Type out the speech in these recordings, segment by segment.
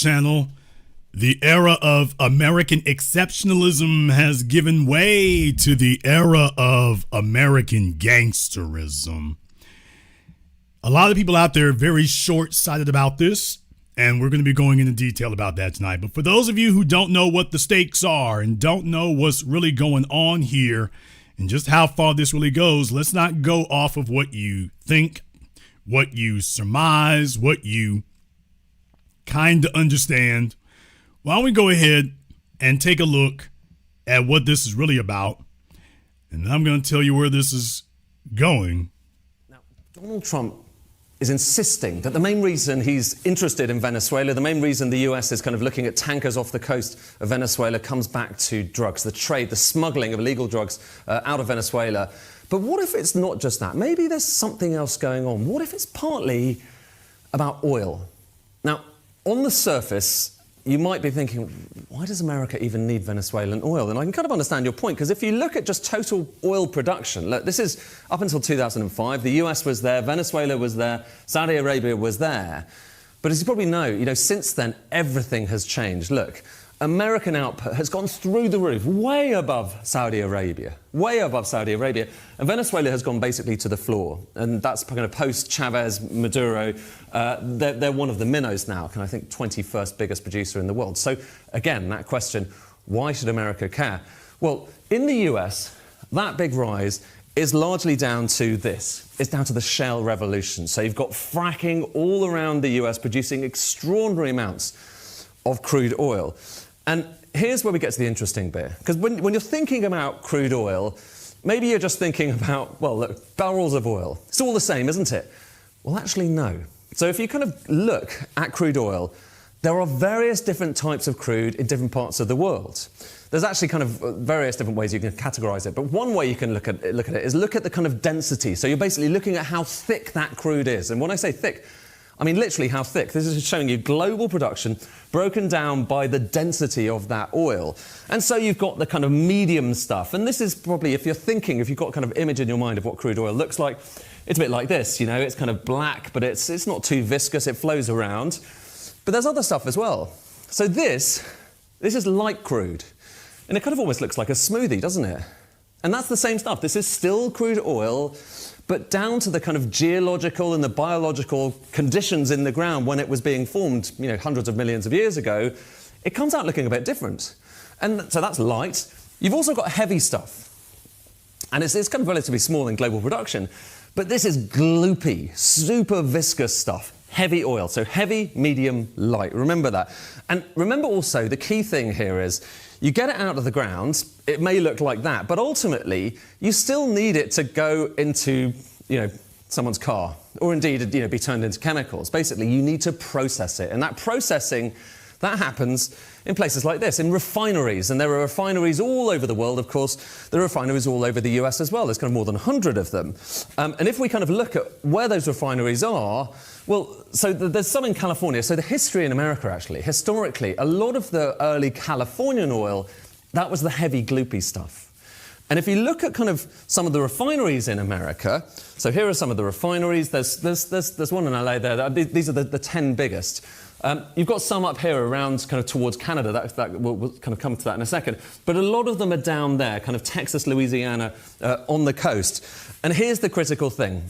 channel. The era of American exceptionalism has given way to the era of American gangsterism. A lot of people out there are very short-sighted about this, and we're going to be going into detail about that tonight. But for those of you who don't know what the stakes are and don't know what's really going on here and just how far this really goes, let's not go off of what you think, what you surmise, what you kind of understand. Why don't we go ahead and take a look at what this is really about, and I'm going to tell you where this is going. Now, Donald Trump is insisting that the main reason he's interested in Venezuela, the main reason the US is kind of looking at tankers off the coast of Venezuela comes back to drugs, the trade, the smuggling of illegal drugs out of Venezuela. But what if it's not just that? Maybe there's something else going on. What if it's partly about oil? Now, on the surface, you might be thinking, why does America even need Venezuelan oil? And I can kind of understand your point, because if you look at just total oil production, look, this is up until 2005, the US was there, Venezuela was there, Saudi Arabia was there. But as you probably know, since then, everything has changed. Look, American output has gone through the roof, way above Saudi Arabia, and Venezuela has gone basically to the floor. And that's kind of post-Chavez, Maduro. They're one of the minnows now, and I think 21st biggest producer in the world. So again, that question, why should America care? Well, in the US, that big rise is largely down to this. It's down to the shale revolution. So you've got fracking all around the US producing extraordinary amounts of crude oil. And here's where we get to the interesting bit. Because when you're thinking about crude oil, maybe you're just thinking about, well, look, barrels of oil. It's all the same, isn't it? Well, actually, no. So if you kind of look at crude oil, there are various different types of crude in different parts of the world. There's actually kind of various different ways you can categorize it. But one way you can look at it is look at the kind of density. So you're basically looking at how thick that crude is. And when I say thick, I mean literally how thick. This is showing you global production broken down by the density of that oil. And so you've got the kind of medium stuff. And this is probably, if you've got kind of image in your mind of what crude oil looks like, it's a bit like this, it's kind of black, but it's not too viscous, it flows around. But there's other stuff as well. So this is light crude. And it kind of almost looks like a smoothie, doesn't it? And that's the same stuff. This is still crude oil, but down to the kind of geological and the biological conditions in the ground when it was being formed, hundreds of millions of years ago, it comes out looking a bit different. And so that's light. You've also got heavy stuff. And it's kind of relatively small in global production. But this is gloopy, super viscous stuff. Heavy oil. So heavy, medium, light. Remember that. And remember also, the key thing here is, you get it out of the ground, it may look like that, but ultimately, you still need it to go into, someone's car, or indeed, be turned into chemicals. Basically, you need to process it, and that processing, that happens in places like this, in refineries, and there are refineries all over the world, of course. There are refineries all over the US as well. There's kind of more than 100 of them. And if we kind of look at where those refineries are, well, so there's some in California. So the history in America, actually, historically, a lot of the early Californian oil, that was the heavy, gloopy stuff. And if you look at kind of some of the refineries in America, so here are some of the refineries. There's one in LA there. These are the 10 biggest. You've got some up here around kind of towards Canada. We'll kind of come to that in a second. But a lot of them are down there, kind of Texas, Louisiana, on the coast. And here's the critical thing.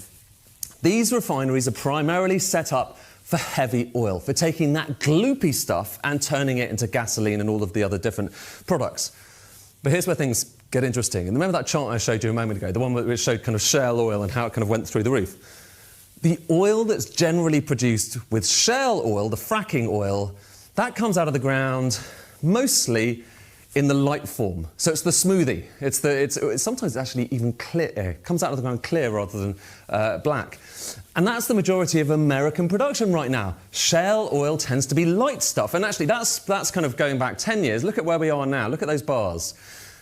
These refineries are primarily set up for heavy oil, for taking that gloopy stuff and turning it into gasoline and all of the other different products. But here's where things get interesting. And remember that chart I showed you a moment ago, the one which showed kind of shale oil and how it kind of went through the roof? The oil that's generally produced with shale oil, the fracking oil, that comes out of the ground mostly in the light form. So it's the smoothie. It's sometimes actually even clear. It comes out of the ground clear rather than black. And that's the majority of American production right now. Shale oil tends to be light stuff. And actually, that's kind of going back 10 years. Look at where we are now. Look at those bars.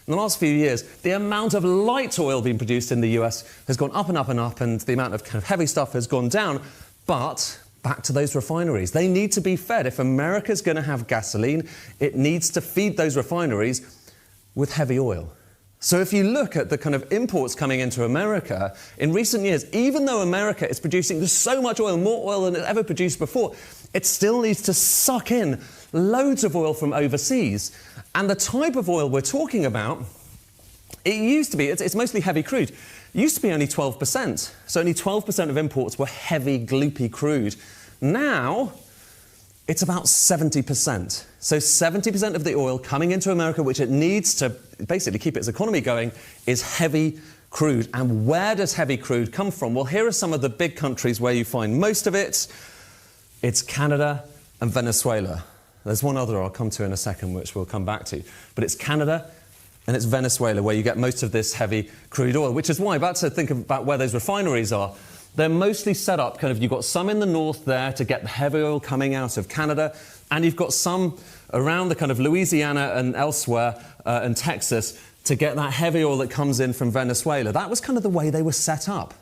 In the last few years, the amount of light oil being produced in the US has gone up and up and up, and the amount of kind of heavy stuff has gone down. But back to those refineries. They need to be fed. If America's going to have gasoline, it needs to feed those refineries with heavy oil. So if you look at the kind of imports coming into America, in recent years, even though America is producing so much oil, more oil than it ever produced before, it still needs to suck in loads of oil from overseas. And the type of oil we're talking about, it used to be, it's mostly heavy crude. It used to be only 12%. So only 12% of imports were heavy, gloopy crude. Now, it's about 70%. So 70% of the oil coming into America, which it needs to basically keep its economy going, is heavy crude. And where does heavy crude come from? Well, here are some of the big countries where you find most of it. It's Canada and Venezuela. There's one other I'll come to in a second, which we'll come back to. But it's Canada and it's Venezuela where you get most of this heavy crude oil, which is why, about to think about where those refineries are, they're mostly set up, kind of, you've got some in the north there to get the heavy oil coming out of Canada, and you've got some around the kind of Louisiana and elsewhere and Texas to get that heavy oil that comes in from Venezuela. That was kind of the way they were set up.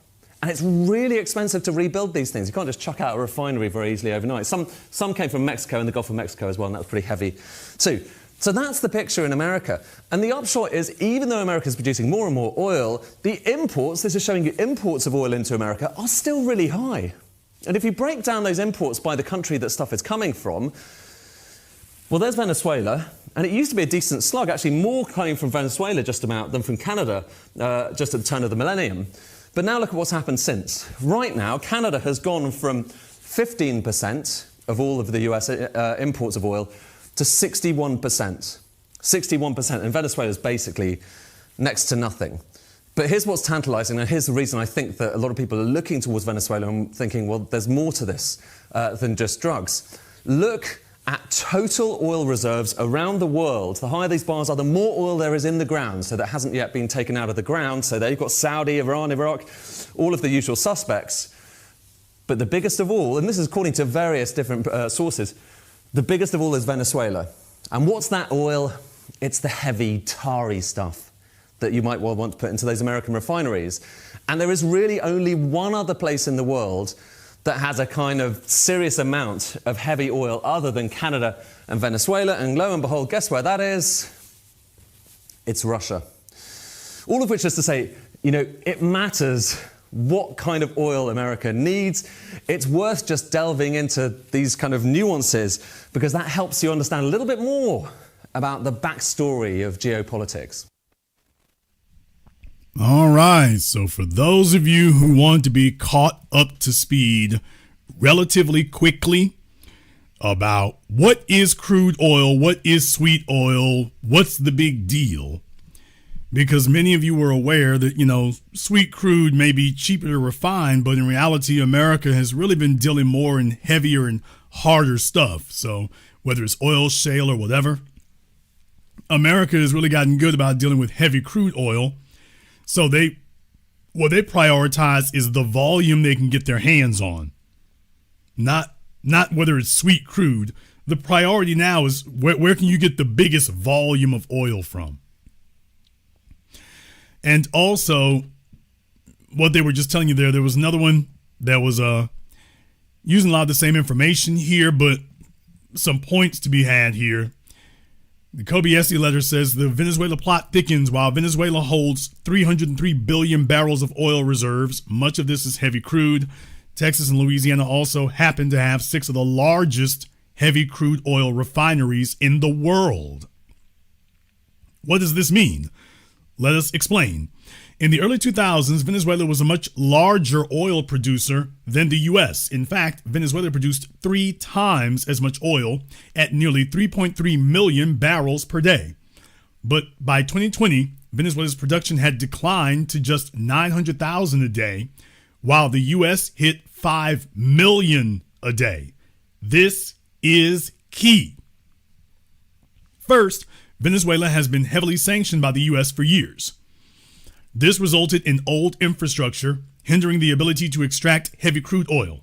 And it's really expensive to rebuild these things. You can't just chuck out a refinery very easily overnight. Some came from Mexico and the Gulf of Mexico as well, and that was pretty heavy too. So that's the picture in America. And the upshot is, even though America is producing more and more oil, the imports, this is showing you imports of oil into America, are still really high. And if you break down those imports by the country that stuff is coming from, well, there's Venezuela, and it used to be a decent slug, actually more coming from Venezuela just about than from Canada, just at the turn of the millennium. But now look at what's happened since. Right now, Canada has gone from 15% of all of the US imports of oil to 61%. 61%. And Venezuela is basically next to nothing. But here's what's tantalizing, and here's the reason I think that a lot of people are looking towards Venezuela and thinking, well, there's more to this than just drugs. Look at total oil reserves around the world. The higher these bars are, the more oil there is in the ground, so that hasn't yet been taken out of the ground. So there you've got Saudi, Iran, Iraq, all of the usual suspects. But the biggest of all, and this is according to various different sources, the biggest of all is Venezuela. And what's that oil? It's the heavy, tarry stuff that you might well want to put into those American refineries. And there is really only one other place in the world that has a kind of serious amount of heavy oil other than Canada and Venezuela. And lo and behold, guess where that is? It's Russia. All of which is to say, you know, it matters what kind of oil America needs. It's worth just delving into these kind of nuances because that helps you understand a little bit more about the backstory of geopolitics. All right, so for those of you who want to be caught up to speed relatively quickly about what is crude oil, what is sweet oil, what's the big deal, because many of you were aware that, you know, sweet crude may be cheaper to refine, but in reality, America has really been dealing more in heavier and harder stuff. So whether it's oil, shale, or whatever, America has really gotten good about dealing with heavy crude oil. So what they prioritize is the volume they can get their hands on, not whether it's sweet crude. The priority now is where can you get the biggest volume of oil from? And also, what they were just telling you there was another one that was using a lot of the same information here, but some points to be had here. The Kobayashi letter says the Venezuela plot thickens while Venezuela holds 303 billion barrels of oil reserves. Much of this is heavy crude. Texas and Louisiana also happen to have 6 of the largest heavy crude oil refineries in the world. What does this mean? Let us explain. In the early 2000s, Venezuela was a much larger oil producer than the U.S. In fact, Venezuela produced 3 times as much oil at nearly 3.3 million barrels per day. But by 2020, Venezuela's production had declined to just 900,000 a day, while the U.S. hit 5 million a day. This is key. First, Venezuela has been heavily sanctioned by the U.S. for years. This resulted in old infrastructure, hindering the ability to extract heavy crude oil.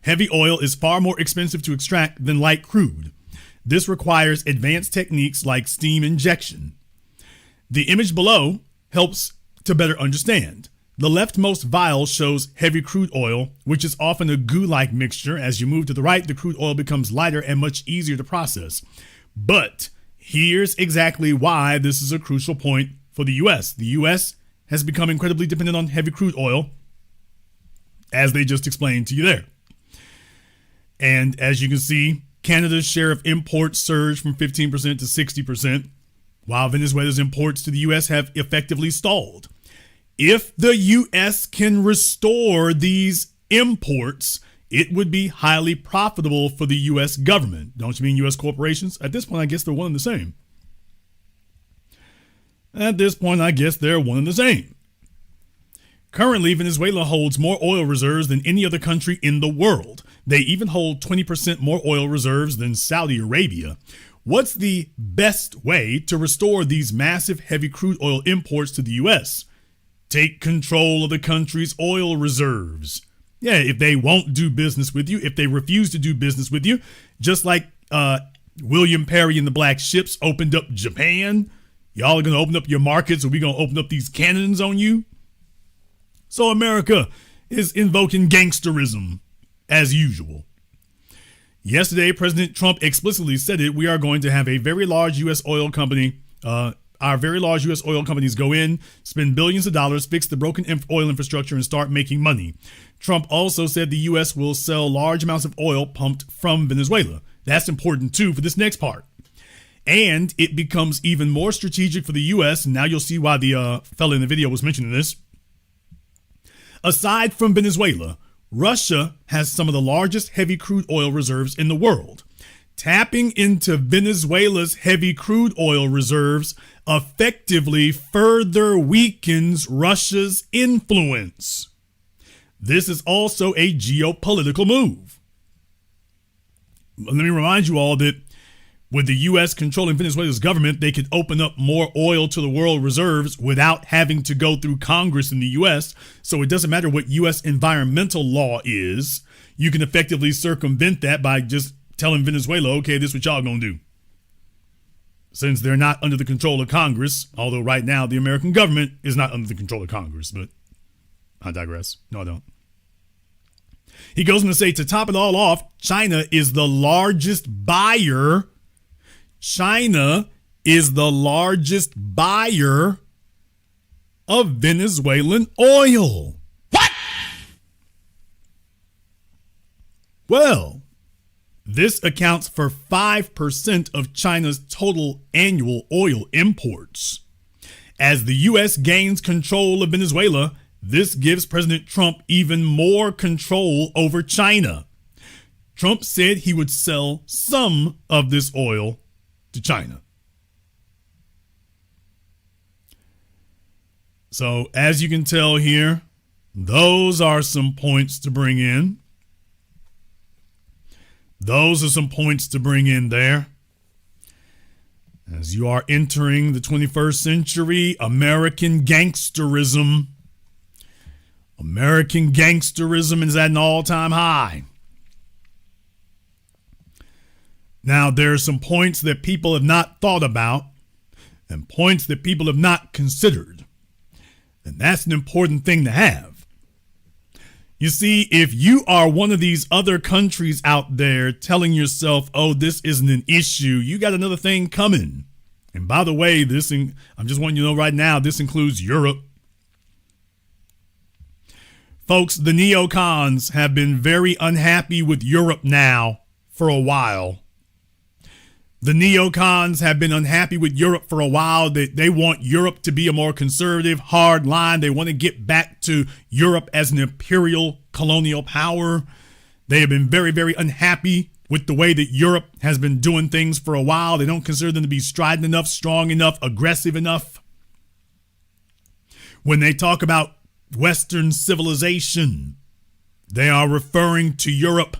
Heavy oil is far more expensive to extract than light crude. This requires advanced techniques like steam injection. The image below helps to better understand. The leftmost vial shows heavy crude oil, which is often a goo-like mixture. As you move to the right, the crude oil becomes lighter and much easier to process. But here's exactly why this is a crucial point for the U.S. The U.S. has become incredibly dependent on heavy crude oil, as they just explained to you there. And as you can see, Canada's share of imports surged from 15% to 60%, while Venezuela's imports to the U.S. have effectively stalled. If the U.S. can restore these imports, it would be highly profitable for the U.S. government. Don't you mean U.S. corporations? At this point, I guess they're one and the same. Currently, Venezuela holds more oil reserves than any other country in the world. They even hold 20% more oil reserves than Saudi Arabia. What's the best way to restore these massive heavy crude oil imports to the U.S.? Take control of the country's oil reserves. Yeah, if they won't do business with you, if they refuse to do business with you, just like William Perry and the Black Ships opened up Japan, y'all are going to open up your markets, or we're going to open up these cannons on you. So America is invoking gangsterism as usual. Yesterday, President Trump explicitly said it. We are going to have a very large U.S. oil company. Our very large U.S. oil companies go in, spend billions of dollars, fix the broken oil infrastructure, and start making money. Trump also said the U.S. will sell large amounts of oil pumped from Venezuela. That's important, too, for this next part. And it becomes even more strategic for the U.S. And now you'll see why the fella in the video was mentioning this. Aside from Venezuela, Russia has some of the largest heavy crude oil reserves in the world. Tapping into Venezuela's heavy crude oil reserves effectively further weakens Russia's influence. This is also a geopolitical move. Let me remind you all that with the U.S. controlling Venezuela's government, they could open up more oil to the world reserves without having to go through Congress in the U.S. So it doesn't matter what U.S. environmental law is. You can effectively circumvent that by just telling Venezuela, okay, this is what y'all gonna do. Since they're not under the control of Congress, although right now the American government is not under the control of Congress, but I digress. No, I don't. He goes on to say, to top it all off, China is the largest buyer. China is the largest buyer of Venezuelan oil. What? Well, this accounts for 5% of China's total annual oil imports. As the U.S. gains control of Venezuela, this gives President Trump even more control over China. Trump said he would sell some of this oil to China. So, as you can tell here, those are some points to bring in. Those are some points to bring in there. As you are entering the 21st century, American gangsterism. American gangsterism is at an all-time high. Now, there are some points that people have not thought about and points that people have not considered. And that's an important thing to have. You see, if you are one of these other countries out there telling yourself, oh, this isn't an issue, you got another thing coming. And by the way, I'm just wanting you to know right now, this includes Europe. Folks, the neocons have been very unhappy with Europe now for a while. The neocons have been unhappy with Europe for a while. They want Europe to be a more conservative, hard line. They want to get back to Europe as an imperial colonial power. They have been very, very unhappy with the way that Europe has been doing things for a while. They don't consider them to be strident enough, strong enough, aggressive enough. When they talk about Western civilization, they are referring to Europe.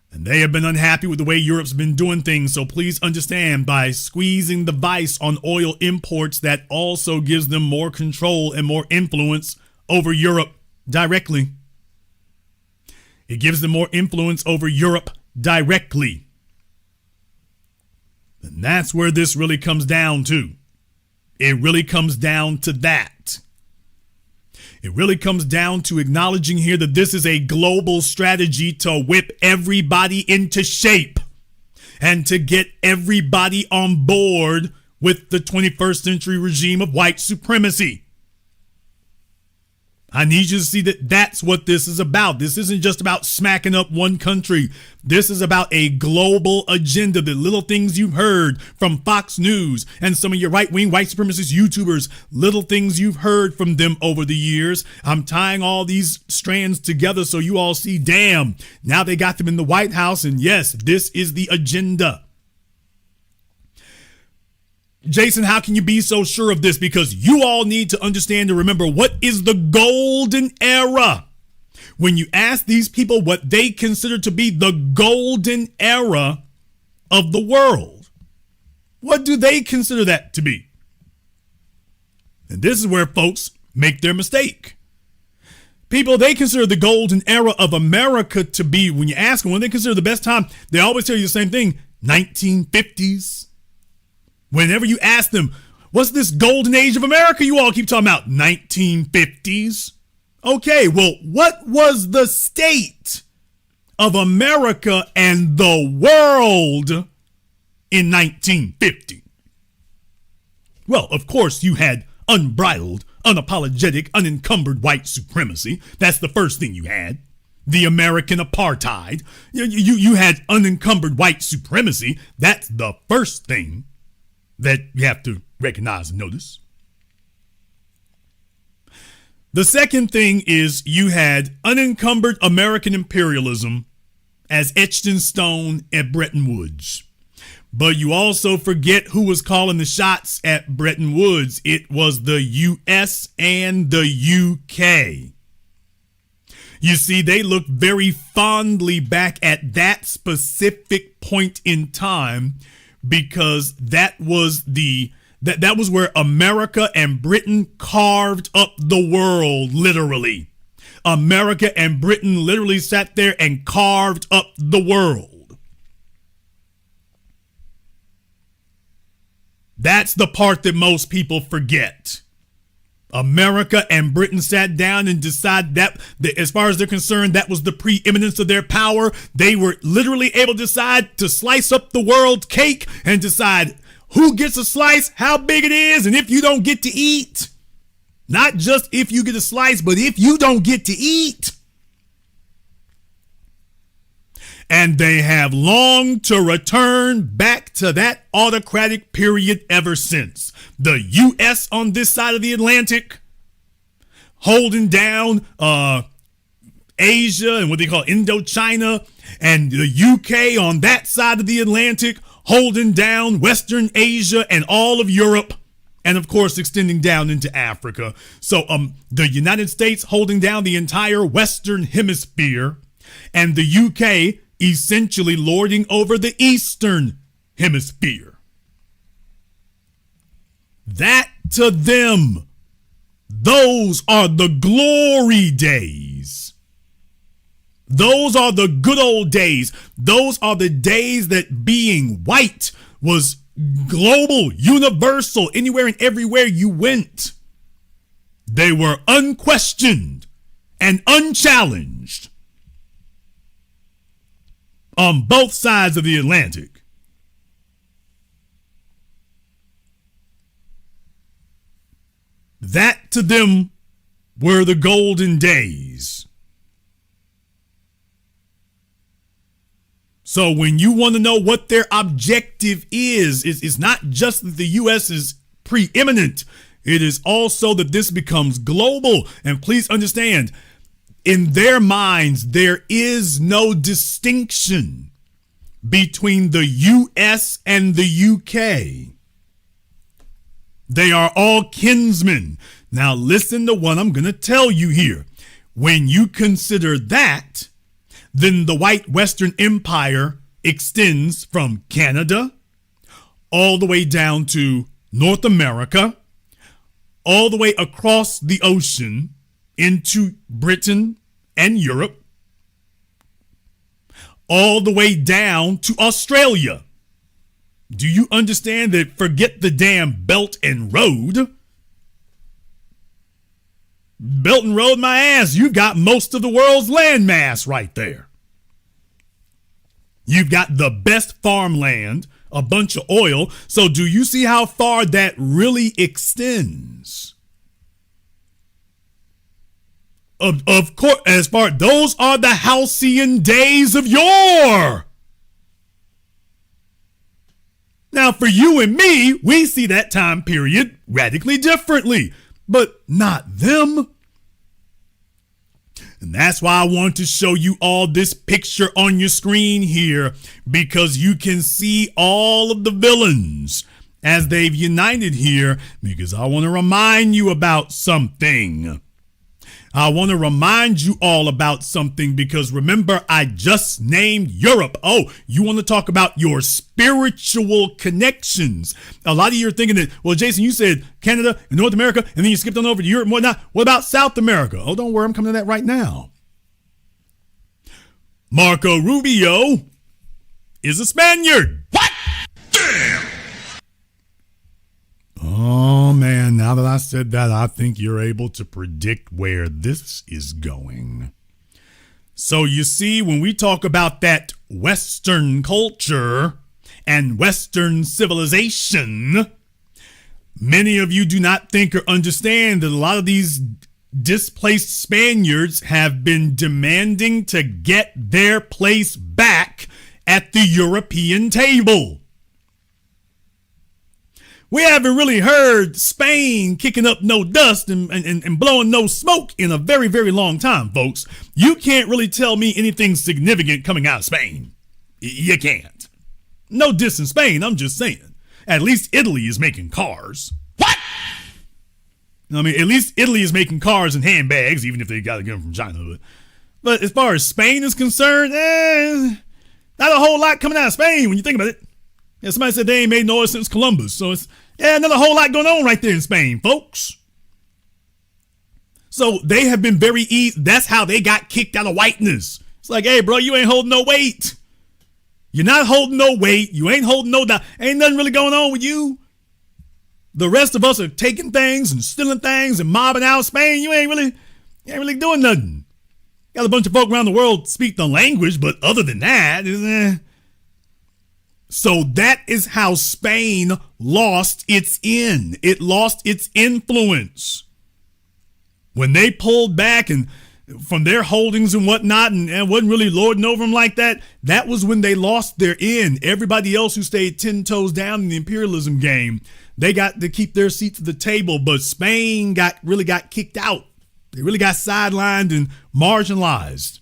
And they have been unhappy with the way Europe's been doing things. So please understand, by squeezing the vice on oil imports, that also gives them more control and more influence over Europe directly. It gives them more influence over Europe directly. And that's where this really comes down to. It really comes down to that. It really comes down to acknowledging here that this is a global strategy to whip everybody into shape and to get everybody on board with the 21st century regime of white supremacy. I need you to see that that's what this is about. This isn't just about smacking up one country. This is about a global agenda. The little things you've heard from Fox News and some of your right-wing white supremacist YouTubers, little things you've heard from them over the years. I'm tying all these strands together so you all see, damn, now they got them in the White House. And yes, this is the agenda. Jason, how can you be so sure of this? Because you all need to understand and remember, what is the golden era? When you ask these people what they consider to be the golden era of the world, what do they consider that to be? And this is where folks make their mistake. People, they consider the golden era of America to be, when you ask them, when they consider the best time, they always tell you the same thing, 1950s. Whenever you ask them, what's this golden age of America you all keep talking about? 1950s. Okay, well, what was the state of America and the world in 1950? Well, of course, you had unbridled, unapologetic, unencumbered white supremacy. That's the first thing you had. The American apartheid. You had unencumbered white supremacy. That's the first thing that you have to recognize and notice. The second thing is you had unencumbered American imperialism as etched in stone at Bretton Woods. But you also forget who was calling the shots at Bretton Woods. It was the U.S. and the U.K. You see, they look very fondly back at that specific point in time, because that was that was where America and Britain carved up the world, literally. America and Britain literally sat there and carved up the world. That's the part that most people forget. America and Britain sat down and decided that, as far as they're concerned, that was the preeminence of their power. They were literally able to decide to slice up the world's cake and decide who gets a slice, how big it is, and if you don't get to eat. Not just if you get a slice, but if you don't get to eat. And they have longed to return back to that autocratic period ever since. The U.S. on this side of the Atlantic, holding down Asia and what they call Indochina, and the U.K. on that side of the Atlantic, holding down Western Asia and all of Europe, and of course extending down into Africa. So the United States holding down the entire Western Hemisphere, and the U.K. essentially lording over the Eastern Hemisphere. That to them, those are the glory days. Those are the good old days. Those are the days that being white was global, universal, anywhere and everywhere you went. They were unquestioned and unchallenged on both sides of the Atlantic. That to them were the golden days. So when you want to know what their objective is, it's not just that the U.S. is preeminent. It is also that this becomes global. And please understand, in their minds, there is no distinction between the U.S. and the U.K. They are all kinsmen. Now listen to what I'm going to tell you here. When you consider that, then the white Western Empire extends from Canada all the way down to North America, all the way across the ocean into Britain and Europe, all the way down to Australia. Do you understand that? Forget the damn Belt and Road. Belt and Road my ass. You've got most of the world's landmass right there. You've got the best farmland, a bunch of oil. So do you see how far that really extends? Of course, as far those are the halcyon days of yore. Now, for you and me, we see that time period radically differently, but not them. And that's why I want to show you all this picture on your screen here, because you can see all of the villains as they've united here, because I want to remind you about something. I want to remind you all about something, because remember, I just named Europe. Oh, you want to talk about your spiritual connections. A lot of you are thinking that, well, Jason, you said Canada and North America, and then you skipped on over to Europe and whatnot. What about South America? Oh, don't worry, I'm coming to that right now. Marco Rubio is a Spaniard. What? Damn! Oh, man, now that I said that, I think you're able to predict where this is going. So you see, when we talk about that Western culture and Western civilization, many of you do not think or understand that a lot of these displaced Spaniards have been demanding to get their place back at the European table. We haven't really heard Spain kicking up no dust and blowing no smoke in a very, very long time, folks. You can't really tell me anything significant coming out of Spain. You can't. No diss in Spain, I'm just saying. At least Italy is making cars. What? I mean, at least Italy is making cars and handbags, even if they got to get them from China. But as far as Spain is concerned, not a whole lot coming out of Spain when you think about it. Yeah, somebody said they ain't made noise since Columbus. So it's, not a whole lot going on right there in Spain, folks. So they have been very easy. That's how they got kicked out of whiteness. It's like, hey, bro, you ain't holding no weight. You're not holding no weight. You ain't holding no down. Ain't nothing really going on with you. The rest of us are taking things and stealing things and mobbing out Spain. You ain't really doing nothing. Got a bunch of folk around the world speak the language, but other than that, So that is how Spain lost its It lost its influence. When they pulled back and from their holdings and whatnot and wasn't really lording over them like that, that was when they lost their in. Everybody else who stayed 10 toes down in the imperialism game, they got to keep their seats at the table, but Spain really got kicked out. They really got sidelined and marginalized.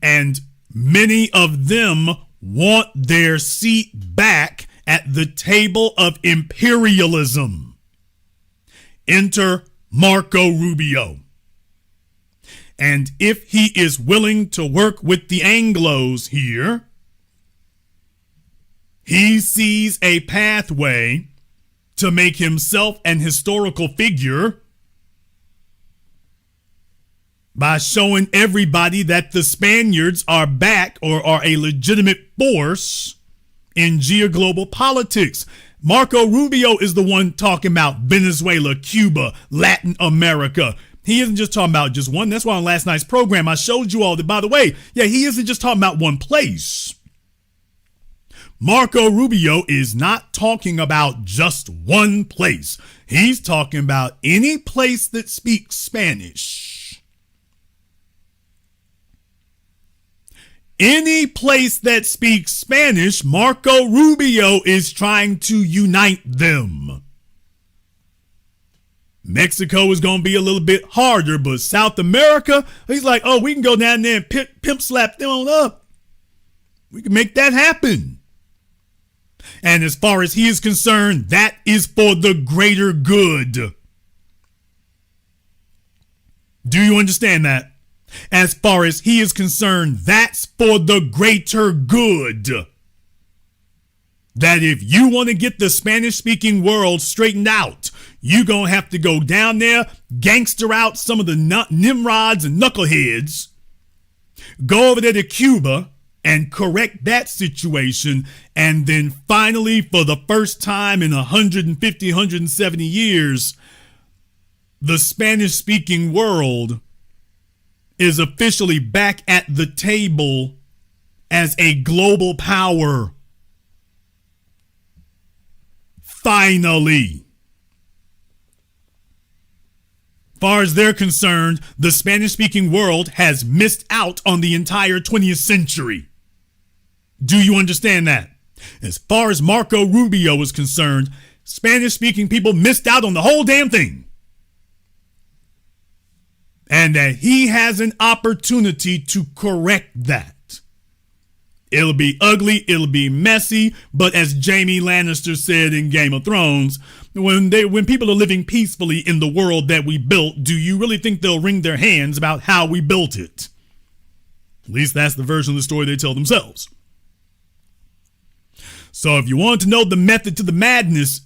And many of them want their seat back at the table of imperialism. Enter Marco Rubio. And if he is willing to work with the Anglos here, he sees a pathway to make himself an historical figure by showing everybody that the Spaniards are back or are a legitimate force in geoglobal politics. Marco Rubio is the one talking about Venezuela, Cuba, Latin America. He isn't just talking about just one. That's why on last night's program, I showed you all that, by the way, he isn't just talking about one place. Marco Rubio is not talking about just one place. He's talking about any place that speaks Spanish. Any place that speaks Spanish, Marco Rubio is trying to unite them. Mexico is going to be a little bit harder, but South America, he's like, oh, we can go down there and pimp slap them on up. We can make that happen. And as far as he is concerned, that is for the greater good. Do you understand that? As far as he is concerned, that's for the greater good. That if you want to get the Spanish-speaking world straightened out, you're going to have to go down there, gangster out some of the Nimrods and knuckleheads, go over there to Cuba and correct that situation, and then finally, for the first time in 150, 170 years, the Spanish-speaking world is officially back at the table as a global power. Finally. Far as they're concerned, the Spanish-speaking world has missed out on the entire 20th century. Do you understand that? As far as Marco Rubio is concerned, Spanish-speaking people missed out on the whole damn thing. And that he has an opportunity to correct that. It'll be ugly, it'll be messy, but as Jaime Lannister said in Game of Thrones, when people are living peacefully in the world that we built, do you really think they'll wring their hands about how we built it? At least that's the version of the story they tell themselves. So if you want to know the method to the madness,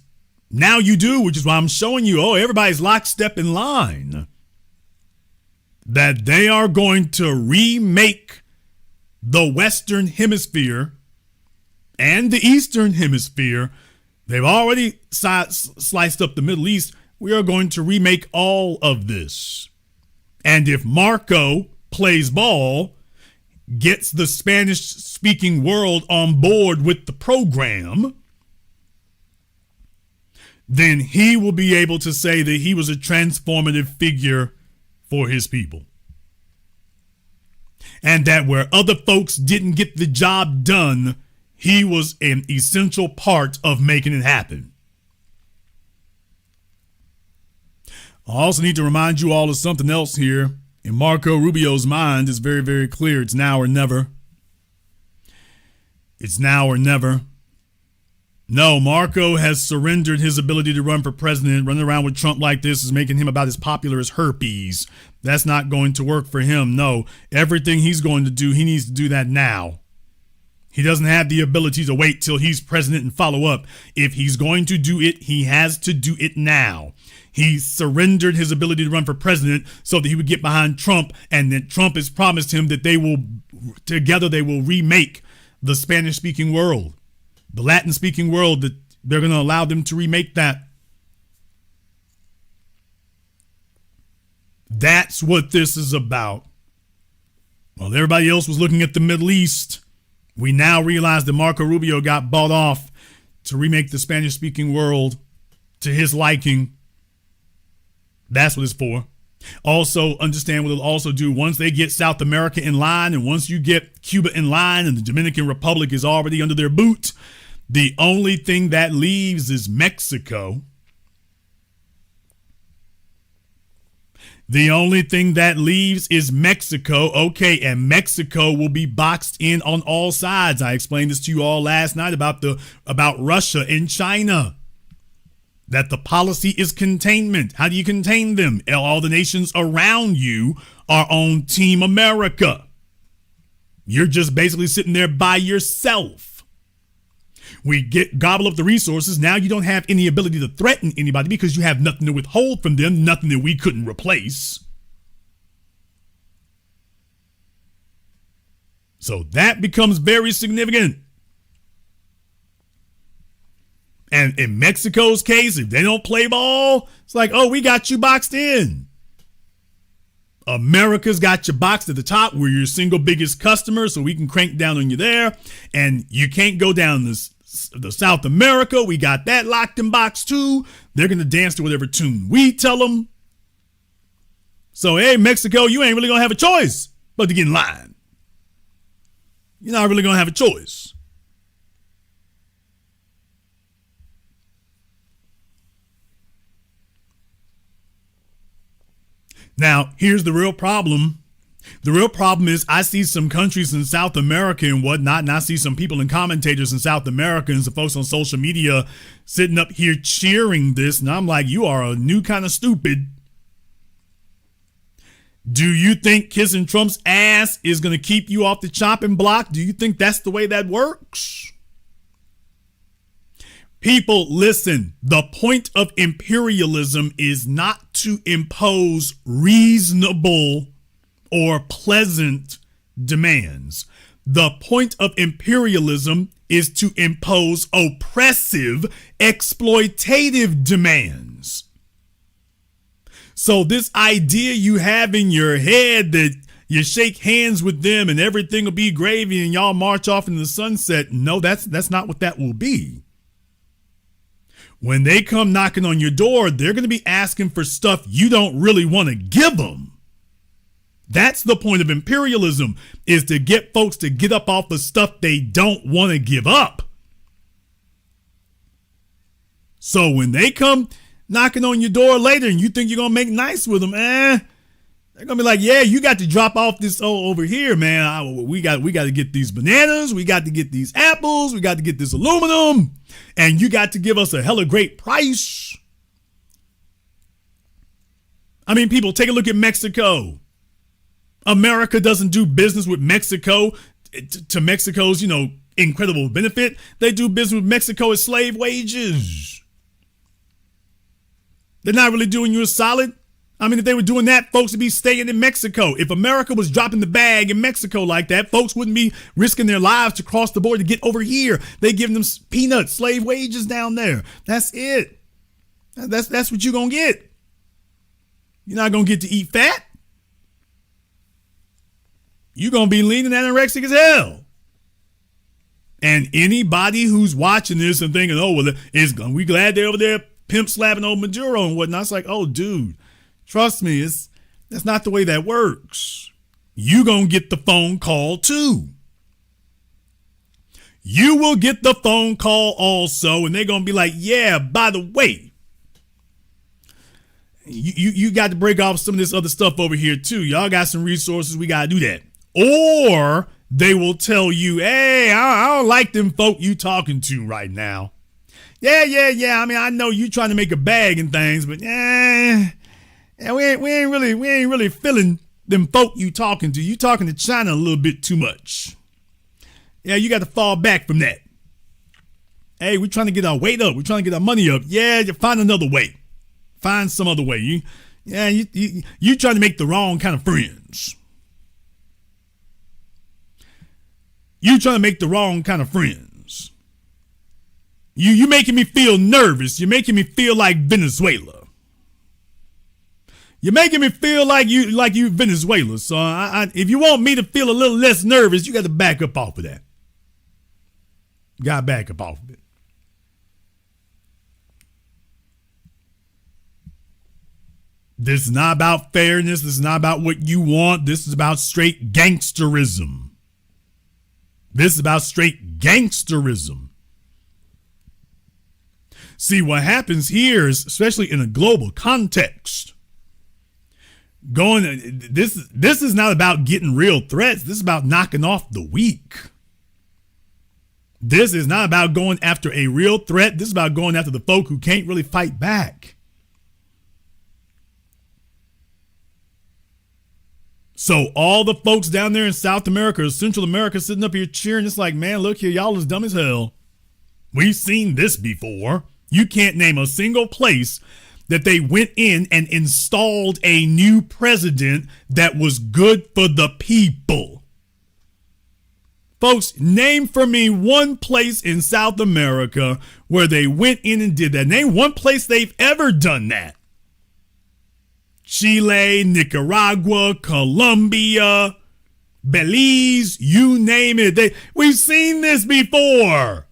now you do, which is why I'm showing you, everybody's lockstep in line. That they are going to remake the Western Hemisphere and the Eastern Hemisphere. They've already sliced up the Middle East. We are going to remake all of this. And if Marco plays ball, gets the Spanish-speaking world on board with the program, then he will be able to say that he was a transformative figure for his people. And that where other folks didn't get the job done, he was an essential part of making it happen. I also need to remind you all of something else here. In Marco Rubio's mind, it's very, very clear. It's now or never. It's now or never. No, Marco has surrendered his ability to run for president. Running around with Trump like this is making him about as popular as herpes. That's not going to work for him. No, everything he's going to do, he needs to do that now. He doesn't have the ability to wait till he's president and follow up. If he's going to do it, he has to do it now. He surrendered his ability to run for president so that he would get behind Trump, and that Trump has promised him that they will remake the Spanish-speaking world, the Latin-speaking world, that they're going to allow them to remake that. That's what this is about. While everybody else was looking at the Middle East, we now realize that Marco Rubio got bought off to remake the Spanish-speaking world to his liking. That's what it's for. Also, understand what it'll also do once they get South America in line, and once you get Cuba in line and the Dominican Republic is already under their boot, the only thing that leaves is Mexico. The only thing that leaves is Mexico. Okay, and Mexico will be boxed in on all sides. I explained this to you all last night about Russia and China. That the policy is containment. How do you contain them? All the nations around you are on Team America. You're just basically sitting there by yourself. We gobble up the resources. Now you don't have any ability to threaten anybody because you have nothing to withhold from them, nothing that we couldn't replace. So that becomes very significant. And in Mexico's case, if they don't play ball, it's like, we got you boxed in. America's got you boxed at the top. We're your single biggest customer, so we can crank down on you there. And you can't go down the South America. We got that locked in box too. They're going to dance to whatever tune we tell them. So, hey, Mexico, you ain't really going to have a choice but to get in line. You're not really going to have a choice. Now, here's the real problem. The real problem is I see some countries in South America and whatnot, and I see some people and commentators in South America and some folks on social media sitting up here cheering this, and I'm like, you are a new kind of stupid. Do you think kissing Trump's ass is going to keep you off the chopping block? Do you think that's the way that works? People, listen, the point of imperialism is not to impose reasonable or pleasant demands. The point of imperialism is to impose oppressive, exploitative demands. So this idea you have in your head that you shake hands with them and everything will be gravy and y'all march off into the sunset, no, that's not what that will be. When they come knocking on your door, they're going to be asking for stuff you don't really want to give them. That's the point of imperialism, is to get folks to get up off the stuff they don't want to give up. So when they come knocking on your door later and you think you're going to make nice with them, they're going to be like, yeah, you got to drop off this over here, man. We got to get these bananas. We got to get these apples. We got to get this aluminum. And you got to give us a hella great price. I mean, people, take a look at Mexico. America doesn't do business with Mexico to Mexico's, incredible benefit. They do business with Mexico at slave wages. They're not really doing you a solid. I mean, if they were doing that, folks would be staying in Mexico. If America was dropping the bag in Mexico like that, folks wouldn't be risking their lives to cross the border to get over here. They give them peanuts, slave wages down there. That's it. That's what you're going to get. You're not going to get to eat fat. You're going to be lean and anorexic as hell. And anybody who's watching this and thinking, oh, well, we glad they're over there pimp slapping old Maduro and whatnot. It's like, oh, dude, trust me, that's not the way that works. You going to get the phone call too. You will get the phone call also, and they're going to be like, yeah, by the way, you got to break off some of this other stuff over here too. Y'all got some resources. We got to do that. Or they will tell you, hey, I don't like them folk you talking to right now. Yeah. I mean, I know you trying to make a bag and things, but we ain't really feeling them folk you talking to. You talking to China a little bit too much. Yeah, you got to fall back from that. Hey, we're trying to get our weight up. We're trying to get our money up. Yeah, you find another way. Find some other way. You trying to make the wrong kind of friends. You trying to make the wrong kind of friends. You making me feel nervous. You're making me feel like Venezuela. You're making me feel like you Venezuela. So if you want me to feel a little less nervous, you got to back up off of that. Got to back up off of it. This is not about fairness. This is not about what you want. This is about straight gangsterism. This is about straight gangsterism. See, what happens here is, especially in a global context, this is not about getting real threats. This is about knocking off the weak. This is not about going after a real threat. This is about going after the folk who can't really fight back. So all the folks down there in South America or Central America sitting up here cheering, it's like, man, look here, y'all is dumb as hell. We've seen this before. You can't name a single place that they went in and installed a new president that was good for the people. Folks, name for me one place in South America where they went in and did that. Name one place they've ever done that. Chile, Nicaragua, Colombia, Belize, you name it. We've seen this before.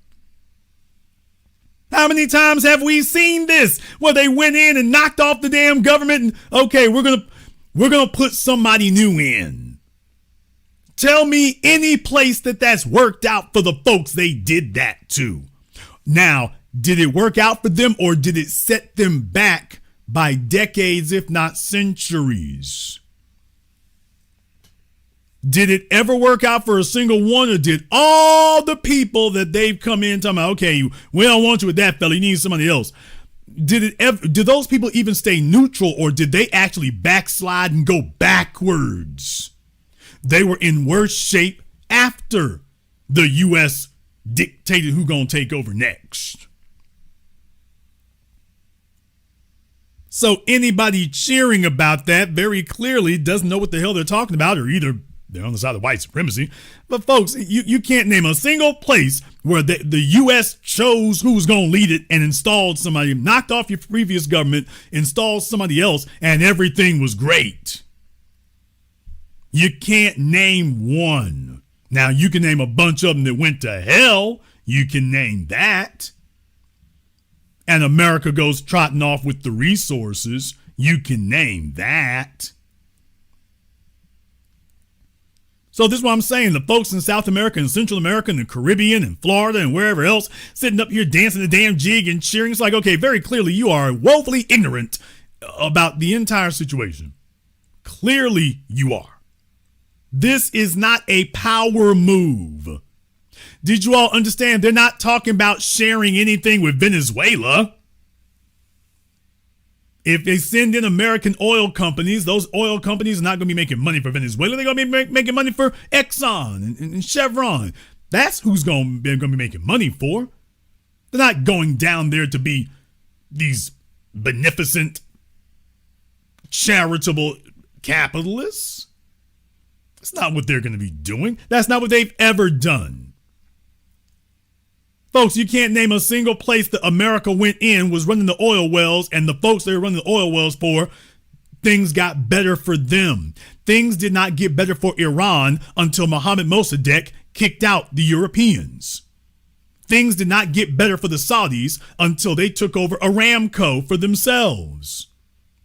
How many times have we seen this where they went in and knocked off the damn government and, okay, we're gonna put somebody new in. Tell me any place that's worked out for the folks they did that to. Now, did it work out for them or did it set them back by decades, if not centuries? Did it ever work out for a single one, or did all the people that they've come in talking about, okay, we don't want you with that fella, you need somebody else? Did those people even stay neutral, or did they actually backslide and go backwards? They were in worse shape after the U.S. dictated who gonna take over next. So anybody cheering about that very clearly doesn't know what the hell they're talking about, or either they're on the side of white supremacy. But folks, you can't name a single place where the U.S. chose who was going to lead it and installed somebody, knocked off your previous government, installed somebody else, and everything was great. You can't name one. Now, you can name a bunch of them that went to hell. You can name that. and America goes trotting off with the resources. You can name that. So this is what I'm saying. The folks in South America and Central America and the Caribbean and Florida and wherever else sitting up here dancing the damn jig and cheering. It's like, okay, very clearly you are woefully ignorant about the entire situation. Clearly you are. This is not a power move. Did you all understand? They're not talking about sharing anything with Venezuela. If they send in American oil companies, those oil companies are not going to be making money for Venezuela. They're going to be making money for Exxon and Chevron. That's who's they're going to be making money for. They're not going down there to be these beneficent, charitable capitalists. That's not what they're going to be doing. That's not what they've ever done. Folks, you can't name a single place that America went in, was running the oil wells, and the folks they were running the oil wells for, things got better for them. Things did not get better for Iran until Mohammed Mossadegh kicked out the Europeans. Things did not get better for the Saudis until they took over Aramco for themselves.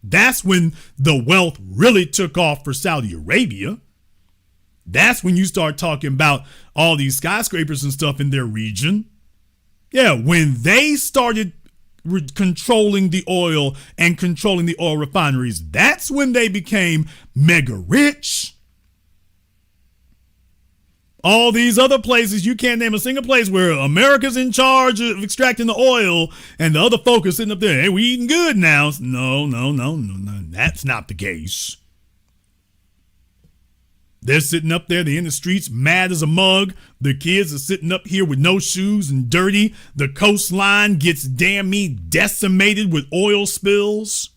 That's when the wealth really took off for Saudi Arabia. That's when you start talking about all these skyscrapers and stuff in their region. Yeah, when they started controlling the oil and controlling the oil refineries, that's when they became mega rich. All these other places, you can't name a single place where America's in charge of extracting the oil and the other folk are sitting up there, hey, we eating good now. No, that's not the case. They're sitting up there, they're in the streets mad as a mug. The kids are sitting up here with no shoes and dirty. The coastline gets damn me decimated with oil spills.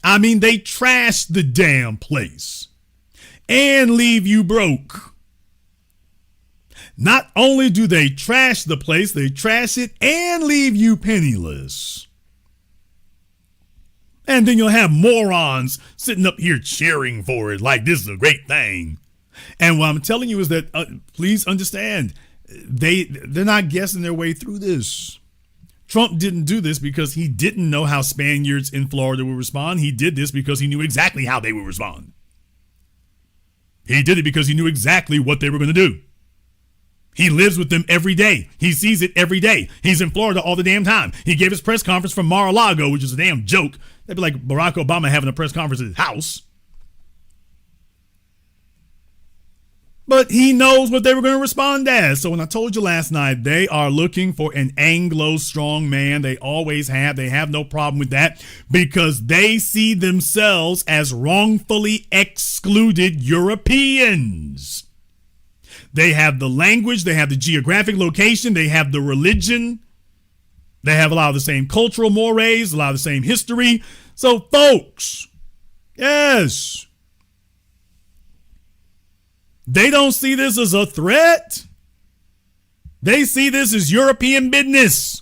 I mean, they trash the damn place and leave you broke. Not only do they trash the place, they trash it and leave you penniless. And then you'll have morons sitting up here cheering for it like this is a great thing. And what I'm telling you is that, please understand, they're not guessing their way through this. Trump didn't do this because he didn't know how Spaniards in Florida would respond. He did this because he knew exactly how they would respond. He did it because he knew exactly what they were going to do. He lives with them every day. He sees it every day. He's in Florida all the damn time. He gave his press conference from Mar-a-Lago, which is a damn joke. That'd be like Barack Obama having a press conference at his house. But he knows what they were going to respond as. So when I told you last night, they are looking for an Anglo strong man. They always have. They have no problem with that because they see themselves as wrongfully excluded Europeans. They have the language, they have the geographic location, they have the religion, they have a lot of the same cultural mores, a lot of the same history. So folks, yes, they don't see this as a threat. They see this as European business.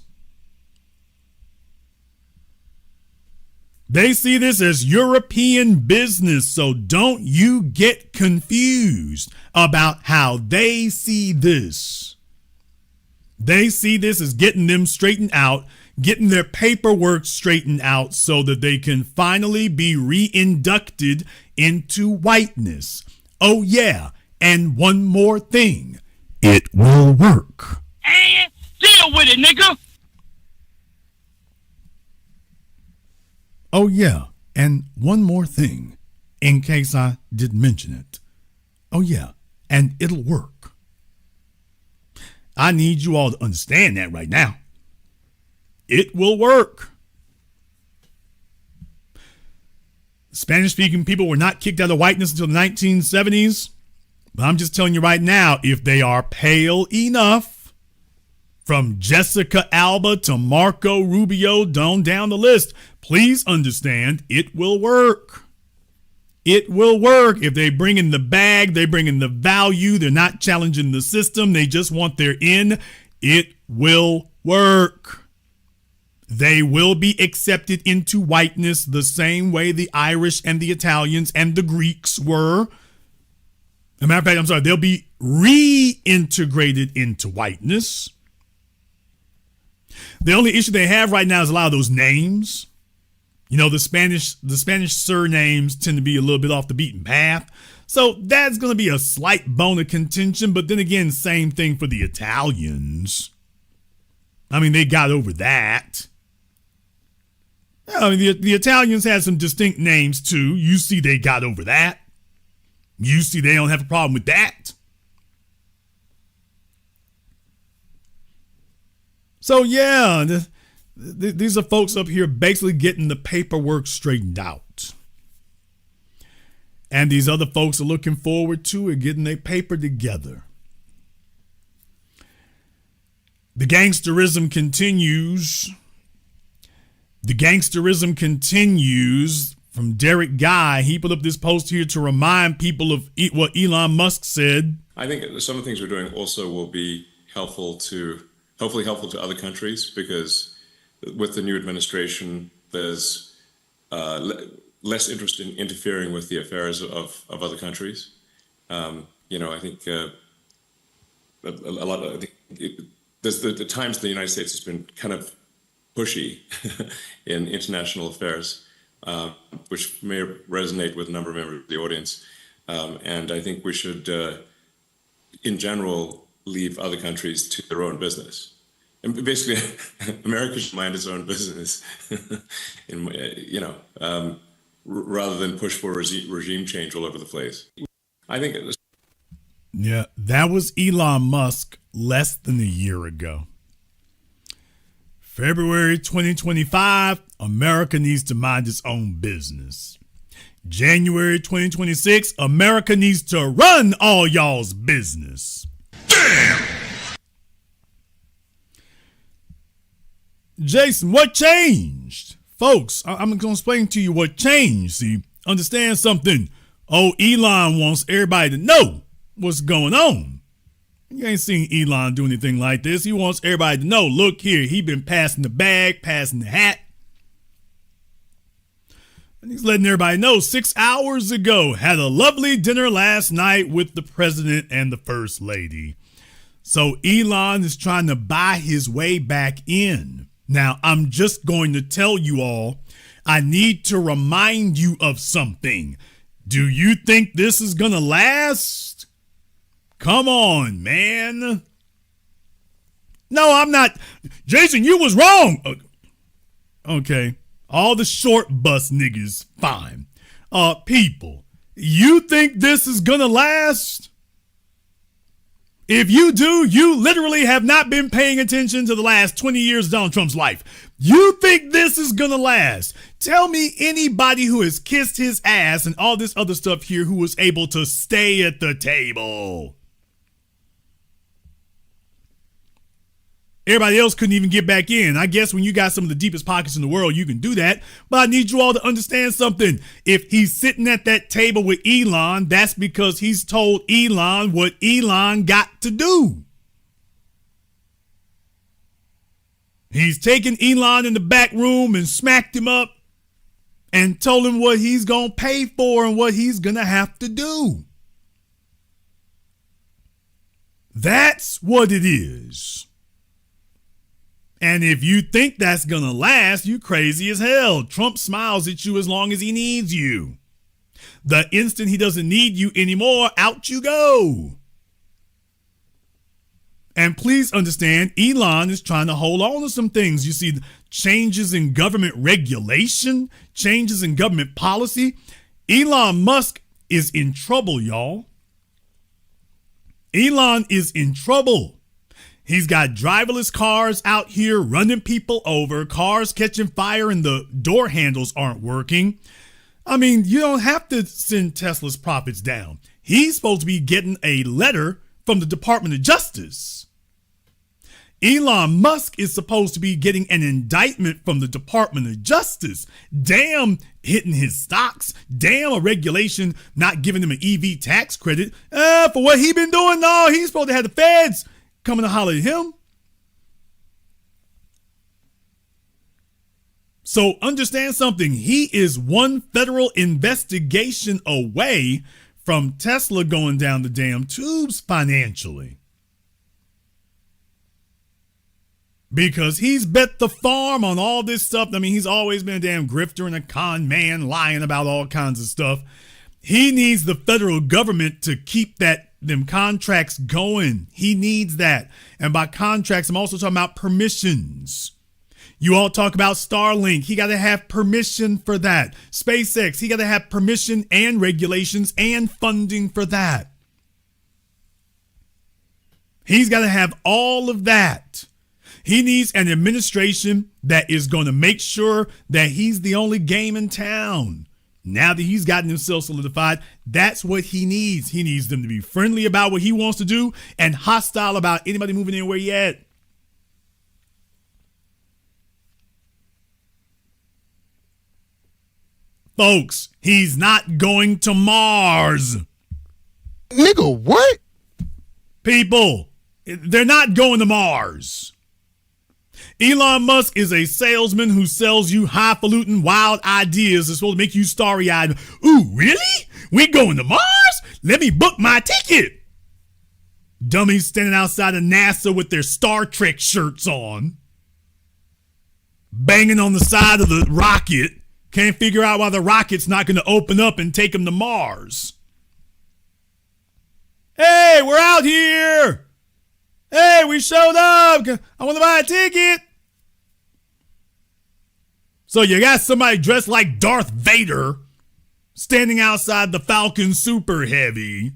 They see this as European business, so don't you get confused about how they see this. They see this as getting them straightened out, getting their paperwork straightened out so that they can finally be reinducted into whiteness. Oh yeah, and one more thing, it will work. And deal with it, nigga. Oh, yeah, and one more thing, in case I didn't mention it. Oh, yeah, and it'll work. I need you all to understand that right now. It will work. Spanish-speaking people were not kicked out of whiteness until the 1970s. But I'm just telling you right now, if they are pale enough, from Jessica Alba to Marco Rubio down the list, please understand it will work. It will work. If they bring in the bag, they bring in the value, they're not challenging the system, they just want their in, it will work. They will be accepted into whiteness the same way the Irish and the Italians and the Greeks were. As a matter of fact, I'm sorry, they'll be reintegrated into whiteness. The only issue they have right now is a lot of those names. You know, the Spanish surnames tend to be a little bit off the beaten path. So that's going to be a slight bone of contention. But then again, same thing for the Italians. I mean, they got over that. I mean, the Italians had some distinct names too. You see they got over that. You see they don't have a problem with that. So yeah, these are folks up here basically getting the paperwork straightened out. And these other folks are looking forward to it, getting their paper together. The gangsterism continues. The gangsterism continues from Derek Guy. He put up this post here to remind people of what Elon Musk said. I think some of the things we're doing also will be hopefully helpful to other countries, because with the new administration, there's less interest in interfering with the affairs of other countries. I think there's the times the United States has been kind of pushy in international affairs, which may resonate with a number of members of the audience. And I think we should, in general, leave other countries to their own business. And basically, America should mind its own business, rather than push for regime change all over the place. I think it was. Yeah, that was Elon Musk less than a year ago. February 2025, America needs to mind its own business. January 2026, America needs to run all y'all's business. Damn! Jason, what changed? Folks, I'm going to explain to you what changed. See, understand something. Oh, Elon wants everybody to know what's going on. You ain't seen Elon do anything like this. He wants everybody to know, look here, he been passing the bag, passing the hat. And he's letting everybody know 6 hours ago, had a lovely dinner last night with the president and the first lady. So Elon is trying to buy his way back in. Now, I'm just going to tell you all, I need to remind you of something. Do you think this is going to last? Come on, man. No, I'm not. Jason, you was wrong. Okay. All the short bus niggas, fine. People, you think this is going to last? If you do, you literally have not been paying attention to the last 20 years of Donald Trump's life. You think this is going to last? Tell me anybody who has kissed his ass and all this other stuff here who was able to stay at the table. Everybody else couldn't even get back in. I guess when you got some of the deepest pockets in the world, you can do that. But I need you all to understand something. If he's sitting at that table with Elon, that's because he's told Elon what Elon got to do. He's taken Elon in the back room and smacked him up and told him what he's going to pay for and what he's going to have to do. That's what it is. And if you think that's going to last, you crazy as hell. Trump smiles at you as long as he needs you. The instant he doesn't need you anymore, out you go. And please understand, Elon is trying to hold on to some things. You see, changes in government regulation, changes in government policy. Elon Musk is in trouble, y'all. Elon is in trouble. He's got driverless cars out here running people over, cars catching fire and the door handles aren't working. I mean, you don't have to send Tesla's profits down. He's supposed to be getting a letter from the Department of Justice. Elon Musk is supposed to be getting an indictment from the Department of Justice. Damn, hitting his stocks. Damn, a regulation not giving him an EV tax credit. For what he been doing? No, he's supposed to have the feds coming to holler at him. So understand something. He is one federal investigation away from Tesla going down the damn tubes financially. because he's bet the farm on all this stuff. I mean, he's always been a damn grifter and a con man, lying about all kinds of stuff. He needs the federal government to keep them contracts going. He needs that. And by contracts, I'm also talking about permissions. You all talk about Starlink. He got to have permission for that. SpaceX, he got to have permission and regulations and funding for that. He's got to have all of that. He needs an administration that is going to make sure that he's the only game in town. Now that he's gotten himself solidified, that's what he needs. He needs them to be friendly about what he wants to do and hostile about anybody moving anywhere yet. Folks, he's not going to Mars. Nigga, what? People, they're not going to Mars. Elon Musk is a salesman who sells you highfalutin wild ideas that's supposed to make you starry-eyed. Ooh, really? We going to Mars? Let me book my ticket. Dummies standing outside of NASA with their Star Trek shirts on, banging on the side of the rocket. Can't figure out why the rocket's not going to open up and take them to Mars. Hey, we're out here. Hey, we showed up. I want to buy a ticket. So you got somebody dressed like Darth Vader standing outside the Falcon Super Heavy.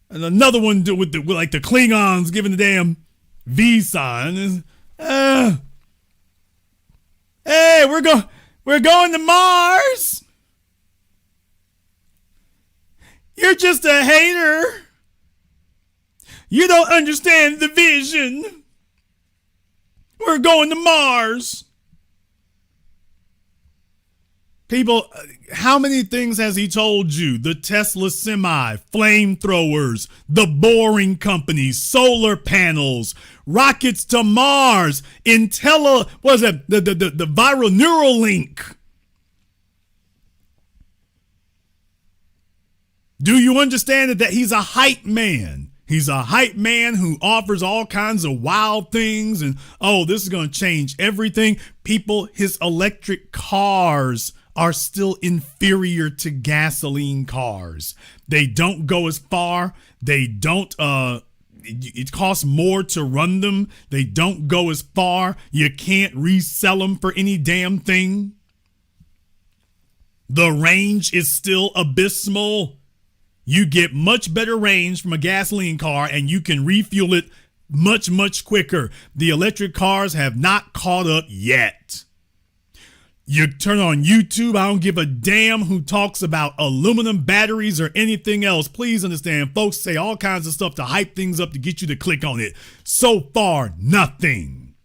And another one with like the Klingons giving the damn V sign. Hey, we're going to Mars. You're just a hater. You don't understand the vision. We're going to Mars. People, how many things has he told you? The Tesla semi, flamethrowers, the Boring Company, solar panels, rockets to Mars, the viral neural link. Do you understand that he's a hype man? He's a hype man who offers all kinds of wild things and, oh, this is going to change everything. People, his electric cars are still inferior to gasoline cars. They don't go as far. They don't, it costs more to run them. They don't go as far. You can't resell them for any damn thing. The range is still abysmal. You get much better range from a gasoline car and you can refuel it much, much quicker. The electric cars have not caught up yet. You turn on YouTube, I don't give a damn who talks about aluminum batteries or anything else. Please understand, folks say all kinds of stuff to hype things up to get you to click on it. So far, nothing.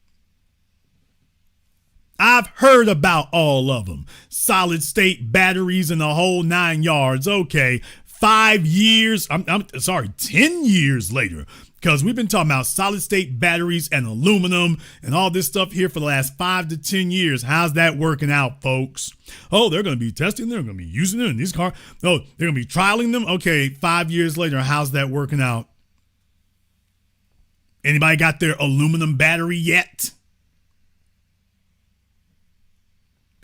I've heard about all of them. Solid state batteries and the whole 9 yards. Okay. 5 years, 10 years later, because we've been talking about solid state batteries and aluminum and all this stuff here for the last 5 to 10 years. How's that working out, folks? Oh, they're going to be testing, they're going to be using it in these cars. Oh, they're going to be trialing them. Okay, 5 years later, how's that working out? Anybody got their aluminum battery yet?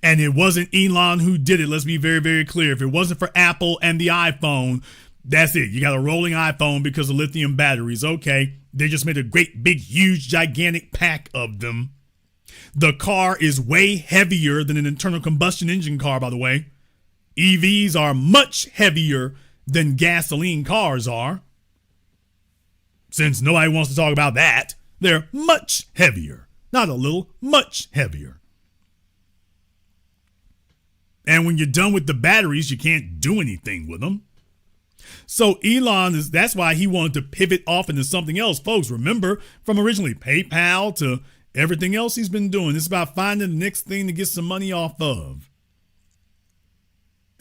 And it wasn't Elon who did it. Let's be very, very clear. If it wasn't for Apple and the iPhone, that's it. You got a rolling iPhone because of lithium batteries. Okay. They just made a great, big, huge, gigantic pack of them. The car is way heavier than an internal combustion engine car, by the way. EVs are much heavier than gasoline cars are. Since nobody wants to talk about that, they're much heavier. Not a little, much heavier. And when you're done with the batteries, you can't do anything with them. So that's why he wanted to pivot off into something else. Folks, remember from originally PayPal to everything else he's been doing. It's about finding the next thing to get some money off of.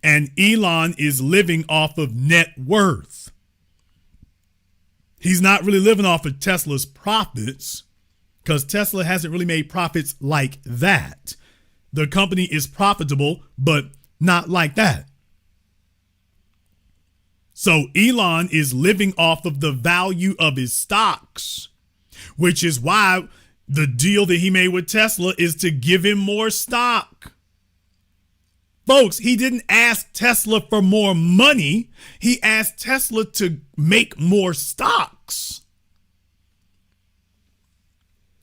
And Elon is living off of net worth. He's not really living off of Tesla's profits because Tesla hasn't really made profits like that. The company is profitable, but not like that. So Elon is living off of the value of his stocks, which is why The deal that he made with Tesla is to give him more stock. Folks, he didn't ask Tesla for more money. He asked Tesla to make more stocks.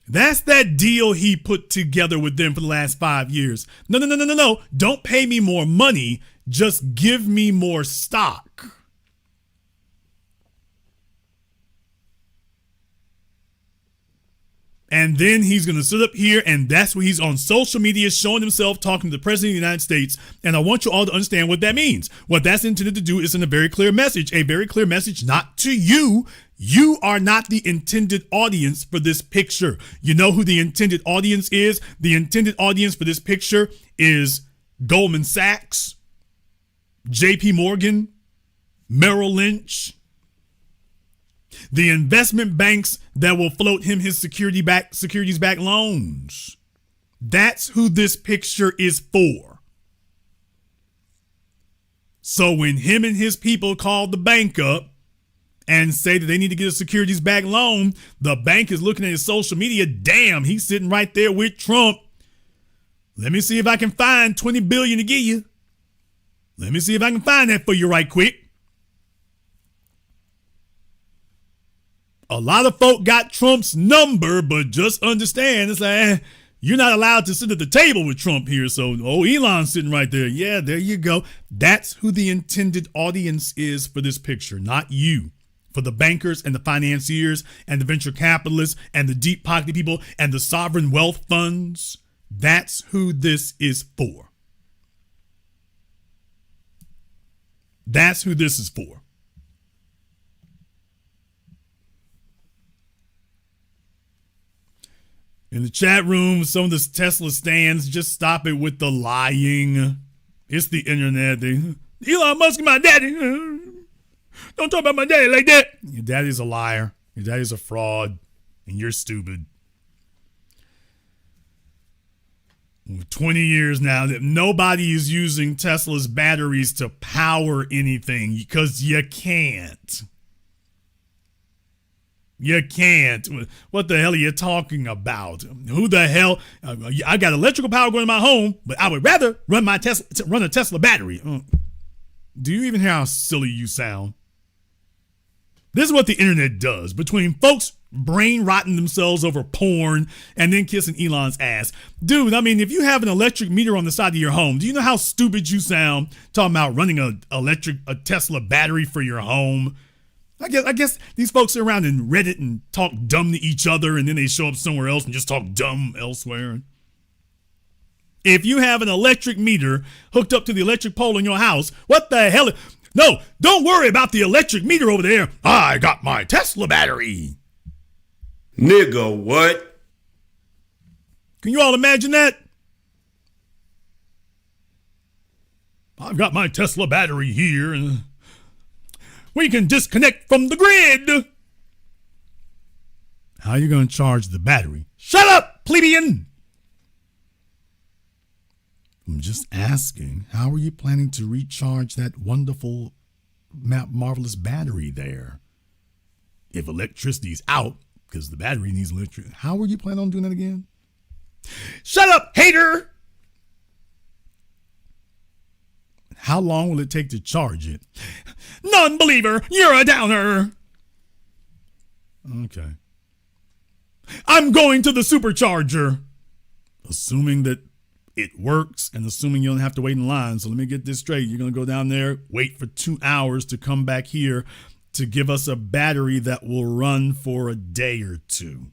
That's that deal he put together with them for the last 5 years. No. Don't pay me more money. Just give me more stock. And then he's going to sit up here, and that's where he's on social media showing himself talking to the president of the United States. And I want you all to understand what that means. What that's intended to do is send a very clear message not to you. You are not the intended audience for this picture. You know who the intended audience is? The intended audience for this picture is Goldman Sachs, JP Morgan, Merrill Lynch, the investment banks that will float him his securities-backed loans. That's who this picture is for. So when him and his people call the bank up and say that they need to get a securities-backed loan, the bank is looking at his social media. Damn, he's sitting right there with Trump. Let me see if I can find $20 billion to give you. Let me see if I can find that for you right quick. A lot of folk got Trump's number, but just understand, it's like, you're not allowed to sit at the table with Trump here. So, Elon's sitting right there. Yeah, there you go. That's who the intended audience is for this picture, not you. For the bankers and the financiers and the venture capitalists and the deep pocket people and the sovereign wealth funds. That's who this is for. That's who this is for. In the chat room, some of the Tesla stands, just stop it with the lying. It's the internet. Elon Musk is my daddy. Don't talk about my daddy like that. Your daddy's a liar. Your daddy's a fraud. And you're stupid. 20 years now that nobody is using Tesla's batteries to power anything because you can't. You can't. What the hell are you talking about? Who the hell? I got electrical power going to my home, but I would rather run a Tesla battery. Do you even hear how silly you sound? This is what the internet does. Between folks brain rotting themselves over porn and then kissing Elon's ass. Dude, I mean, if you have an electric meter on the side of your home, do you know how stupid you sound talking about running a Tesla battery for your home? I guess these folks are around in Reddit and talk dumb to each other, and then they show up somewhere else and just talk dumb elsewhere. If you have an electric meter hooked up to the electric pole in your house, what the hell? No, don't worry about the electric meter over there. I got my Tesla battery. Nigga, what? Can you all imagine that? I've got my Tesla battery here, and we can disconnect from the grid. How are you going to charge the battery? Shut up, plebeian! I'm just asking, how are you planning to recharge that wonderful, marvelous battery there? If electricity's out, because the battery needs electricity, how are you planning on doing that again? Shut up, hater! How long will it take to charge it? Non-believer, you're a downer. Okay. I'm going to the supercharger. Assuming that it works and assuming you don't have to wait in line. So let me get this straight. You're going to go down there, wait for 2 hours to come back here to give us a battery that will run for a day or two.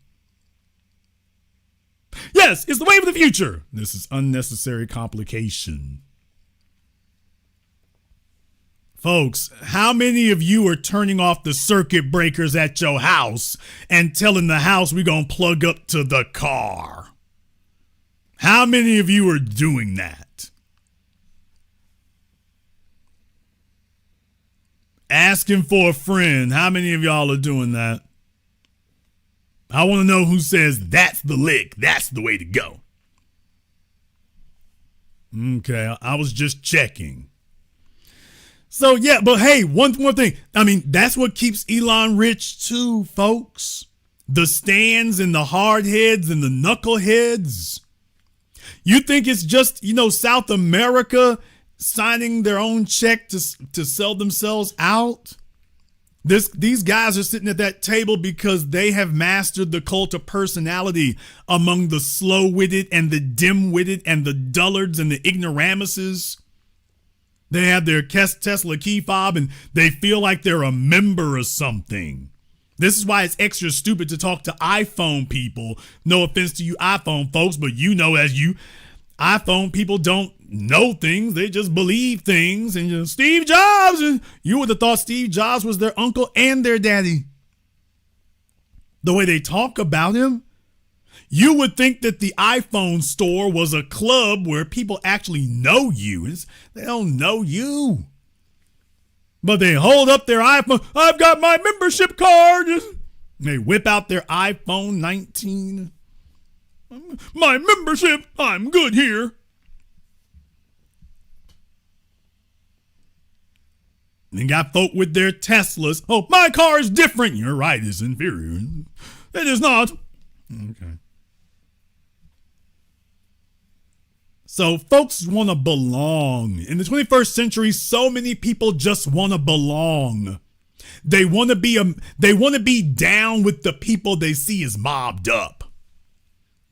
Yes, it's the wave of the future. This is unnecessary complication. Folks, how many of you are turning off the circuit breakers at your house and telling the house we're going to plug up to the car? How many of you are doing that? Asking for a friend. How many of y'all are doing that? I want to know who says that's the lick. That's the way to go. Okay, I was just checking. So, yeah, but hey, one more thing. I mean, that's what keeps Elon rich too, folks. the stands and the hardheads and the knuckleheads. You think it's just, South America signing their own check to sell themselves out? These guys are sitting at that table because they have mastered the cult of personality among the slow-witted and the dim-witted and the dullards and the ignoramuses. They have their Tesla key fob and they feel like they're a member of something. This is why it's extra stupid to talk to iPhone people. No offense to you iPhone folks, but as you iPhone people don't know things. They just believe things. And Steve Jobs, and you would have thought Steve Jobs was their uncle and their daddy. The way they talk about him, you would think that the iPhone store was a club where people actually know you. They don't know you. But they hold up their iPhone. I've got my membership card. They whip out their iPhone 19. My membership, I'm good here. Then got folk with their Teslas. Oh, my car is different. You're right, it's inferior. It is not. Okay. So folks want to belong. In the 21st century, so many people just want to belong. They want to be down with the people they see as mobbed up.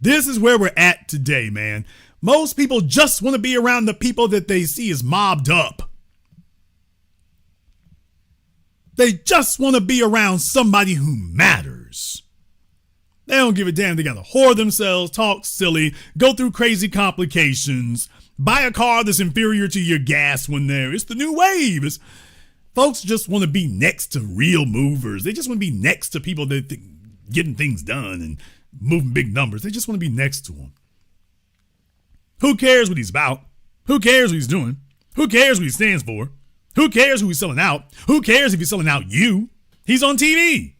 This is where we're at today, man. Most people just want to be around the people that they see as mobbed up. They just want to be around somebody who matters. They don't give a damn. They got to whore themselves, talk silly, go through crazy complications, buy a car that's inferior to your gas when it's the new wave. Folks just want to be next to real movers. They just want to be next to people that getting things done and moving big numbers. They just want to be next to them. Who cares what he's about? Who cares what he's doing? Who cares what he stands for? Who cares who he's selling out? Who cares if he's selling out you? He's on TV.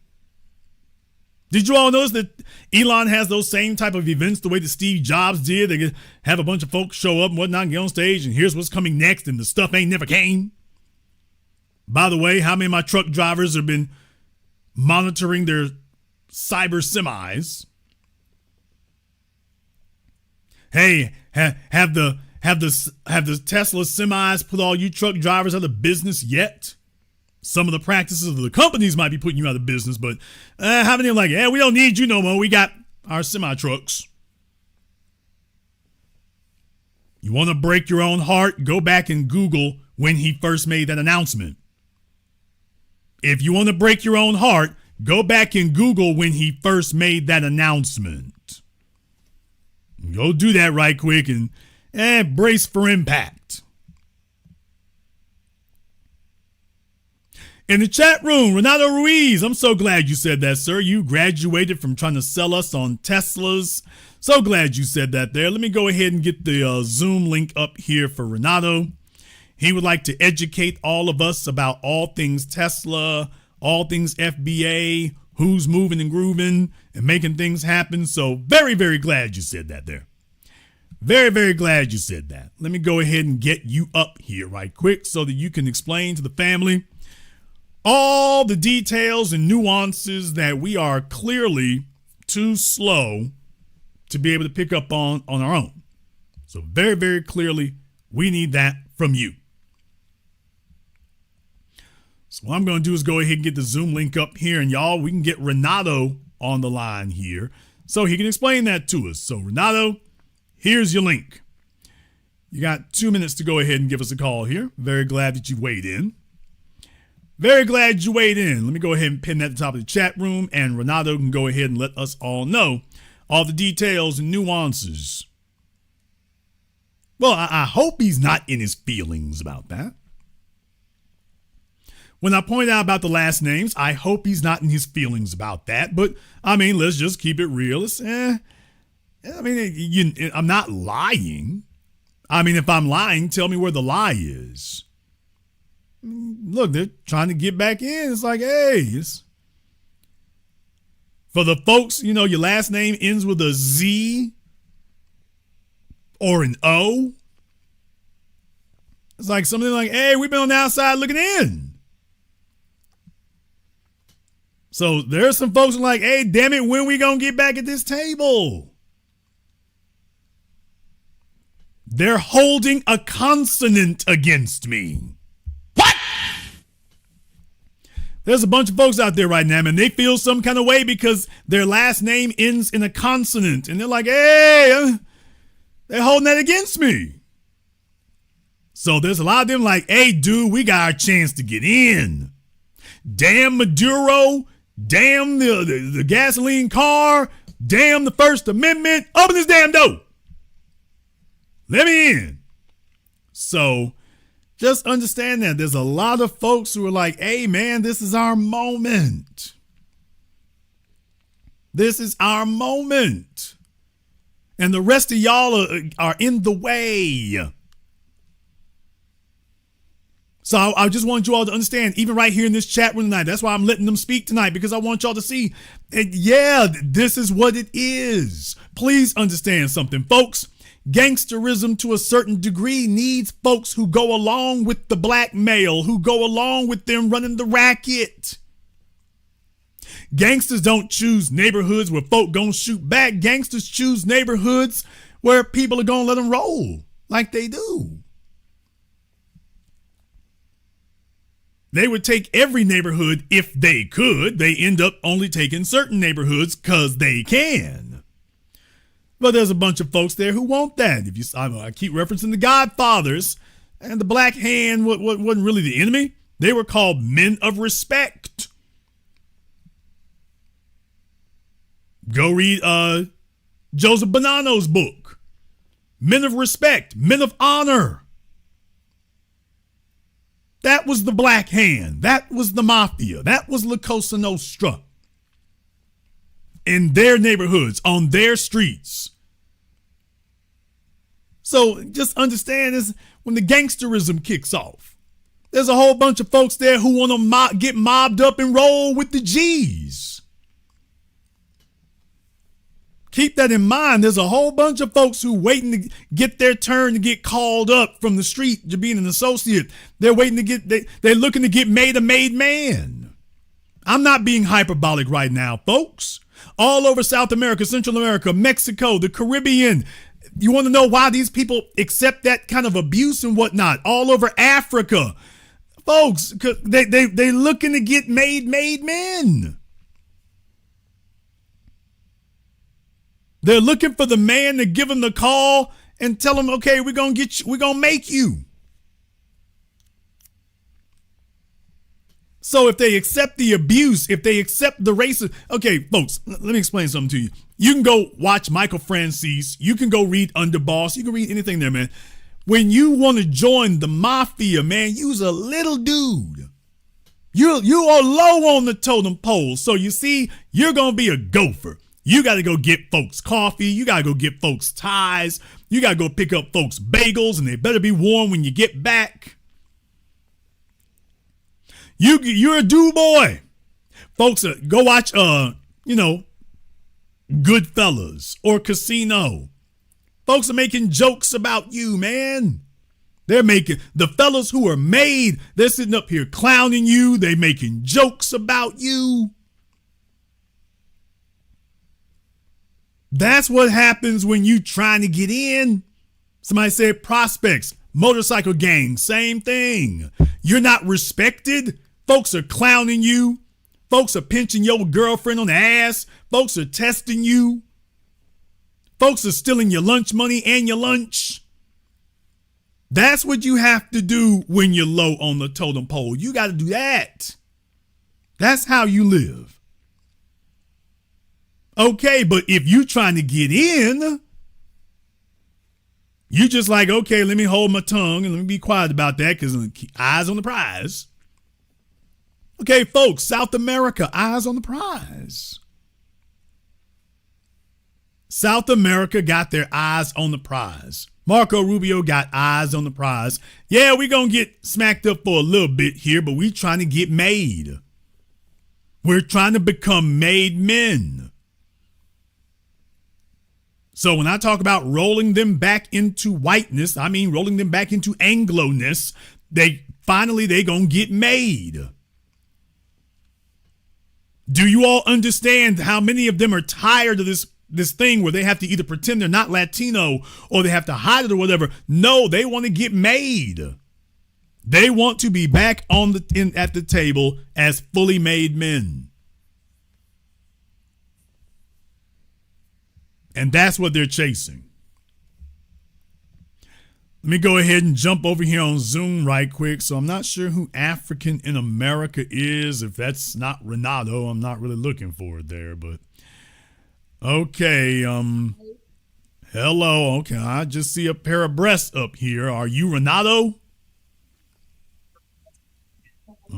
Did you all notice that Elon has those same type of events the way that Steve Jobs did? They have a bunch of folks show up and whatnot and get on stage and here's what's coming next and the stuff ain't never came. By the way, how many of my truck drivers have been monitoring their cyber semis? Hey, have the Tesla semis put all you truck drivers out of business yet? Some of the practices of the companies might be putting you out of business, but how many are like, we don't need you no more. We got our semi trucks. You want to break your own heart? Go back and Google when he first made that announcement. If you want to break your own heart, go back and Google when he first made that announcement. Go do that right quick and brace for impact. In the chat room, Renato Ruiz, I'm so glad you said that, sir. You graduated from trying to sell us on Teslas. So glad you said that there. Let me go ahead and get the Zoom link up here for Renato. He would like to educate all of us about all things Tesla, all things FBA, who's moving and grooving and making things happen. So very, very glad you said that there. Very, very glad you said that. Let me go ahead and get you up here right quick so that you can explain to the family all the details and nuances that we are clearly too slow to be able to pick up on our own. So very, very clearly, we need that from you. So what I'm going to do is go ahead and get the Zoom link up here, and y'all, we can get Renato on the line here so he can explain that to us. So Renato, here's your link. You got 2 minutes to go ahead and give us a call here. Very glad that you weighed in. Very glad you weighed in. Let me go ahead and pin that at the top of the chat room, and Renato can go ahead and let us all know all the details and nuances. Well, I hope he's not in his feelings about that. When I point out about the last names, I hope he's not in his feelings about that. But, I mean, let's just keep it real. I'm not lying. I mean, if I'm lying, tell me where the lie is. Look, they're trying to get back in. It's like, for the folks, your last name ends with a Z or an O. It's like something like, we've been on the outside looking in. So there's some folks who are like, hey, damn it, when we gonna get back at this table? They're holding a consonant against me. What? There's a bunch of folks out there right now, and they feel some kind of way because their last name ends in a consonant. And they're like, hey, they're holding that against me. So there's a lot of them like, hey, dude, we got our chance to get in. Damn Maduro. Damn the gasoline car. Damn the First Amendment. Open this damn door. Let me in. So just understand that there's a lot of folks who are like, hey, man, this is our moment. This is our moment. And the rest of y'all are in the way. So I just want you all to understand, even right here in this chat room tonight, that's why I'm letting them speak tonight, because I want y'all to see, yeah, this is what it is. Please understand something, folks. Gangsterism to a certain degree needs folks who go along with the blackmail, who go along with them running the racket. Gangsters don't choose neighborhoods where folk gonna shoot back. Gangsters choose neighborhoods where people are gonna let them roll like they do. They would take every neighborhood if they could. They end up only taking certain neighborhoods because they can. But there's a bunch of folks there who want that. If you, I keep referencing the Godfathers, and the Black Hand wasn't really the enemy. They were called men of respect. Go read Joseph Bonanno's book, Men of Respect, Men of Honor. That was the Black Hand. That was the Mafia. That was La Cosa Nostra. In their neighborhoods, on their streets. So just understand this, when the gangsterism kicks off, there's a whole bunch of folks there who want to get mobbed up and roll with the G's. Keep that in mind. There's a whole bunch of folks who waiting to get their turn to get called up from the street to being an associate. They're waiting to get, they're looking to get made a made man. I'm not being hyperbolic right now, folks. All over South America, Central America, Mexico, the Caribbean. You want to know why these people accept that kind of abuse and whatnot? All over Africa. Folks, they looking to get made men. They're looking for the man to give them the call and tell them, okay, we're going to get you, we're going to make you. So if they accept the abuse, if they accept the racism, okay, folks, let me explain something to you. You can go watch Michael Francis. You can go read Underboss. You can read anything there, man. When you want to join the mafia, man, you's a little dude. You are low on the totem pole. So you see, you're going to be a gopher. You got to go get folks coffee. You got to go get folks ties. You got to go pick up folks bagels, and they better be warm when you get back. You're a do boy. Folks, go watch, Goodfellas or Casino. Folks are making jokes about you, man. They're making, the fellas who are made, they're sitting up here clowning you. They making jokes about you. That's what happens when you trying to get in. Somebody said prospects, motorcycle gang, same thing. You're not respected. Folks are clowning you. Folks are pinching your girlfriend on the ass. Folks are testing you. Folks are stealing your lunch money and your lunch. That's what you have to do when you're low on the totem pole. You got to do that. That's how you live. Okay, but if you trying to get in, you just like, okay, let me hold my tongue and let me be quiet about that because eyes on the prize. Okay, folks, South America, eyes on the prize. South America got their eyes on the prize. Marco Rubio got eyes on the prize. Yeah, we're going to get smacked up for a little bit here, but we're trying to get made. We're trying to become made men. So when I talk about rolling them back into whiteness, I mean rolling them back into Anglo-ness. They gonna get made. Do you all understand how many of them are tired of this thing where they have to either pretend they're not Latino or they have to hide it or whatever? No, they want to get made. They want to be back at the table as fully made men. And that's what they're chasing. Let me go ahead and jump over here on Zoom right quick. So I'm not sure who African in America is. If that's not Renato, I'm not really looking for it there, but okay. Hello. Okay. I just see a pair of breasts up here. Are you Renato?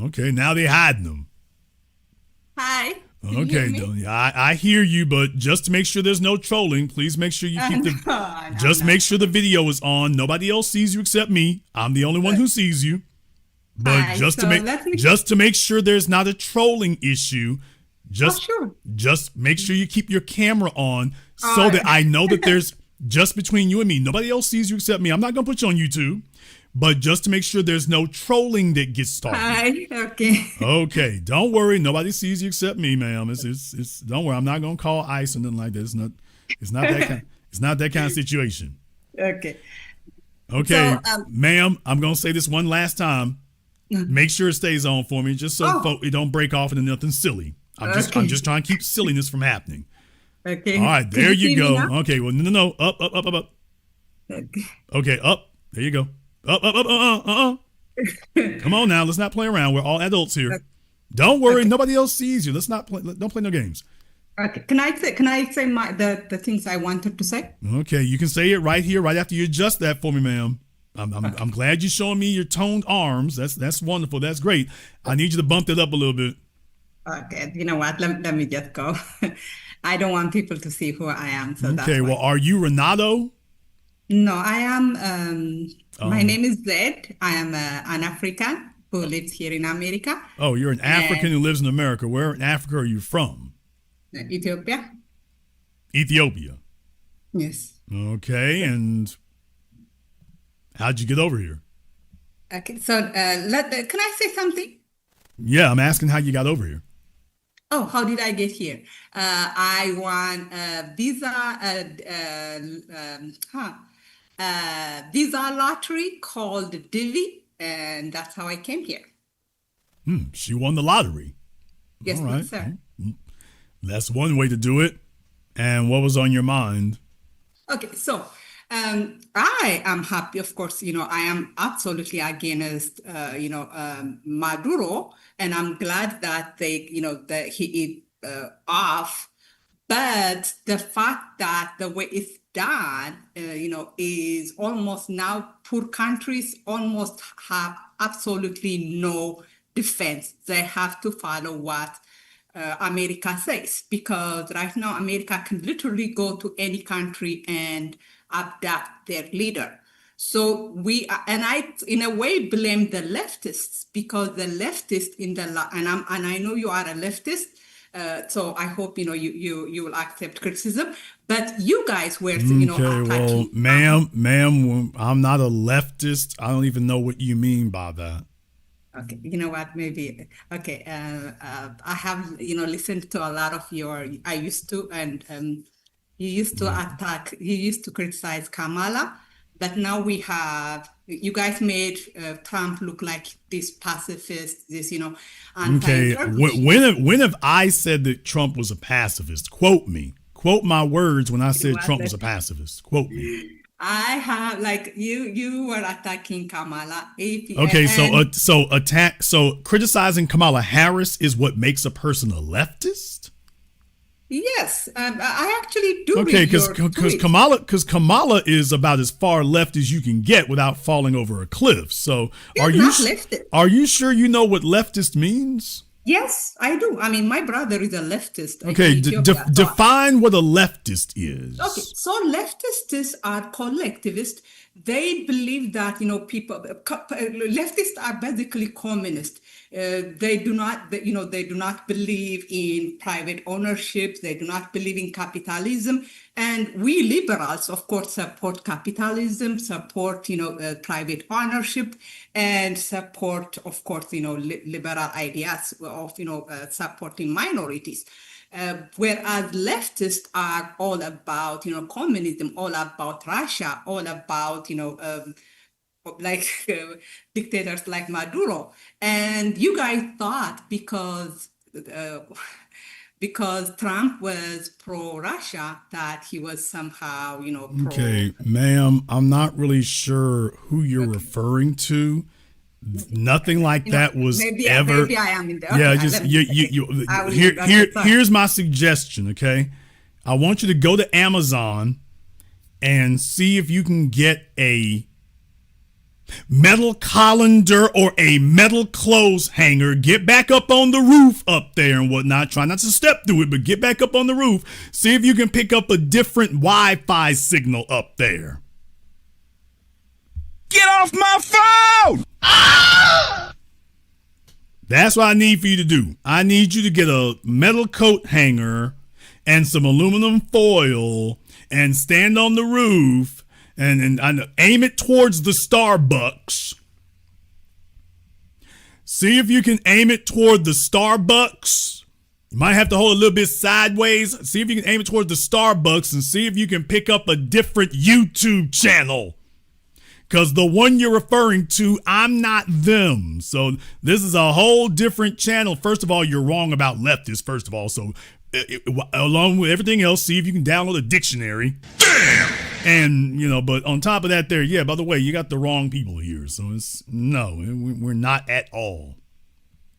Okay. Now they're hiding them. Hi. Okay, I hear you, but just to make sure there's no trolling, please make sure you keep make sure the video is on. Nobody else sees you except me. I'm the only one who sees you. But just to make sure there's not a trolling issue, just make sure you keep your camera on so that I know that there's just between you and me. Nobody else sees you except me. I'm not gonna put you on YouTube. But just to make sure there's no trolling that gets started. Hi. Okay. Okay. Don't worry. Nobody sees you except me, ma'am. It's don't worry. I'm not gonna call ICE or nothing like that. It's not that kind of situation. Okay. Okay, so, ma'am. I'm gonna say this one last time. Make sure it stays on for me, just so it don't break off into nothing silly. I'm just trying to keep silliness from happening. Okay. All right. There you go. Okay. Well, no. Up. Okay. Up. There you go. Up. Come on now, let's not play around. We're all adults here. Don't worry, nobody else sees you. Let's not play. Don't play no games. Okay. Can I say the things I wanted to say? Okay, you can say it right here, right after you adjust that for me, ma'am. I'm glad you're showing me your toned arms. That's wonderful. That's great. I need you to bump that up a little bit. Okay. You know what? Let me just go. I don't want people to see who I am. So okay. Well, are you Renato? No, I am. My name is Zed. I am an African who lives here in America. Oh, you're an African who lives in America. Where in Africa are you from? Ethiopia. Ethiopia. Yes. Okay, and how'd you get over here? Okay, so can I say something? Yeah, I'm asking how you got over here. Oh, how did I get here? I won a visa lottery called Divi, and that's how I came here. She won the lottery. Yes, all right. sir. That's one way to do it. And what was on your mind? Okay, so I am happy, of course, I am absolutely against, Maduro, and I'm glad that that he is off. But the fact that the way it's done, is almost now poor countries almost have absolutely no defense. They have to follow what America says, because right now America can literally go to any country and abduct their leader. So I in a way blame the leftists, because the leftists and I know you are a leftist, so I hope you will accept criticism. But you guys were attacking. Well, ma'am, I'm not a leftist. I don't even know what you mean by that. Okay, you know what? Maybe okay. I have listened to a lot of your. I used to, and you used to attack. You used to criticize Kamala, but now you guys made Trump look like this pacifist. This okay. When have I said that Trump was a pacifist? Quote me. Quote my words when I said Trump was a pacifist. Quote me. I have you were attacking Kamala. Okay, so criticizing Kamala Harris is what makes a person a leftist? Yes, I actually do. Okay, because Kamala is about as far left as you can get without falling over a cliff. So are you sure you know what leftist means? Yes, I do. I mean, my brother is a leftist. Okay, define what a leftist is. Okay, so leftists are collectivists. They believe that, leftists are basically communist. They do not, they do not believe in private ownership. They do not believe in capitalism. And we liberals, of course, support capitalism, support, private ownership, and support, of course, liberal ideas of, supporting minorities. Whereas leftists are all about, communism, all about Russia, all about, like dictators like Maduro. And you guys thought because Trump was pro-Russia that he was somehow, pro. Okay, ma'am, I'm not really sure who you're referring to. Nothing like that was ever. Maybe I am in there. Yeah, Okay, just sorry. here's my suggestion. Okay, I want you to go to Amazon and see if you can get a metal colander or a metal clothes hanger. Get back up on the roof up there and whatnot. Try not to step through it, but get back up on the roof. See if you can pick up a different Wi-Fi signal up there. Get off my phone! That's what I need for you to do. I need you to get a metal coat hanger and some aluminum foil and stand on the roof and aim it towards the Starbucks. See if you can aim it toward the Starbucks. You might have to hold it a little bit sideways. See if you can aim it towards the Starbucks and see if you can pick up a different YouTube channel. Because the one you're referring to, I'm not them. So this is a whole different channel. First of all, you're wrong about leftists, first of all. So along with everything else, see if you can download a dictionary. Damn! And, but on top of that there, yeah, by the way, you got the wrong people here. So we're not at all.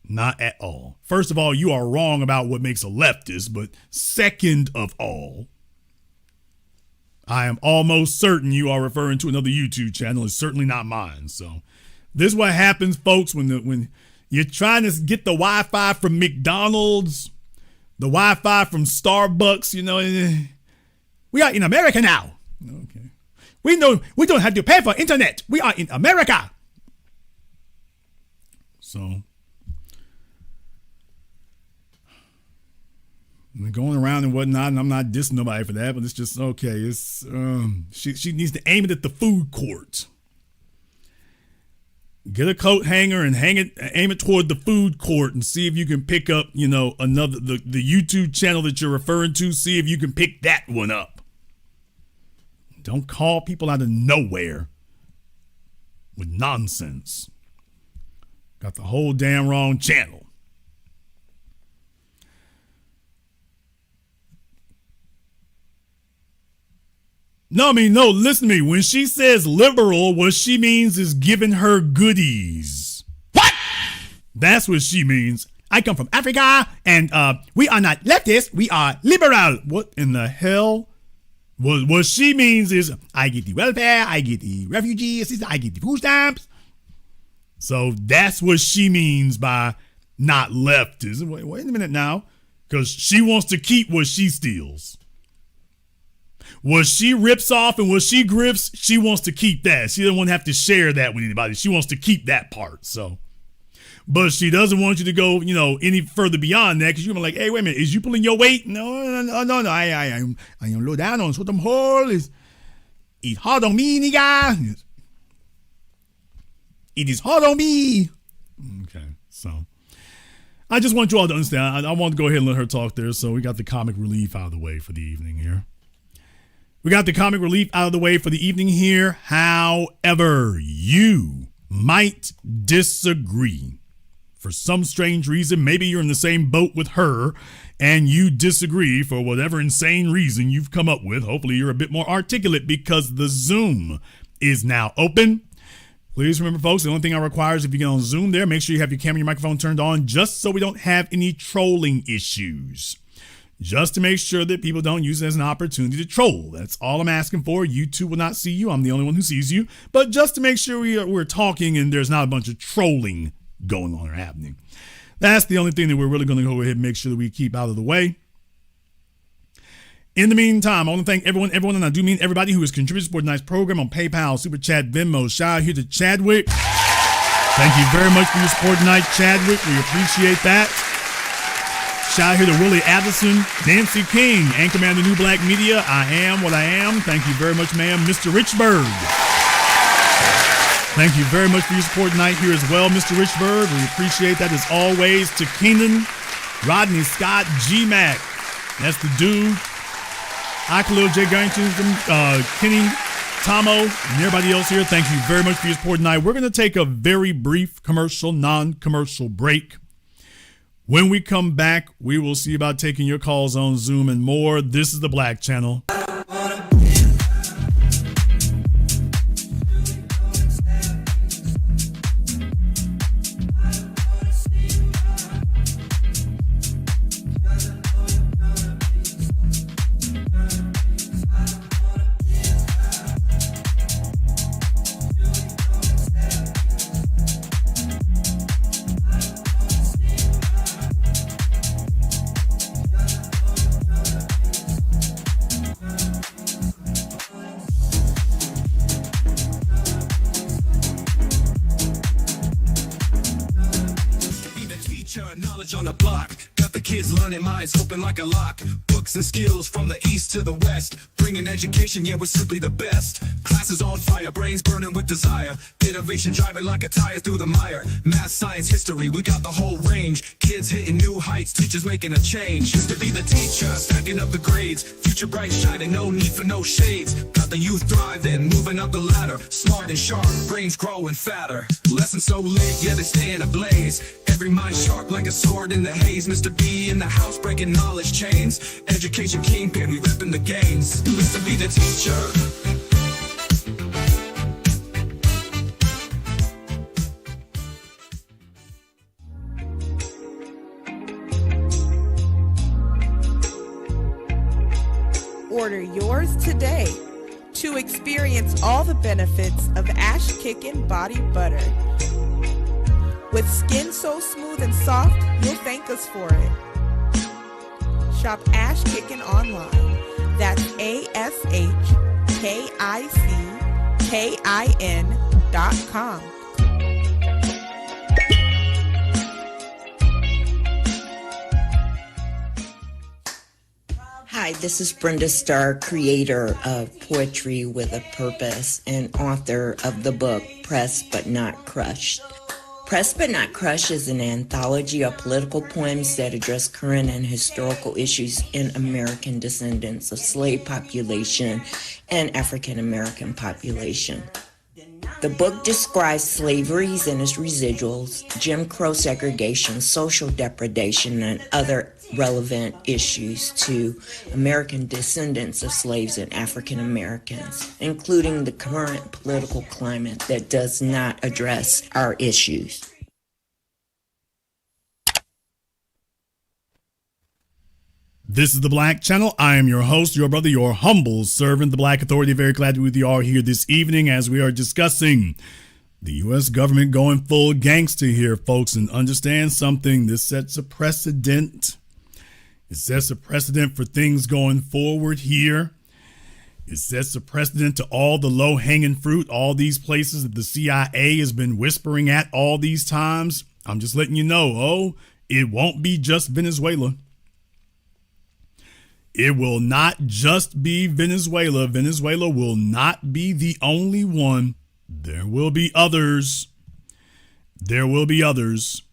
Not at all. First of all, you are wrong about what makes a leftist. But second of all, I am almost certain you are referring to another YouTube channel. It's certainly not mine. So this is what happens, folks, when you're trying to get the Wi-Fi from McDonald's, the Wi-Fi from Starbucks, we are in America now. Okay. We don't have to pay for internet. We are in America. So going around and whatnot, and I'm not dissing nobody for that, but it's just okay. It's she needs to aim it at the food court. Get a coat hanger and aim it toward the food court, and see if you can pick up, another the YouTube channel that you're referring to. See if you can pick that one up. Don't call people out of nowhere with nonsense. Got the whole damn wrong channel. No, listen to me. When she says liberal, what she means is giving her goodies. What? That's what she means. I come from Africa, and we are not leftist, we are liberal. What in the hell? What she means is, I get the welfare, I get the refugee assistance, I get the food stamps. So that's what she means by not leftist. Wait a minute now, because she wants to keep what she steals. What she rips off and what she grips, she wants to keep that. She doesn't want to have to share that with anybody. She wants to keep that part. So, but she doesn't want you to go, any further beyond that, because you're like, hey, wait a minute, is you pulling your weight? No. I am low down on some hole. It's hard on me, nigga. It is hard on me. Okay, so I just want you all to understand. I want to go ahead and let her talk there. So we got the comic relief out of the way for the evening here. However, you might disagree. For some strange reason, maybe you're in the same boat with her and you disagree for whatever insane reason you've come up with. Hopefully you're a bit more articulate because the Zoom is now open. Please remember, folks, the only thing I require is if you get on Zoom there, make sure you have your camera and your microphone turned on just so we don't have any trolling issues. Just to make sure that people don't use it as an opportunity to troll. That's all I'm asking for. YouTube will not see you. I'm the only one who sees you. But just to make sure we're talking and there's not a bunch of trolling going on or happening. That's the only thing that we're really going to go ahead and make sure that we keep out of the way. In the meantime, I want to thank everyone, and I do mean everybody who has contributed to tonight's program on PayPal, Super Chat, Venmo. Shout out here to Chadwick. Thank you very much for your support tonight, Chadwick. We appreciate that. Shout out here to Willie Addison, Nancy King, Anchorman of the New Black Media. I am what I am. Thank you very much, ma'am. Mr. Richburg. Thank you very much for your support tonight here as well, Mr. Richburg. We appreciate that as always. To Keenan, Rodney Scott, G-Mac. That's the dude. Akilil J. Garrington, Kenny, Tomo, and everybody else here. Thank you very much for your support tonight. We're going to take a very brief commercial, non-commercial break. When we come back, we will see about taking your calls on Zoom and more. This is the Black Channel. On the block, got the kids learning minds open like a lock. Books and skills from the east to the west, bringing education, yeah, we're simply the best. Classes on fire, brains burning with desire, innovation driving like a tire through the mire. Math, science, history, we got the whole range. Kids hitting new heights, teachers making a change. Used to be the teacher, stacking up the grades, future bright shining, no need for no shades. Got the youth thriving, moving up the ladder, smart and sharp, brains growing fatter. Lessons so lit, yeah, they stay in a blaze. Every mind sharp like a sword in the haze. Mr. B in the house breaking knowledge chains. Education kingpin, we repping the gains. Mr. B the teacher. Order yours today to experience all the benefits of Ash Kickin' Body Butter. With skin so smooth and soft, you'll thank us for it. Shop Ash Kickin' online. That's ASHKICKIN.com. Hi, this is Brenda Starr, creator of Poetry with a Purpose and author of the book Pressed But Not Crushed. Pressed But Not Crushed is an anthology of political poems that address current and historical issues in American descendants of slave population and African American population. The book describes slaveries and its residuals, Jim Crow segregation, social depredation, and other relevant issues to American descendants of slaves and African Americans, including the current political climate that does not address our issues. This is the Black Channel. I am your host, your brother, your humble servant, the Black Authority. Very glad to be with you all here this evening as we are discussing the U.S. government going full gangster here, folks. And understand something, this sets a precedent. It sets a precedent for things going forward here. It sets a precedent to all the low-hanging fruit, all these places that the CIA has been whispering at all these times. I'm just letting you know, it won't be just Venezuela. It will not just be Venezuela. Venezuela will not be the only one. There will be others. There will be others.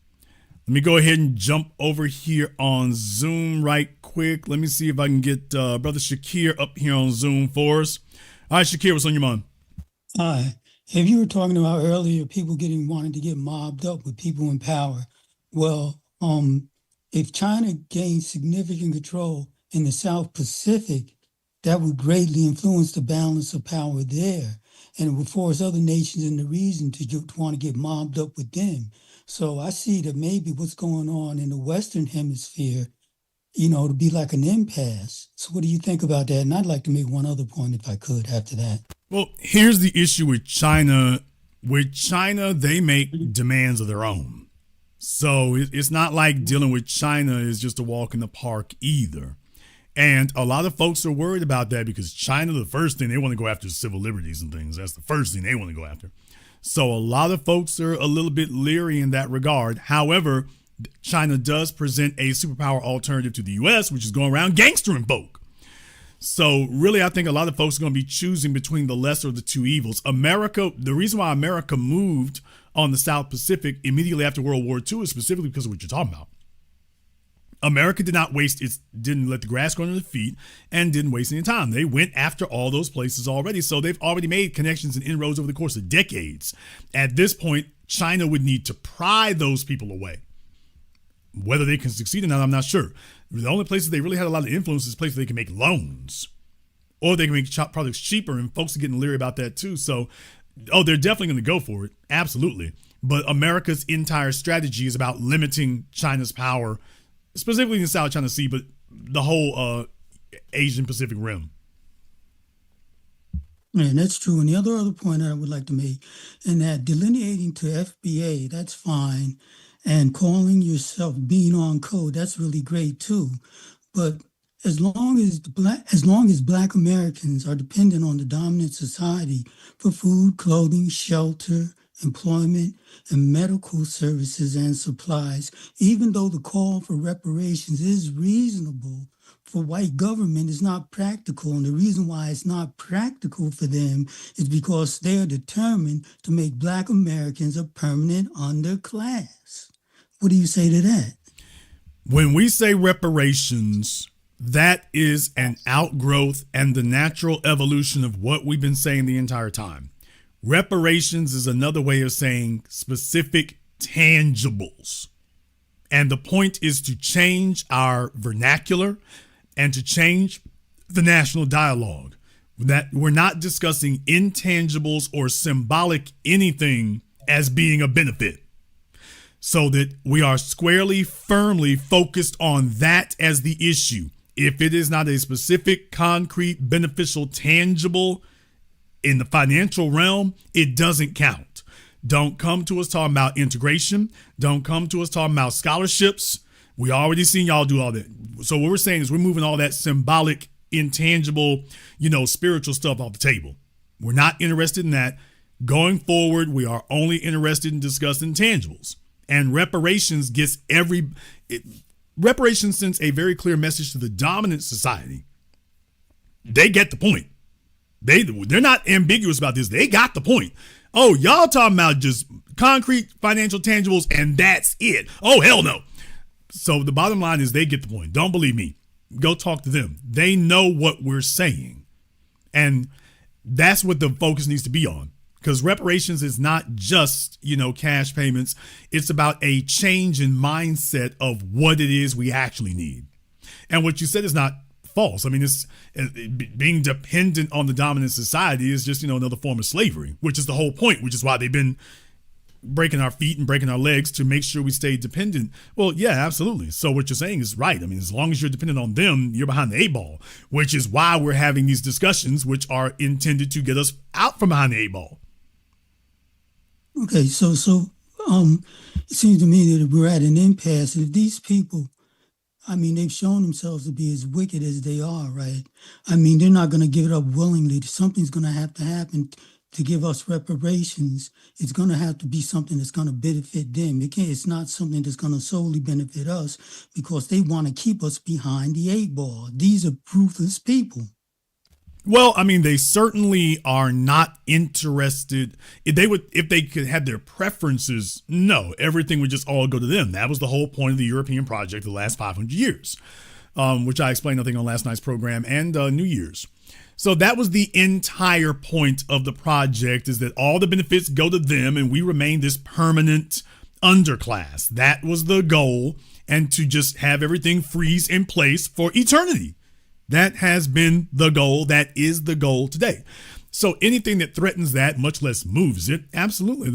Let me go ahead and jump over here on Zoom right quick. Let me see if I can get Brother Shakir up here on Zoom for us. All right, Shakir, what's on your mind? Hi. If you were talking about earlier, people wanting to get mobbed up with people in power. Well, if China gains significant control in the South Pacific, that would greatly influence the balance of power there. And it would force other nations in the region to want to get mobbed up with them. So I see that maybe what's going on in the Western Hemisphere, to be like an impasse. So what do you think about that? And I'd like to make one other point if I could after that. Well, here's the issue with China. With China, they make demands of their own. So it's not like dealing with China is just a walk in the park either. And a lot of folks are worried about that because China, the first thing they want to go after is civil liberties and things. That's the first thing they want to go after. So a lot of folks are a little bit leery in that regard. However, China does present a superpower alternative to the U.S., which is going around gangstering folk. So really, I think a lot of folks are going to be choosing between the lesser of the two evils. America, the reason why America moved on the South Pacific immediately after World War II is specifically because of what you're talking about. America didn't let the grass grow under their feet and didn't waste any time. They went after all those places already. So they've already made connections and inroads over the course of decades. At this point, China would need to pry those people away. Whether they can succeed or not, I'm not sure. The only places they really had a lot of influence is places they can make loans or they can make products cheaper, and folks are getting leery about that too. So, they're definitely going to go for it. Absolutely. But America's entire strategy is about limiting China's power, specifically in the South China Sea, but the whole Asian Pacific Rim. And that's true. And the other point I would like to make, in that delineating to FBA, that's fine. And calling yourself being on code, that's really great too. But as long as Black Americans are dependent on the dominant society for food, clothing, shelter, employment, and medical services and supplies, even though the call for reparations is reasonable, for white government is not practical. And the reason why it's not practical for them is because they are determined to make Black Americans a permanent underclass. What do you say to that? When we say reparations, that is an outgrowth and the natural evolution of what we've been saying the entire time. Reparations is another way of saying specific tangibles. And the point is to change our vernacular and to change the national dialogue. That we're not discussing intangibles or symbolic anything as being a benefit. So that we are squarely, firmly focused on that as the issue. If it is not a specific, concrete, beneficial, tangible in the financial realm, it doesn't count. Don't come to us talking about integration. Don't come to us talking about scholarships. We already seen y'all do all that. So what we're saying is we're moving all that symbolic, intangible, spiritual stuff off the table. We're not interested in that. Going forward, we are only interested in discussing tangibles. And reparations reparations sends a very clear message to the dominant society. They get the point. They're not ambiguous about this. They got the point. Oh, y'all talking about just concrete financial tangibles and that's it. Oh, hell no. So the bottom line is they get the point. Don't believe me. Go talk to them. They know what we're saying. And that's what the focus needs to be on. Because reparations is not just, cash payments. It's about a change in mindset of what it is we actually need. And what you said is not false. I mean, it's being dependent on the dominant society is just, another form of slavery, which is the whole point, which is why they've been breaking our feet and breaking our legs to make sure we stay dependent. Well, yeah, absolutely. So what you're saying is right. I mean, as long as you're dependent on them, you're behind the eight ball, which is why we're having these discussions, which are intended to get us out from behind the eight ball. Okay, so it seems to me that we're at an impasse. And if these people, they've shown themselves to be as wicked as they are, right? They're not going to give it up willingly. Something's going to have to happen to give us reparations. It's going to have to be something that's going to benefit them. It's not something that's going to solely benefit us because they want to keep us behind the eight ball. These are ruthless people. Well, they certainly are not interested. If they could have their preferences, no, everything would just all go to them. That was the whole point of the European project the last 500 years, which I explained, I think, on last night's program and New Year's. So that was the entire point of the project, is that all the benefits go to them and we remain this permanent underclass. That was the goal, and to just have everything freeze in place for eternity. That has been the goal. That is the goal today. So anything that threatens that, much less moves it, absolutely.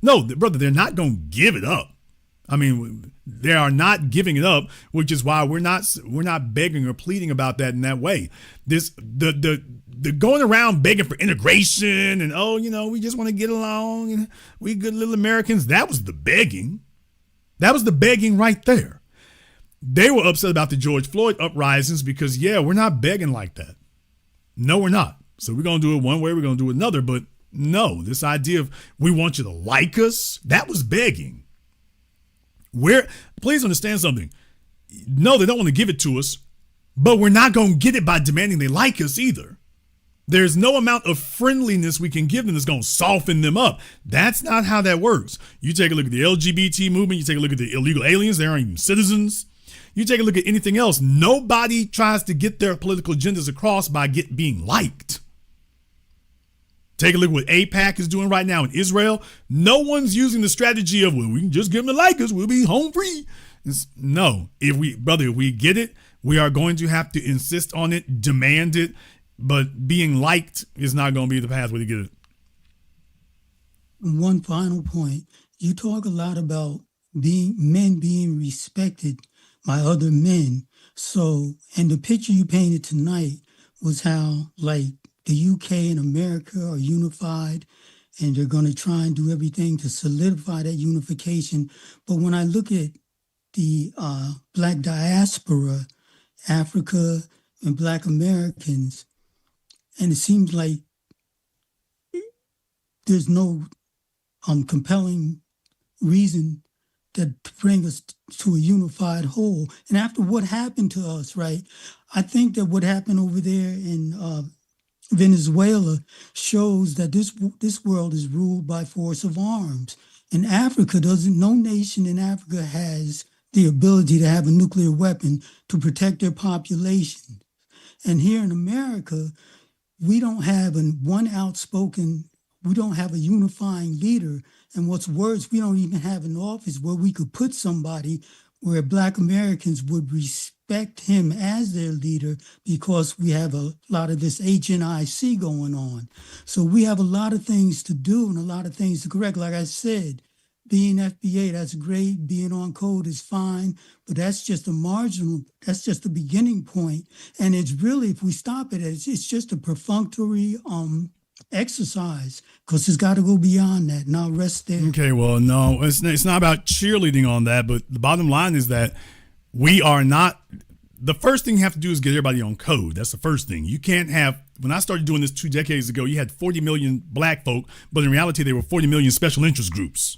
No, brother, they're not going to give it up. They are not giving it up, which is why we're not begging or pleading about that in that way. The going around begging for integration and we just want to get along and we good little Americans. That was the begging. That was the begging right there. They were upset about the George Floyd uprisings because, we're not begging like that. No, we're not. So we're going to do it one way, we're going to do it another. But No, this idea of we want you to like us, that was begging. Please understand something. No, they don't want to give it to us, but we're not going to get it by demanding they like us either. There's no amount of friendliness we can give them that's going to soften them up. That's not how that works. You take a look at the LGBT movement, you take a look at the illegal aliens, they aren't even citizens. You take a look at anything else, nobody tries to get their political agendas across by being liked. Take a look at what AIPAC is doing right now in Israel. No one's using the strategy of, well, we can just give them to like us, we'll be home free. No, if we get it, we are going to have to insist on it, demand it, but being liked is not going to be the pathway to get it. One final point. You talk a lot about men being respected by other men. So, and the picture you painted tonight was how, like, the UK and America are unified, and they're going to try and do everything to solidify that unification. But when I look at the Black diaspora, Africa and Black Americans, and it seems like there's no compelling reason to bring us to a unified whole. And after what happened to us, right, I think that what happened over there in Venezuela shows that this world is ruled by force of arms. And no nation in Africa has the ability to have a nuclear weapon to protect their population. And here in America, we don't have we don't have a unifying leader. And what's worse, we don't even have an office where we could put somebody where Black Americans would respect him as their leader, because we have a lot of this HNIC going on. So we have a lot of things to do and a lot of things to correct. Like I said, being FBA, that's great. Being on code is fine, but that's just that's just the beginning point. And it's really, if we stop it, it's just a perfunctory exercise, because it's got to go beyond that. Now rest there. Okay, well, no, it's not about cheerleading on that, but the bottom line is that we are not. The first thing you have to do is get everybody on code. That's the first thing. You can't have, when I started doing this 2 decades ago, you had 40 million Black folk, but in reality, there were 40 million special interest groups.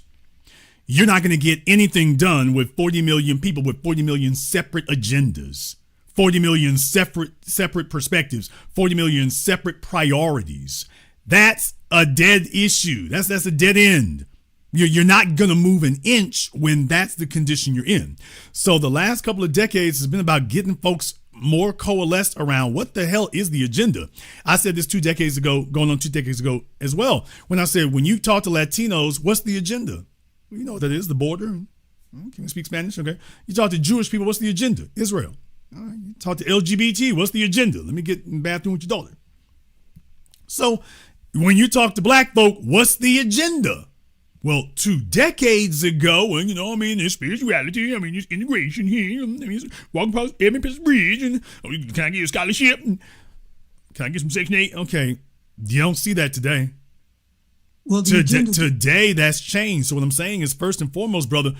You're not going to get anything done with 40 million people with 40 million separate agendas, 40 million separate perspectives, 40 million separate priorities. That's a dead issue. That's a dead end. You're not going to move an inch when that's the condition you're in. So the last couple of decades has been about getting folks more coalesced around what the hell is the agenda. I said this 2 decades ago, going on 2 decades ago as well, when I said, when you talk to Latinos, what's the agenda? You know what that is, the border. Can you speak Spanish? Okay. You talk to Jewish people, what's the agenda? Israel. All right. You talk to LGBT, what's the agenda? Let me get in the bathroom with your daughter. So when you talk to Black folk, what's the agenda? Well, 2 decades ago, and there's spirituality, there's integration here, walking across every piece of bridge, and can I get a scholarship? And can I get some Section 8? Okay, you don't see that today. Well, today that's changed. So what I'm saying is, first and foremost, brother,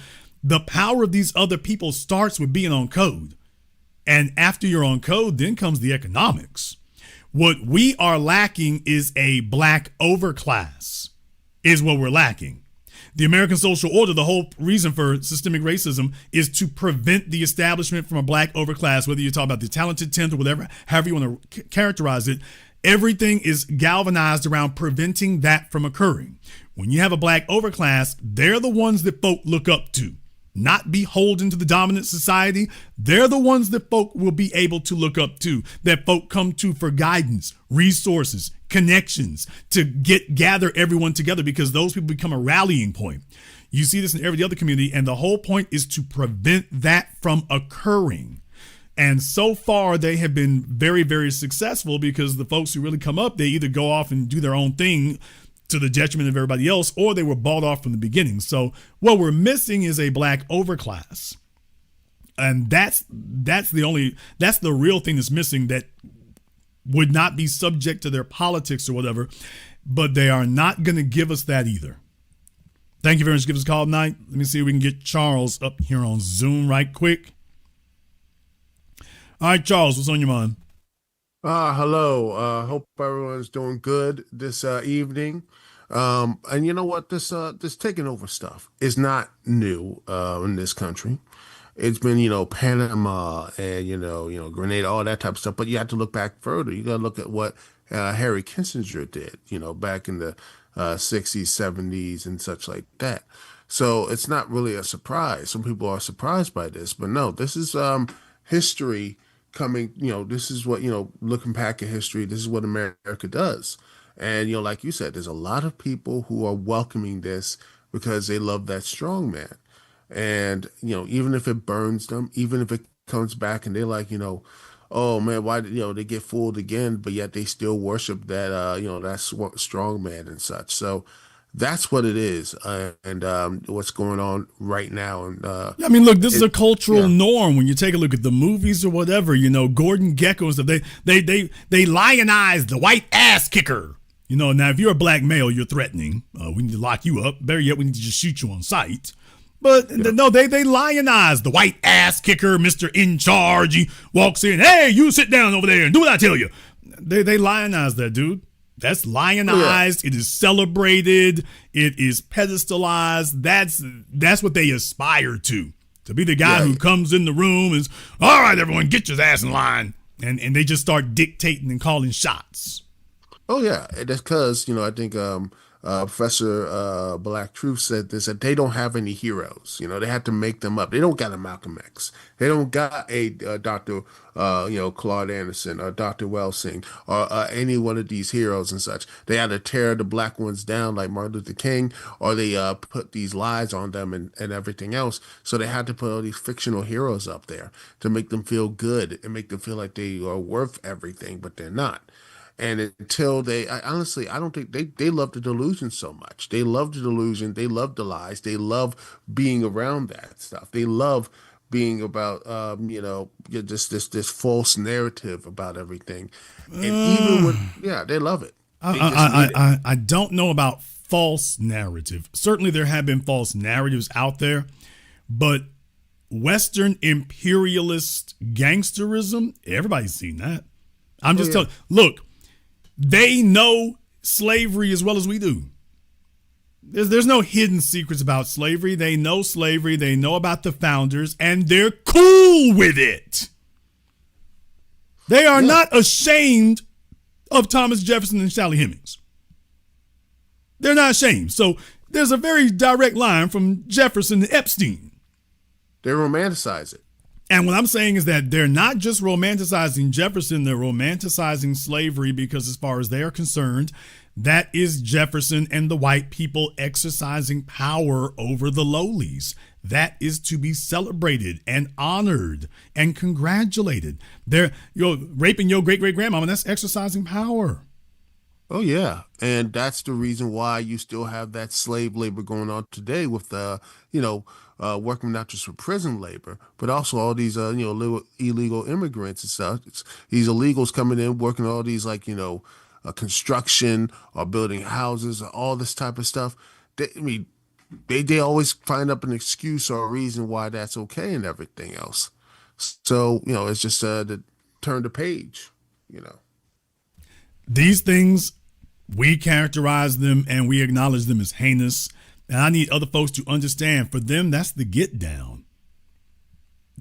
the power of these other people starts with being on code. And after you're on code, then comes the economics. What we are lacking is a Black overclass, is what we're lacking. The American social order, the whole reason for systemic racism is to prevent the establishment from a Black overclass, whether you talk about the talented 10th or whatever, however you want to characterize it. Everything is galvanized around preventing that from occurring. When you have a Black overclass, they're the ones that folk look up to, not beholden to the dominant society. They're the ones that folk will be able to look up to, that folk come to for guidance, resources, connections, to gather everyone together, because those people become a rallying point. You see this in every other community, and the whole point is to prevent that from occurring. And so far, they have been very, very successful, because the folks who really come up, they either go off and do their own thing to the detriment of everybody else, or they were bought off from the beginning. So what we're missing is a Black overclass. And that's the real thing that's missing, that would not be subject to their politics or whatever, but they are not going to give us that either. Thank you very much. Give us a call tonight. Let me see if we can get Charles up here on Zoom right quick. All right, Charles, what's on your mind? Hello. Hope everyone's doing good this evening. And you know what? This taking over stuff is not new in this country. It's been, Panama and Grenada, all that type of stuff. But you have to look back further. You got to look at what Harry Kissinger did, back in the 60s, 70s, and such like that. So it's not really a surprise. Some people are surprised by this, but no, this is history coming. This is what looking back at history. This is what America does. And like you said, there's a lot of people who are welcoming this because they love that strong man. And even if it burns them, even if it comes back and they're like, oh man, why did they get fooled again? But yet they still worship that that strong man and such. So that's what it is, and what's going on right now. And I mean, look, this is a cultural yeah. norm. When you take a look at the movies or whatever, Gordon Gekko and stuff, they lionize the white ass kicker. Now if you're a black male, you're threatening. We need to lock you up. Better yet, we need to just shoot you on sight. But no, they lionize the white ass kicker, Mr. In Charge. He walks in, hey, you sit down over there and do what I tell you. They lionize that dude. That's lionized. Yeah. It is celebrated. It is pedestalized. That's what they aspire to be the guy who comes in the room and is, all right, everyone, get your ass in line. And they just start dictating and calling shots. Oh yeah, that's because I think Professor Black Truth said this, that they don't have any heroes. They had to make them up. They don't got a Malcolm X. They don't got a Dr. Claude Anderson or Dr. Welsing or any one of these heroes and such. They had to tear the black ones down like Martin Luther King, or they put these lies on them and everything else. So they had to put all these fictional heroes up there to make them feel good and make them feel like they are worth everything, but they're not. And until I don't think they love the delusion so much. They love the delusion. They love the lies. They love being around that stuff. They love being about, just this false narrative about everything. And even with, they love it. I don't know about false narrative. Certainly there have been false narratives out there, but Western imperialist gangsterism, everybody's seen that. I'm just telling, look, they know slavery as well as we do. There's no hidden secrets about slavery. They know slavery. They know about the founders, and they're cool with it. They are not ashamed of Thomas Jefferson and Sally Hemings. They're not ashamed. So there's a very direct line from Jefferson to Epstein. They romanticize it. And what I'm saying is that they're not just romanticizing Jefferson, they're romanticizing slavery because as far as they're concerned, that is Jefferson and the white people exercising power over the lowlies. That is to be celebrated and honored and congratulated. They're raping your great-great-grandmama, that's exercising power. Oh, yeah. And that's the reason why you still have that slave labor going on today with working not just for prison labor, but also all these, illegal immigrants and stuff. These illegals coming in, working all these, construction or building houses or all this type of stuff. They always find up an excuse or a reason why that's okay and everything else. So, it's just to turn the page, These things, we characterize them and we acknowledge them as heinous. And I need other folks to understand, for them, that's the get down.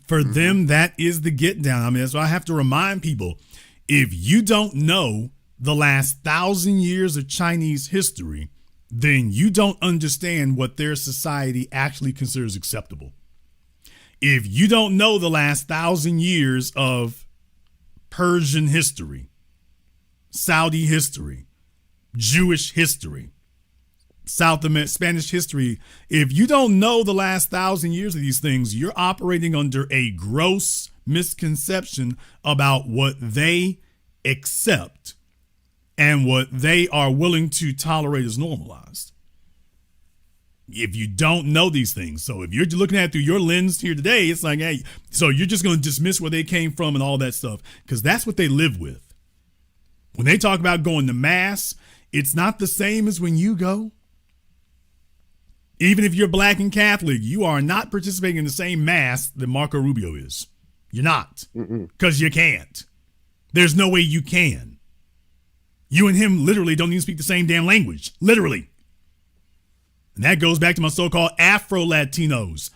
For them, that is the get down. I mean, that's why I have to remind people, if you don't know the last 1,000 years of Chinese history, then you don't understand what their society actually considers acceptable. If you don't know the last 1,000 years of Persian history, Saudi history, Jewish history, South American Spanish history, if you don't know the last 1,000 years of these things, you're operating under a gross misconception about what they accept and what they are willing to tolerate as normalized. If you don't know these things, so if you're looking at it through your lens here today, it's like, hey, so you're just going to dismiss where they came from and all that stuff, because that's what they live with. When they talk about going to mass, it's not the same as when you go. Even if you're black and Catholic, you are not participating in the same mass that Marco Rubio is. You're not, because you can't. There's no way you can. You and him literally don't even speak the same damn language. Literally. And that goes back to my so-called Afro-Latinos.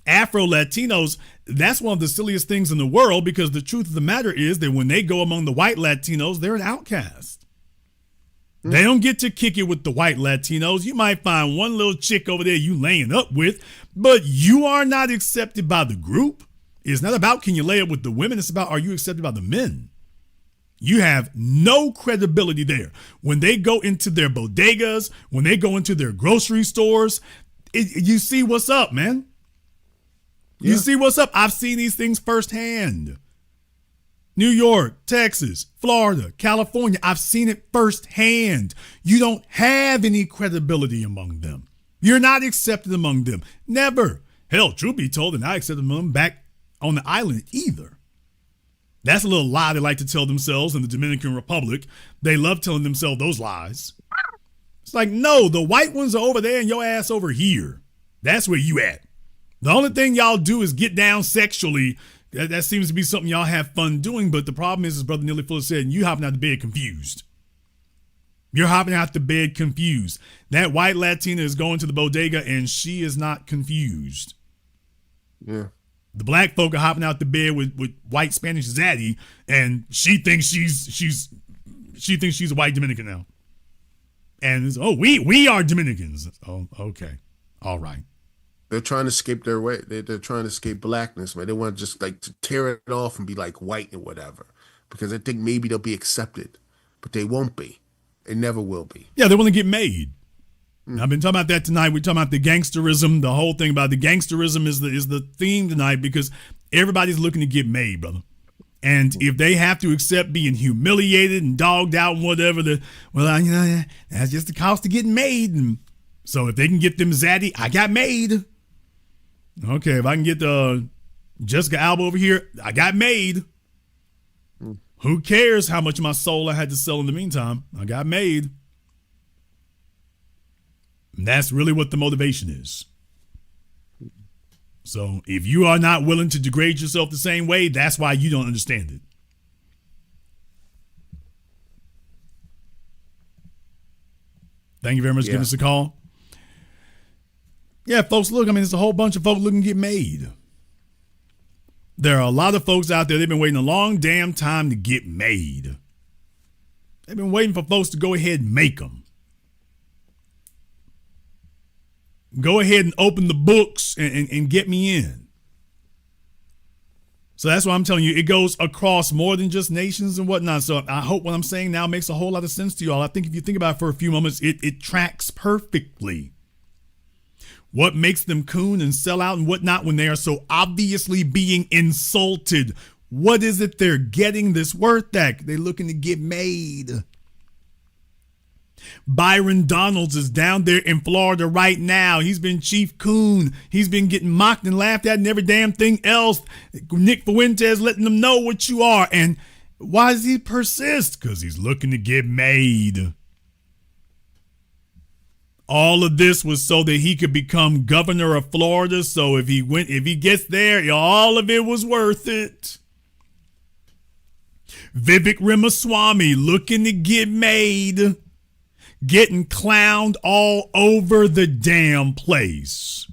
Afro-Latinos, that's one of the silliest things in the world, because the truth of the matter is that when they go among the white Latinos, they're an outcast. They don't get to kick it with the white Latinos. You might find one little chick over there you laying up with, but you are not accepted by the group. It's not about can you lay up with the women. It's about are you accepted by the men. You have no credibility there. When they go into their bodegas, when they go into their grocery stores, you see what's up, man. You see what's up. I've seen these things firsthand. New York, Texas, Florida, California. I've seen it firsthand. You don't have any credibility among them. You're not accepted among them. Never. Hell, truth be told, and I accepted them back on the island either. That's a little lie they like to tell themselves in the Dominican Republic. They love telling themselves those lies. It's like, no, the white ones are over there and your ass over here. That's where you at. The only thing y'all do is get down sexually. That seems to be something y'all have fun doing. But the problem is, as Brother Neely Fuller said, you hopping out the bed confused. You're hopping out the bed confused. That white Latina is going to the bodega and she is not confused. Yeah. The black folk are hopping out the bed with white Spanish zaddy, and she thinks she's a white Dominican now. And it's, oh, we are Dominicans. Oh, okay. All right. They're trying to escape their way. They're trying to escape blackness, man. They want to just like to tear it off and be like white and whatever, because they think maybe they'll be accepted, but they won't be. They never will be. Yeah, they want to get made. I've been talking about that tonight. We're talking about the gangsterism. The whole thing about the gangsterism is the theme tonight, because everybody's looking to get made, brother. And if they have to accept being humiliated and dogged out and whatever, that's just the cost of getting made. And so if they can get them zaddy, I got made. Okay, if I can get Jessica Alba over here, I got made. Who cares how much of my soul I had to sell in the meantime? I got made. And that's really what the motivation is. So if you are not willing to degrade yourself the same way, that's why you don't understand it. Thank you very much for giving us a call. Yeah, folks, look, I mean, there's a whole bunch of folks looking to get made. There are a lot of folks out there, they've been waiting a long damn time to get made. They've been waiting for folks to go ahead and make them. Go ahead and open the books and get me in. So that's why I'm telling you, it goes across more than just nations and whatnot. So I hope what I'm saying now makes a whole lot of sense to you all. I think if you think about it for a few moments, it tracks perfectly. What makes them coon and sell out and whatnot when they are so obviously being insulted? What is it they're getting this worth at? They're looking to get made. Byron Donalds is down there in Florida right now. He's been chief coon. He's been getting mocked and laughed at and every damn thing else. Nick Fuentes letting them know what you are. And why does he persist? Because he's looking to get made. All of this was so that he could become governor of Florida. So if he gets there, all of it was worth it. Vivek Ramaswamy looking to get made. Getting clowned all over the damn place.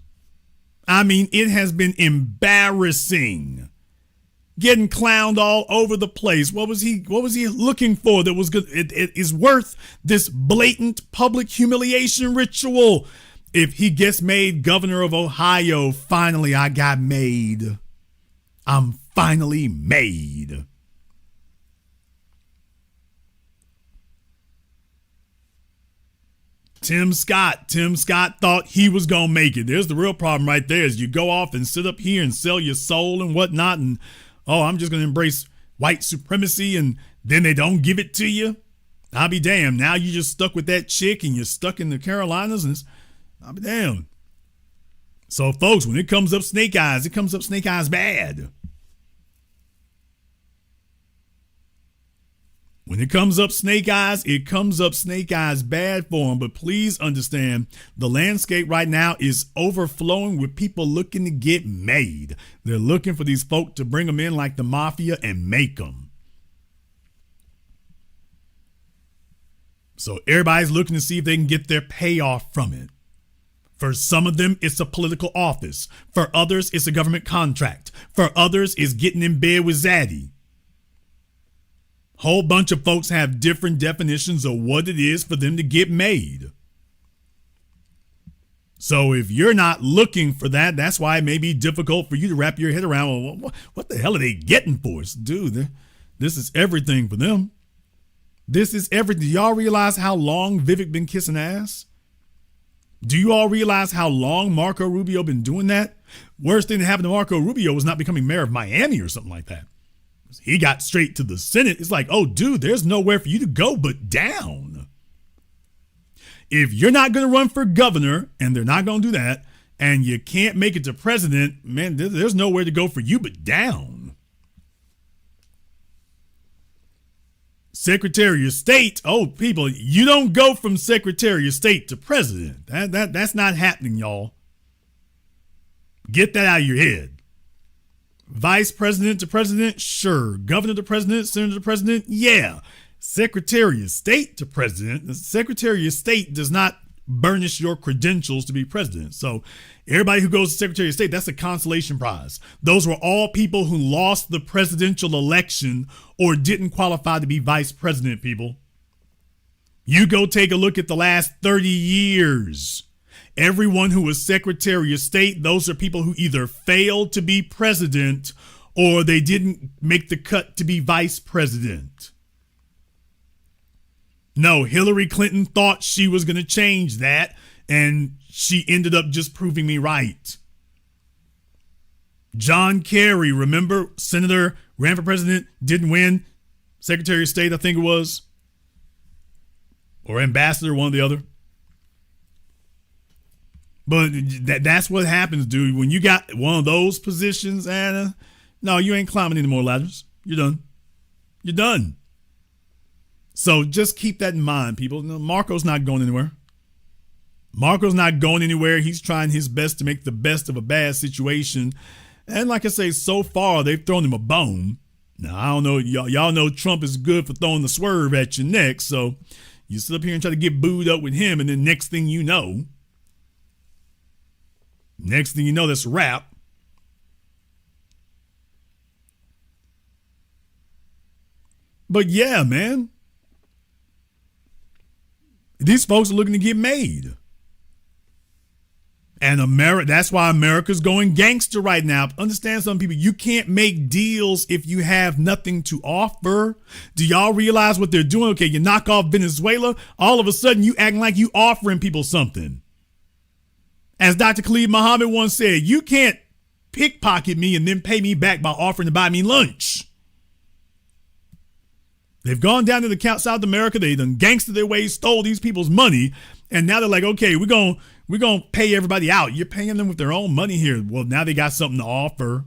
I mean, it has been embarrassing. Getting clowned all over the place. What was he looking for that was good? It is worth this blatant public humiliation ritual. If he gets made governor of Ohio, finally I got made. I'm finally made. Tim Scott thought he was going to make it. There's the real problem right there is you go off and sit up here and sell your soul and whatnot. And, I'm just going to embrace white supremacy. And then they don't give it to you. I'll be damned. Now you just stuck with that chick and you're stuck in the Carolinas. And I'll be damned. So, folks, when it comes up snake eyes, it comes up snake eyes bad. When it comes up snake eyes, it comes up snake eyes bad for them. But please understand, the landscape right now is overflowing with people looking to get made. They're looking for these folk to bring them in like the mafia and make them. So everybody's looking to see if they can get their payoff from it. For some of them, it's a political office. For others, it's a government contract. For others, it's getting in bed with Zaddy. Whole bunch of folks have different definitions of what it is for them to get made. So if you're not looking for that, that's why it may be difficult for you to wrap your head around, well, what the hell are they getting for us? Dude, this is everything for them. This is everything. Do y'all realize how long Vivek been kissing ass? Do you all realize how long Marco Rubio been doing that? Worst thing that happened to Marco Rubio was not becoming mayor of Miami or something like that. He got straight to the Senate. It's like, oh, dude, there's nowhere for you to go but down. If you're not going to run for governor, and they're not going to do that, and you can't make it to president, man, there's nowhere to go for you but down. Secretary of State, oh, people, you don't go from Secretary of State to president. That's not happening, y'all. Get that out of your head. Vice president to president, sure. Governor to president, senator to president, yeah. Secretary of State to president. The Secretary of State does not burnish your credentials to be president. So everybody who goes to Secretary of State, that's a consolation prize. Those were all people who lost the presidential election or didn't qualify to be vice president, people. You go take a look at the last 30 years. Everyone who was Secretary of State, those are people who either failed to be president or they didn't make the cut to be vice president. No, Hillary Clinton thought she was going to change that, and she ended up just proving me right. John Kerry, remember, senator, ran for president, didn't win. Secretary of State, I think it was. Or ambassador, one or the other. But that's what happens, dude. When you got one of those positions, Anna, no, you ain't climbing any more ladders. You're done. You're done. So just keep that in mind, people. No, Marco's not going anywhere. Marco's not going anywhere. He's trying his best to make the best of a bad situation. And like I say, so far, they've thrown him a bone. Now, I don't know. Y'all know Trump is good for throwing the swerve at your neck. So you sit up here and try to get booed up with him. And then next thing you know, that's a wrap. But yeah, man. These folks are looking to get made. And that's why America's going gangster right now. Understand something, people. You can't make deals if you have nothing to offer. Do y'all realize what they're doing? Okay, you knock off Venezuela. All of a sudden, you acting like you offering people something. As Dr. Khalid Muhammad once said, you can't pickpocket me and then pay me back by offering to buy me lunch. They've gone down to the South America. They done gangstered their way, stole these people's money. And now they're like, okay, we're going to pay everybody out. You're paying them with their own money here. Well, now they got something to offer.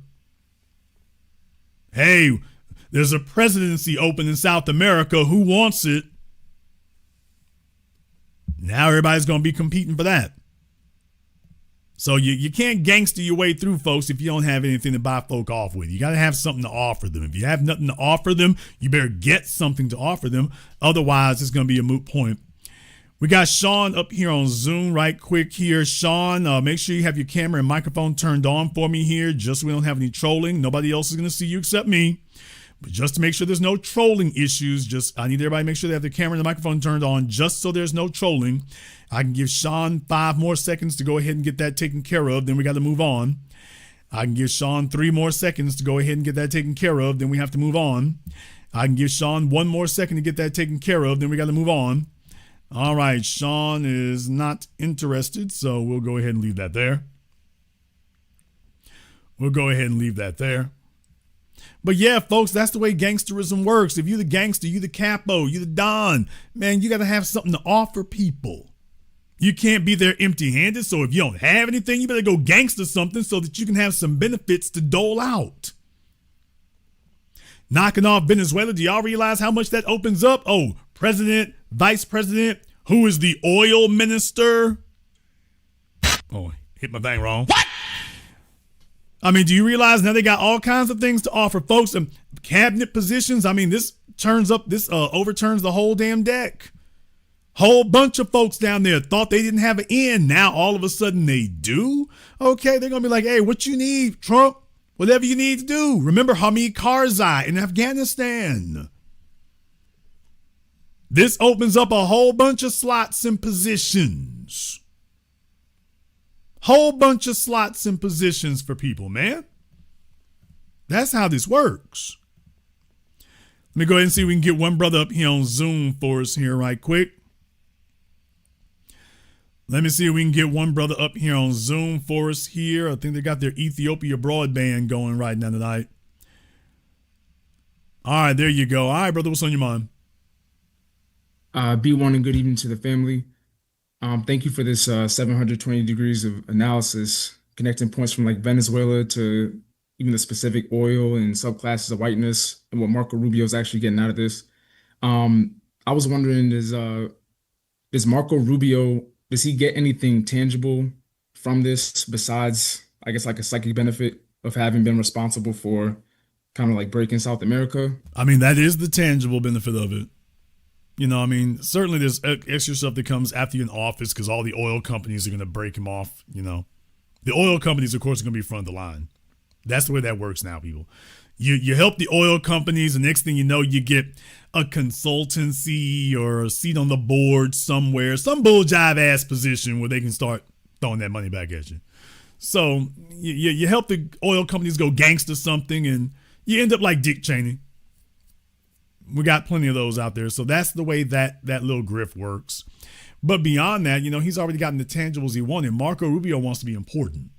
Hey, there's a presidency open in South America. Who wants it? Now everybody's going to be competing for that. So you can't gangster your way through, folks, if you don't have anything to buy folk off with. You got to have something to offer them. If you have nothing to offer them, you better get something to offer them. Otherwise, it's going to be a moot point. We got Sean up here on Zoom right quick here. Sean, make sure you have your camera and microphone turned on for me here, just so we don't have any trolling. Nobody else is going to see you except me. But just to make sure there's no trolling issues, I need everybody to make sure they have their camera and the microphone turned on just so there's no trolling. I can give Sean 5 more seconds to go ahead and get that taken care of. Then we got to move on. I can give Sean 3 more seconds to go ahead and get that taken care of. Then we have to move on. I can give Sean 1 more second to get that taken care of. Then we got to move on. All right. Sean is not interested, so we'll go ahead and leave that there. But yeah, folks, that's the way gangsterism works. If you're the gangster, you're the capo, you're the don, man, you got to have something to offer people. You can't be there empty-handed. So if you don't have anything, you better go gangster something so that you can have some benefits to dole out. Knocking off Venezuela, do y'all realize how much that opens up? Oh, president, vice president, who is the oil minister? Oh, hit my thing wrong. What? I mean, do you realize now they got all kinds of things to offer folks and cabinet positions? I mean, this overturns the whole damn deck. Whole bunch of folks down there thought they didn't have an end. Now all of a sudden they do. Okay, they're going to be like, hey, what you need, Trump? Whatever you need to do. Remember Hamid Karzai in Afghanistan. This opens up a whole bunch of slots and positions. Whole bunch of slots and positions for people, man. That's how this works. Let me go ahead and see if we can get one brother up here on Zoom for us here right quick. Let me see if we can get one brother up here on Zoom for us here. I think they got their Ethiopia broadband going right now tonight. All right, there you go. All right, brother, what's on your mind? B1 and good evening to the family. Thank you for this 720 degrees of analysis, connecting points from like Venezuela to even the specific oil and subclasses of whiteness and what Marco Rubio is actually getting out of this. I was wondering, does Marco Rubio, does he get anything tangible from this besides, I guess, like a psychic benefit of having been responsible for kind of like breaking South America? I mean, that is the tangible benefit of it. You know, I mean, certainly there's extra stuff that comes after you're in office because all the oil companies are going to break him off, you know. The oil companies, of course, are going to be front of the line. That's the way that works now, people. You help the oil companies, the next thing you know, you get a consultancy or a seat on the board somewhere, some bull jive ass position where they can start throwing that money back at you. So you help the oil companies go gangster something and you end up like Dick Cheney. We got plenty of those out there. So that's the way that little grift works. But beyond that, you know, he's already gotten the tangibles he wanted. Marco Rubio wants to be important.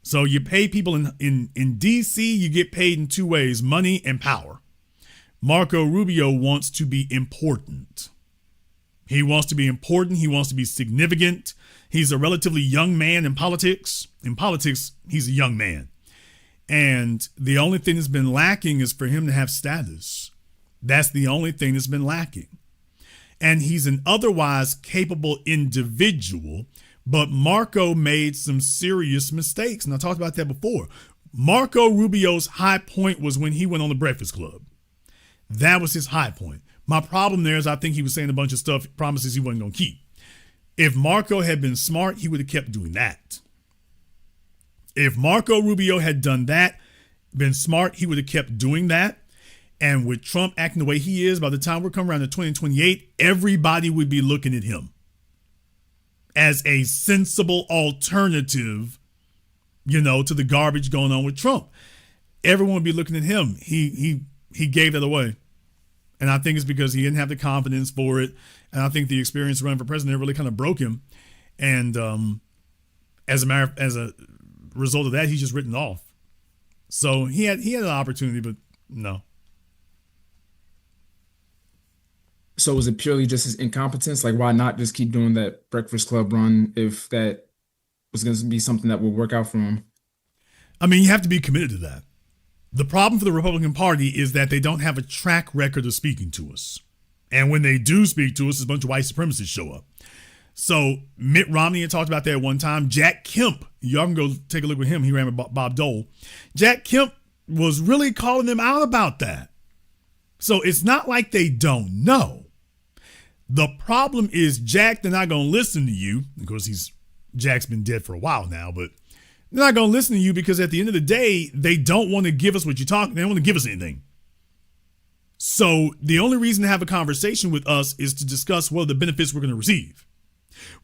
So you pay people in D.C., you get paid in two ways, money and power. Marco Rubio wants to be important. He wants to be important. He wants to be significant. He's a relatively young man in politics. In politics, he's a young man. And the only thing that's been lacking is for him to have status. That's the only thing that's been lacking. And he's an otherwise capable individual. But Marco made some serious mistakes. And I talked about that before. Marco Rubio's high point was when he went on the Breakfast Club. That was his high point. My problem there is I think he was saying a bunch of stuff, promises he wasn't going to keep. If Marco had been smart, he would have kept doing that. If Marco Rubio had done that, been smart, he would have kept doing that. And with Trump acting the way he is, by the time we're coming around to 2028, everybody would be looking at him as a sensible alternative, you know, to the garbage going on with Trump. Everyone would be looking at him. He gave that away. And I think it's because he didn't have the confidence for it. And I think the experience running for president really kind of broke him. And as a result of that, he's just written off. So he had an opportunity, but no. So was it purely just his incompetence? Like, why not just keep doing that Breakfast Club run if that was going to be something that would work out for him? I mean, you have to be committed to that. The problem for the Republican Party is that they don't have a track record of speaking to us. And when they do speak to us, a bunch of white supremacists show up. So Mitt Romney had talked about that at one time. Jack Kemp, y'all can go take a look with him. He ran with Bob Dole. Jack Kemp was really calling them out about that. So it's not like they don't know. The problem is, Jack, they're not going to listen to you. Of course, Jack's been dead for a while now, but they're not going to listen to you because at the end of the day, they don't want to give us what you're talking. They don't want to give us anything. So the only reason to have a conversation with us is to discuss what are the benefits we're going to receive.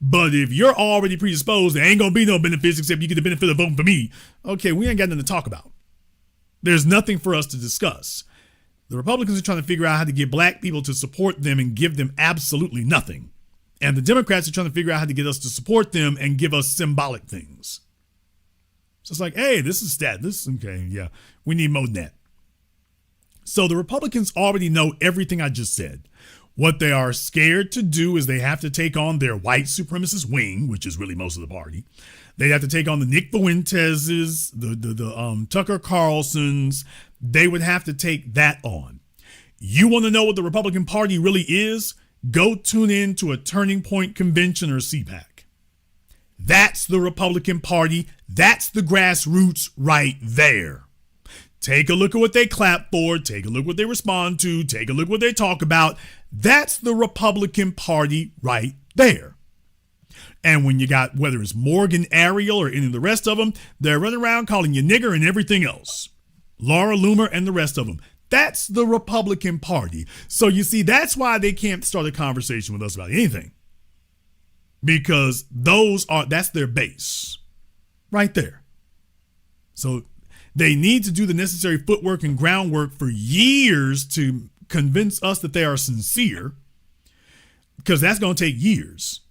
But if you're already predisposed, there ain't going to be no benefits except you get the benefit of voting for me. Okay, we ain't got nothing to talk about. There's nothing for us to discuss. The Republicans are trying to figure out how to get black people to support them and give them absolutely nothing. And the Democrats are trying to figure out how to get us to support them and give us symbolic things. So it's like, hey, this is okay, yeah, we need more than that. So the Republicans already know everything I just said. What they are scared to do is they have to take on their white supremacist wing, which is really most of the party. They have to take on the Nick Fuenteses, the Tucker Carlsons. They would have to take that on. You want to know what the Republican Party really is? Go tune in to a Turning Point Convention or CPAC. That's the Republican Party. That's the grassroots right there. Take a look at what they clap for. Take a look what they respond to. Take a look what they talk about. That's the Republican Party right there. And when you got, whether it's Morgan, Ariel, or any of the rest of them, they're running around calling you nigger and everything else. Laura Loomer and the rest of them. That's the Republican Party. So you see, that's why they can't start a conversation with us about anything. Because that's their base. Right there. So they need to do the necessary footwork and groundwork for years to convince us that they are sincere. Because that's going to take years.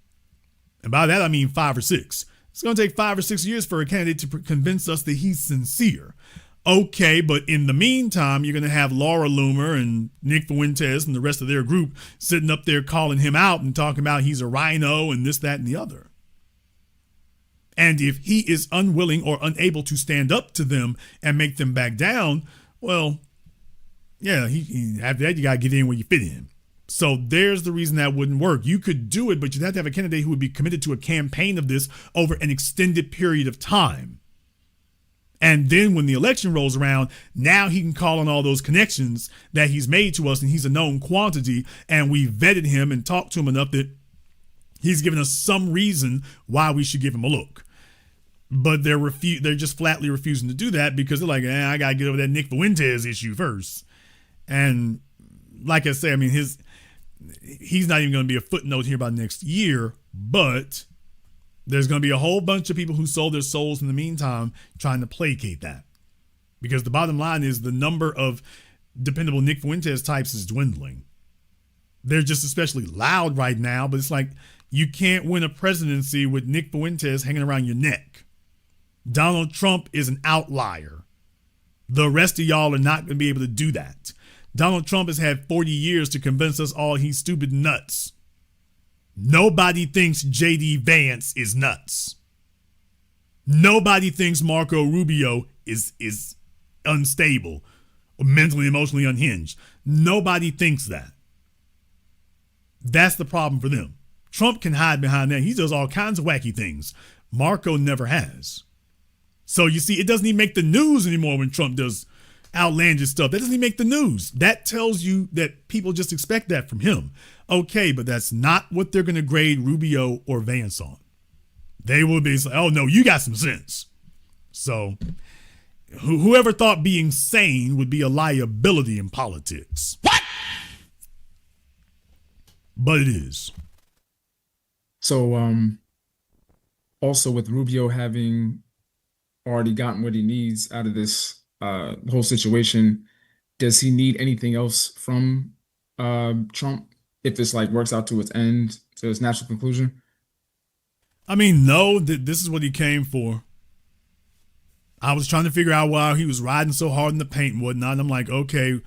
And by that, I mean 5 or 6. It's going to take 5 or 6 years for a candidate to convince us that he's sincere. Okay, but in the meantime, you're going to have Laura Loomer and Nick Fuentes and the rest of their group sitting up there calling him out and talking about he's a rhino and this, that, and the other. And if he is unwilling or unable to stand up to them and make them back down, well, yeah, after that, you got to get in where you fit in. So there's the reason that wouldn't work. You could do it, but you'd have to have a candidate who would be committed to a campaign of this over an extended period of time. And then when the election rolls around, now he can call on all those connections that he's made to us, and he's a known quantity, and we vetted him and talked to him enough that he's given us some reason why we should give him a look. But they're just flatly refusing to do that because they're like, I got to get over that Nick Fuentes issue first. And like I say, I mean, he's not even going to be a footnote here by next year, but there's going to be a whole bunch of people who sold their souls in the meantime trying to placate that. Because the bottom line is the number of dependable Nick Fuentes types is dwindling. They're just especially loud right now, but it's like you can't win a presidency with Nick Fuentes hanging around your neck. Donald Trump is an outlier. The rest of y'all are not going to be able to do that. Donald Trump has had 40 years to convince us all he's stupid nuts. Nobody thinks J.D. Vance is nuts. Nobody thinks Marco Rubio is unstable or mentally, emotionally unhinged. Nobody thinks that. That's the problem for them. Trump can hide behind that. He does all kinds of wacky things. Marco never has. So you see, it doesn't even make the news anymore when Trump does outlandish stuff. That doesn't even make the news. That tells you that people just expect that from him. Okay, but that's not what they're going to grade Rubio or Vance on. They will be like, oh no, you got some sense. So whoever thought being sane would be a liability in politics. What? But it is. So also with Rubio having already gotten what he needs out of this whole situation, does he need anything else from Trump if this like works out to its end, to its natural conclusion? I mean, no, this is what he came for. I was trying to figure out why he was riding so hard in the paint and whatnot. And I'm like, okay,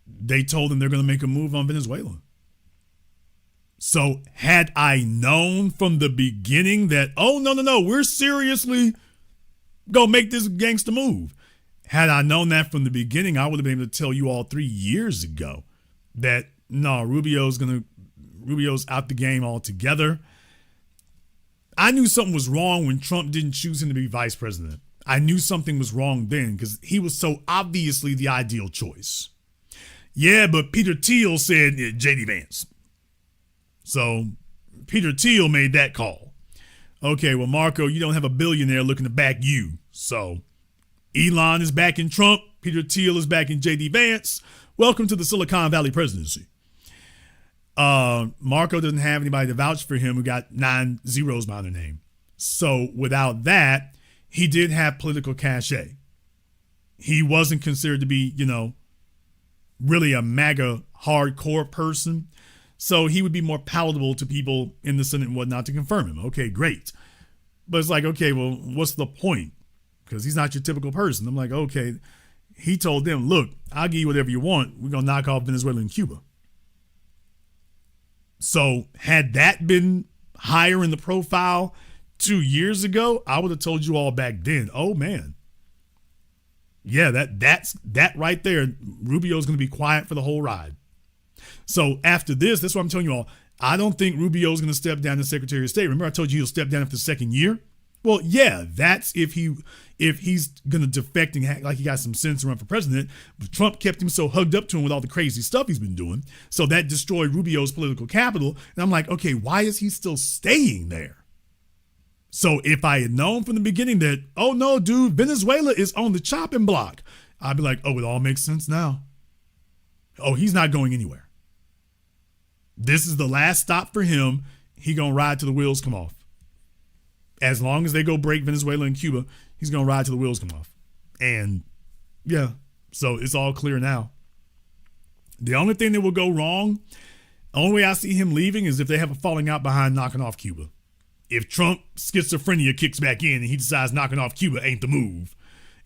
they told him they're going to make a move on Venezuela. So had I known from the beginning that, oh, no, we're seriously going to make this gangster move. Had I known that from the beginning, I would have been able to tell you all 3 years ago that, no, Rubio's out the game altogether. I knew something was wrong when Trump didn't choose him to be vice president. I knew something was wrong then because he was so obviously the ideal choice. Yeah, but Peter Thiel said J.D. Vance. So Peter Thiel made that call. Okay, well, Marco, you don't have a billionaire looking to back you. So Elon is backing Trump. Peter Thiel is backing J.D. Vance. Welcome to the Silicon Valley presidency. Marco doesn't have anybody to vouch for him who got 9 zeros behind their name. So without that, he did have political cachet. He wasn't considered to be, really a MAGA hardcore person. So he would be more palatable to people in the Senate and whatnot to confirm him. Okay, great. But it's like, okay, well, what's the point? Because he's not your typical person. I'm like, okay. He told them, look, I'll give you whatever you want. We're going to knock off Venezuela and Cuba. So had that been higher in the profile 2 years ago, I would have told you all back then, oh man. Yeah, that right there. Rubio's going to be quiet for the whole ride. So after this, that's what I'm telling you all. I don't think Rubio's going to step down as Secretary of State. Remember I told you he'll step down after the second year? Well, yeah, that's if he's gonna defect and act like he got some sense to run for president. But Trump kept him so hugged up to him with all the crazy stuff he's been doing, so that destroyed Rubio's political capital. And I'm like, okay, why is he still staying there? So if I had known from the beginning that, oh no, dude, Venezuela is on the chopping block, I'd be like, oh, it all makes sense now. Oh, he's not going anywhere. This is the last stop for him. He gonna ride till the wheels come off. As long as they go break Venezuela and Cuba, he's gonna ride till the wheels come off. And yeah, so it's all clear now. The only thing that will go wrong, the only way I see him leaving is if they have a falling out behind knocking off Cuba. If Trump schizophrenia kicks back in and he decides knocking off Cuba ain't the move,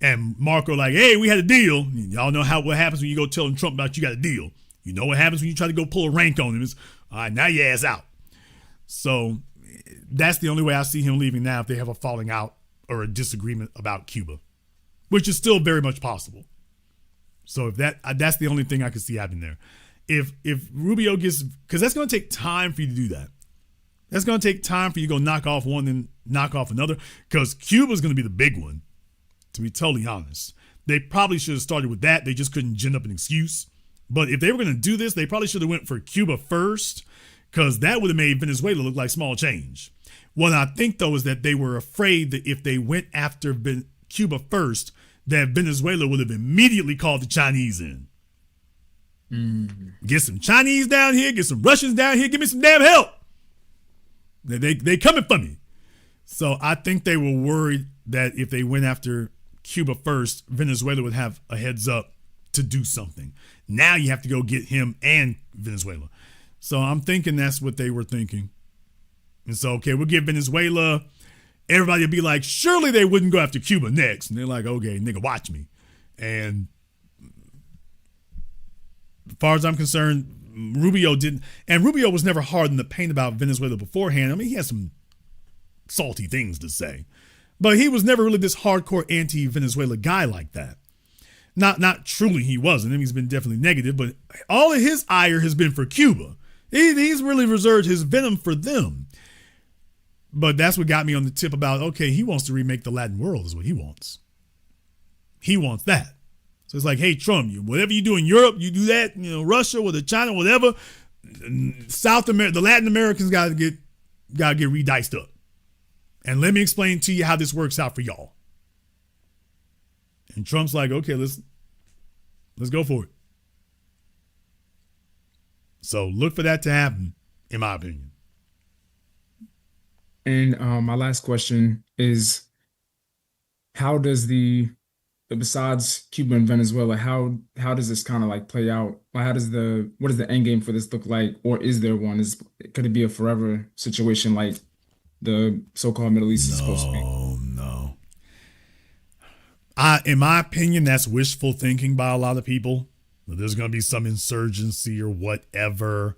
and Marco like, hey, we had a deal. Y'all know what happens when you go telling Trump about you got a deal. You know what happens when you try to go pull a rank on him. It's, all right, now your ass out. So that's the only way I see him leaving now, if they have a falling out or a disagreement about Cuba, which is still very much possible. So if that's the only thing I could see happening there. If Rubio gets, because that's going to take time for you to do that. That's going to take time for you to go knock off one and knock off another, because Cuba's going to be the big one, to be totally honest. They probably should have started with that. They just couldn't gin up an excuse. But if they were going to do this, they probably should have went for Cuba first, because that would have made Venezuela look like small change. What I think, though, is that they were afraid that if they went after Cuba first, that Venezuela would have immediately called the Chinese in. Get some Chinese down here, get some Russians down here, give me some damn help. They coming for me. So I think they were worried that if they went after Cuba first, Venezuela would have a heads up to do something. Now you have to go get him and Venezuela. So I'm thinking that's what they were thinking. And so, okay, we'll get Venezuela. Everybody will be like, surely they wouldn't go after Cuba next. And they're like, okay, nigga, watch me. And as far as I'm concerned, Rubio didn't. And Rubio was never hard in the paint about Venezuela beforehand. I mean, he had some salty things to say. But he was never really this hardcore anti-Venezuela guy like that. Not truly he wasn't. I mean, he's been definitely negative, but all of his ire has been for Cuba. He's really reserved his venom for them. But that's what got me on the tip about, okay, he wants to remake the Latin world is what he wants. He wants that. So it's like, hey, Trump, whatever you do in Europe, you do that, Russia, whether China, whatever. South America, the Latin Americans got to get re-diced up. And let me explain to you how this works out for y'all. And Trump's like, okay, let's go for it. So look for that to happen, in my opinion. And my last question is, how does besides Cuba and Venezuela, how does this kind of like play out? What does the end game for this look like? Or is there one? Could it be a forever situation like the so-called Middle East is supposed to be? No. In my opinion, that's wishful thinking by a lot of people. There's going to be some insurgency or whatever.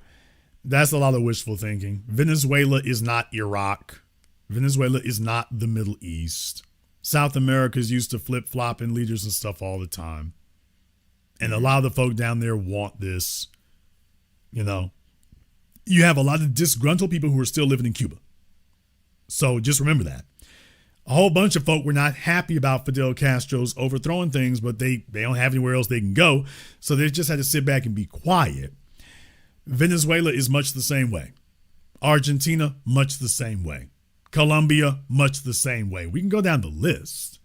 That's a lot of wishful thinking. Venezuela is not Iraq. Venezuela is not the Middle East. South America is used to flip-flopping leaders and stuff all the time. And a lot of the folk down there want this. You have a lot of disgruntled people who are still living in Cuba. So just remember that. A whole bunch of folk were not happy about Fidel Castro's overthrowing things, but they don't have anywhere else they can go. So they just had to sit back and be quiet. Venezuela is much the same way. Argentina, much the same way. Colombia, much the same way. We can go down the list.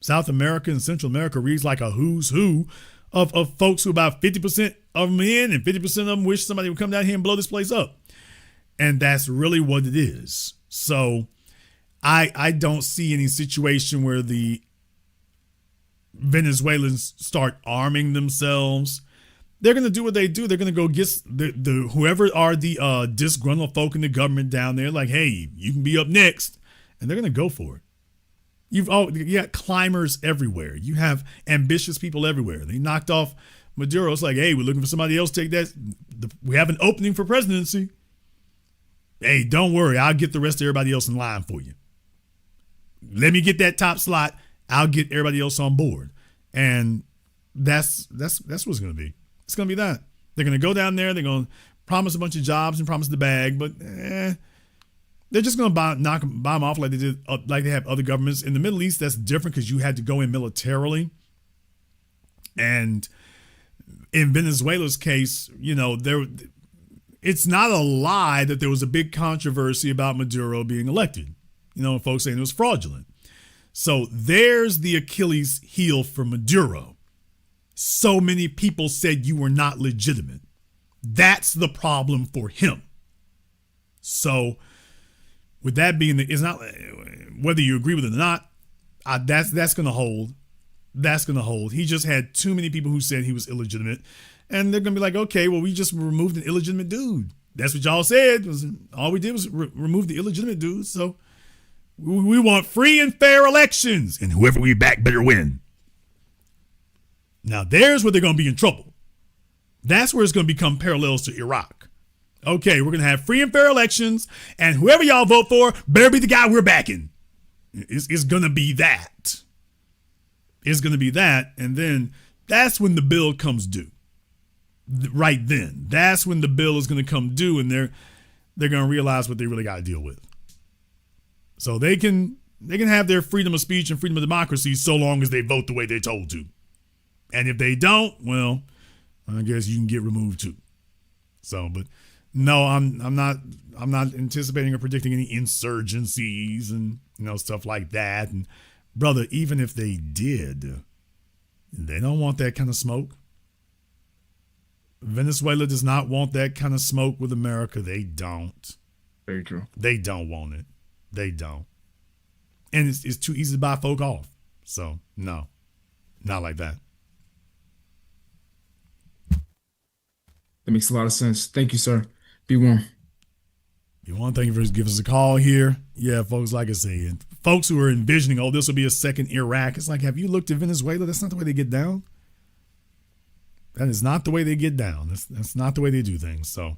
South America and Central America reads like a who's who of folks who about 50% of them in and 50% of them wish somebody would come down here and blow this place up. And that's really what it is. So I don't see any situation where the Venezuelans start arming themselves. They're going to do what they do. They're going to go get the whoever are the disgruntled folk in the government down there, like, hey, you can be up next. And they're going to go for it. You got climbers everywhere. You have ambitious people everywhere. They knocked off Maduro. It's like, hey, we're looking for somebody else to take that. We have an opening for presidency. Hey, don't worry. I'll get the rest of everybody else in line for you. Let me get that top slot. I'll get everybody else on board. And that's what it's going to be. It's going to be that. They're going to go down there. They're going to promise a bunch of jobs and promise the bag, but they're They're just going to buy them off like they did, like they have other governments in the Middle East. That's different because you had to go in militarily. And in Venezuela's case, it's not a lie that there was a big controversy about Maduro being elected. Folks saying it was fraudulent. So there's the Achilles heel for Maduro. So many people said you were not legitimate. That's the problem for him. So with that being, it's not whether you agree with it or not. That's going to hold. That's going to hold. He just had too many people who said he was illegitimate, and they're going to be like, okay, well, we just removed an illegitimate dude. That's what y'all said. All we did was remove the illegitimate dude. So we want free and fair elections, and whoever we back better win. Now, there's where they're going to be in trouble. That's where it's going to become parallels to Iraq. Okay, we're going to have free and fair elections, and whoever y'all vote for better be the guy we're backing. It's going to be that. It's going to be that, and then that's when the bill comes due. Right then. That's when the bill is going to come due, and they're going to realize what they really got to deal with. So they can have their freedom of speech and freedom of democracy so long as they vote the way they're told to. And if they don't, well, I guess you can get removed too. So, but no, I'm not anticipating or predicting any insurgencies and stuff like that. And brother, even if they did, they don't want that kind of smoke. Venezuela does not want that kind of smoke with America. They don't. Very true. They don't want it. They don't. And it's too easy to buy folk off. So, no, not like that. That makes a lot of sense. Thank you, sir. Be warm. Thank you for giving us a call here. Yeah, folks, like I said, folks who are envisioning, this will be a second Iraq. It's like, have you looked at Venezuela? That's not the way they get down. That is not the way they get down. That's not the way they do things. So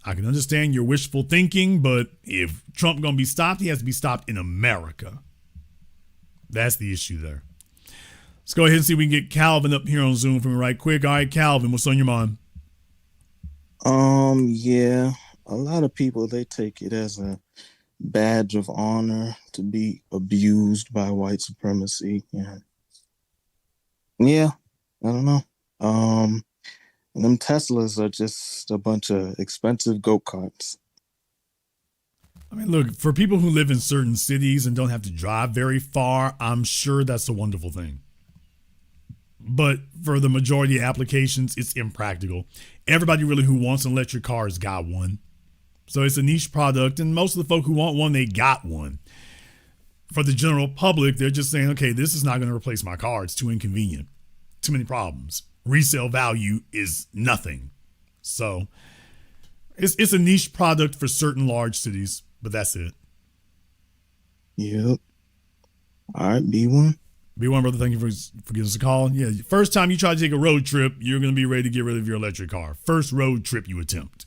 I can understand your wishful thinking, but if Trump going to be stopped, he has to be stopped in America. That's the issue there. Let's go ahead and see if we can get Calvin up here on Zoom for me right quick. All right, Calvin, what's on your mind? Yeah, a lot of people, they take it as a badge of honor to be abused by white supremacy. Yeah, I don't know. Them Teslas are just a bunch of expensive go-karts. I mean, look, for people who live in certain cities and don't have to drive very far, I'm sure that's a wonderful thing. But for the majority of applications, it's impractical. Everybody really who wants an electric car has got one. So it's a niche product, and most of the folk who want one, they got one. For the general public, they're just saying, okay, this is not going to replace my car. It's too inconvenient. Too many problems. Resale value is nothing. So it's a niche product for certain large cities, but that's it. Yep. All right, B1. B1, brother, thank you for giving us a call. Yeah, first time you try to take a road trip, you're going to be ready to get rid of your electric car. First road trip you attempt.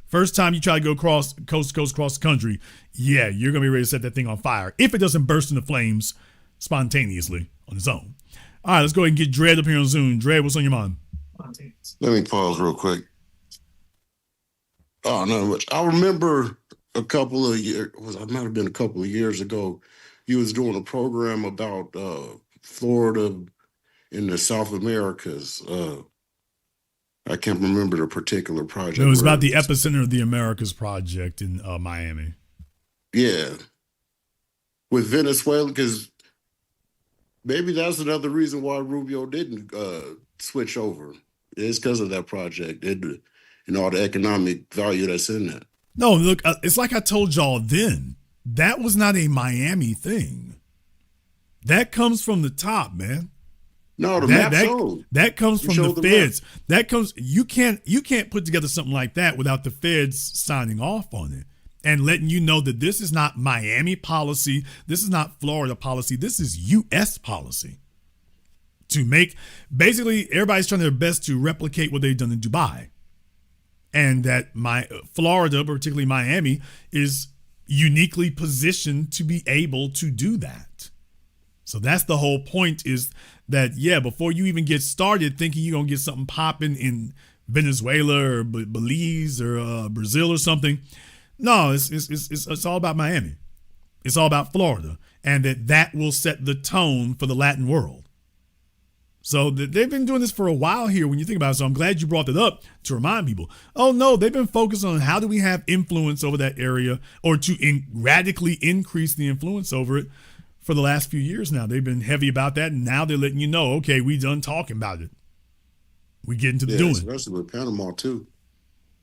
First time you try to go coast to coast across the country, yeah, you're going to be ready to set that thing on fire if it doesn't burst into flames spontaneously on its own. All right, let's go ahead and get Dredd up here on Zoom. Dredd, what's on your mind? Let me pause real quick. Oh, not much. I remember a couple of years, it might have been a couple of years ago, you was doing a program about Florida in the South Americas. I can't remember the particular project. It was about the epicenter of the Americas project in Miami. Yeah. With Venezuela, because maybe that's another reason why Rubio didn't switch over. It's because of that project and all the economic value that's in that. No, look, it's like I told y'all then. That was not a Miami thing. That comes from the top, man. No, the map showed. That comes from the feds. That comes. You can't put together something like that without the feds signing off on it and letting you know that this is not Miami policy. This is not Florida policy. This is U.S. policy. To make basically everybody's trying their best to replicate what they've done in Dubai, and that Florida, particularly Miami, is uniquely positioned to be able to do that. So that's the whole point, is that, yeah, before you even get started thinking you're going to get something popping in Venezuela or Belize or Brazil or something, No, it's all about Miami. It's all about Florida, and that will set the tone for the Latin world. So they've been doing this for a while here when you think about it. So I'm glad you brought that up to remind people. Oh, no, they've been focused on how do we have influence over that area or to radically increase the influence over it for the last few years now. They've been heavy about that, and now they're letting you know, okay, we done talking about it. We get into the doing. Especially with Panama, too.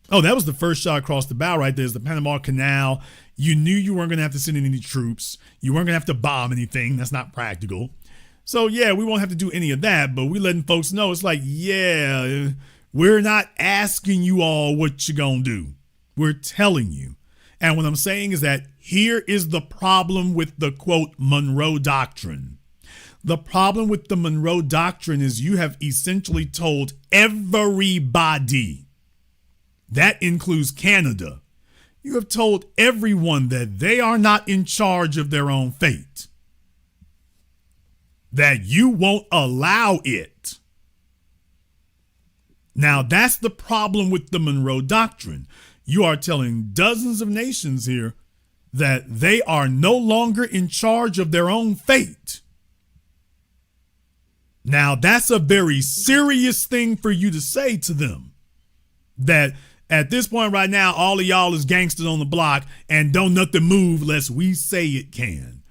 Oh, that was the first shot across the bow right there. Is the Panama Canal. You knew you weren't going to have to send in any troops. You weren't going to have to bomb anything. That's not practical. So, yeah, we won't have to do any of that, but we're letting folks know it's like, yeah, we're not asking you all what you're going to do. We're telling you. And what I'm saying is that here is the problem with the, quote, Monroe Doctrine. The problem with the Monroe Doctrine is you have essentially told everybody, that includes Canada, you have told everyone that they are not in charge of their own fate. That you won't allow it. Now, that's the problem with the Monroe Doctrine. You are telling dozens of nations here that they are no longer in charge of their own fate. Now, that's a very serious thing for you to say to them. That at this point right now, all of y'all is gangsters on the block and don't nothing move lest we say it can.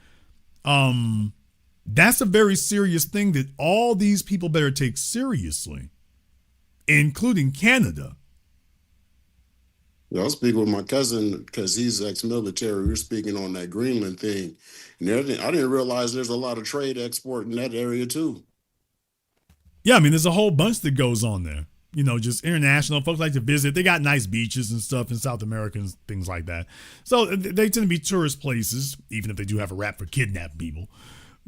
That's a very serious thing that all these people better take seriously, including Canada. Yeah, I was speaking with my cousin because he's ex-military. We were speaking on that Greenland thing. And I didn't realize there's a lot of trade export in that area, too. Yeah, I mean, there's a whole bunch that goes on there. You know, just international. Folks like to visit. They got nice beaches and stuff in South America and things like that. So they tend to be tourist places, even if they do have a rap for kidnapping people.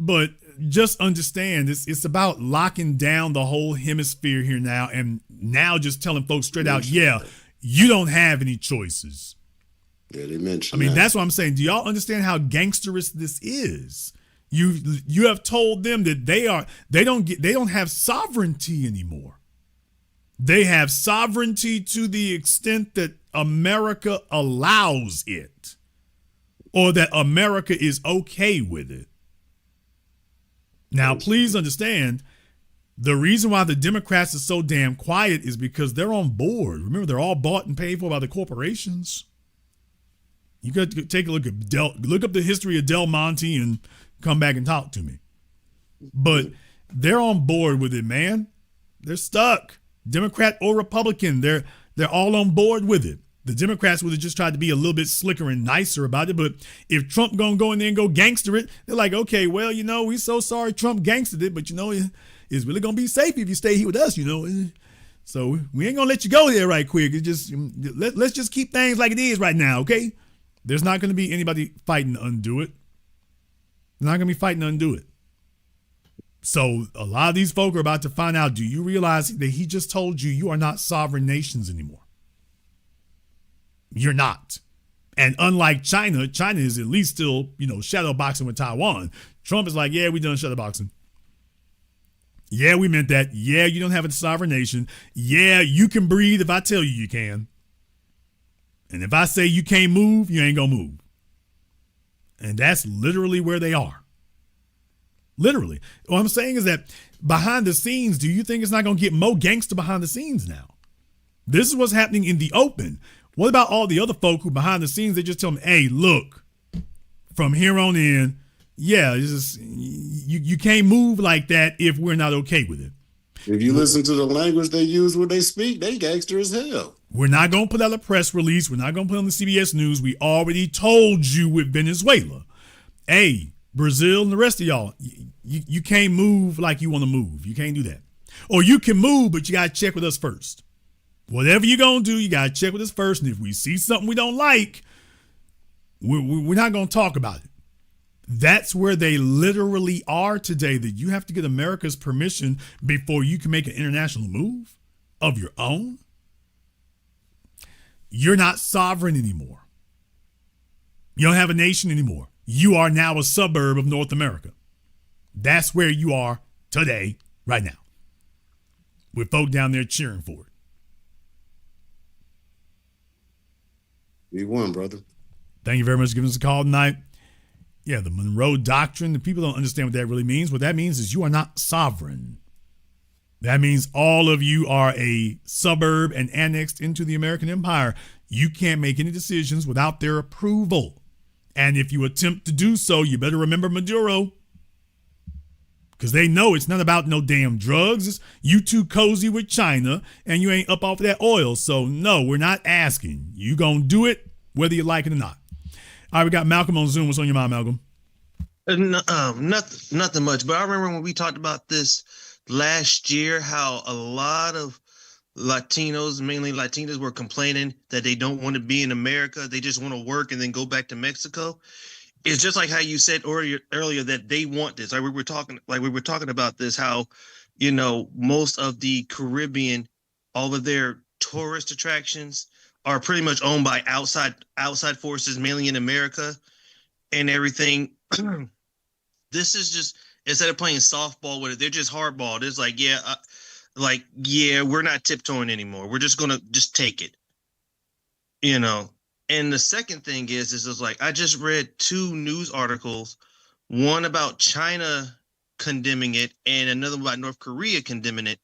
But just understand, it's about locking down the whole hemisphere here now, and now just telling folks straight out, yeah, you don't have any choices. Yeah, they mentioned. I mean, that's what I'm saying. Do y'all understand how gangsterous this is? You have told them that they don't have sovereignty anymore. They have sovereignty to the extent that America allows it, or that America is okay with it. Now, please understand, the reason why the Democrats are so damn quiet is because they're on board. Remember, they're all bought and paid for by the corporations. You got to take a look up the history of Del Monte and come back and talk to me. But they're on board with it, man. They're stuck. Democrat or Republican, they're all on board with it. The Democrats would have just tried to be a little bit slicker and nicer about it. But if Trump gonna go in there and go gangster it, they're like, okay, well, you know, we're so sorry Trump gangstered it, but you know, it's really gonna be safe if you stay here with us, you know. So we ain't gonna let you go there right quick. It's just let's just keep things like it is right now, okay? There's not gonna be anybody fighting to undo it. They're not gonna be fighting to undo it. So a lot of these folk are about to find out, do you realize that he just told you are not sovereign nations anymore? You're not. And unlike China is at least still, you know, shadow boxing with Taiwan. Trump is like, yeah, we done shadow boxing. Yeah, we meant that. Yeah, you don't have a sovereign nation. Yeah, you can breathe if I tell you you can. And if I say you can't move, you ain't gonna move. And that's literally where they are. Literally. What I'm saying is that behind the scenes, do you think it's not gonna get more gangster behind the scenes now? This is what's happening in the open. What about all the other folk who behind the scenes, they just tell them, hey, look, from here on in, yeah, you can't move like that if we're not okay with it. If you listen to the language they use when they speak, they gangster as hell. We're not going to put out a press release. We're not going to put on the CBS News. We already told you with Venezuela. Hey, Brazil and the rest of y'all, you can't move like you want to move. You can't do that. Or you can move, but you got to check with us first. Whatever you're going to do, you got to check with us first. And if we see something we don't like, we're not going to talk about it. That's where they literally are today, that you have to get America's permission before you can make an international move of your own. You're not sovereign anymore. You don't have a nation anymore. You are now a suburb of North America. That's where you are today, right now, with folk down there cheering for it. Be one, brother. Thank you very much for giving us a call tonight. Yeah, the Monroe Doctrine, the people don't understand what that really means. What that means is you are not sovereign. That means all of you are a suburb and annexed into the American empire. You can't make any decisions without their approval. And if you attempt to do so, you better remember Maduro. Because they know it's not about no damn drugs. You too cozy with China and you ain't up off of that oil. So no, we're not asking. You gonna do it whether you like it or not. All right, we got Malcolm on Zoom. What's on your mind, Malcolm? Nothing much. But I remember when we talked about this last year, how a lot of Latinos, mainly Latinas, were complaining that they don't want to be in America. They just want to work and then go back to Mexico. It's just like how you said earlier that they want this. Like we were talking about this, how, you know, most of the Caribbean, all of their tourist attractions are pretty much owned by outside forces, mainly in America and everything. This is just, instead of playing softball with it, they're just hardball. It's like, we're not tiptoeing anymore. We're just gonna just take it, you know. And the second thing is like, I just read 2 news articles, one about China condemning it and another about North Korea condemning it.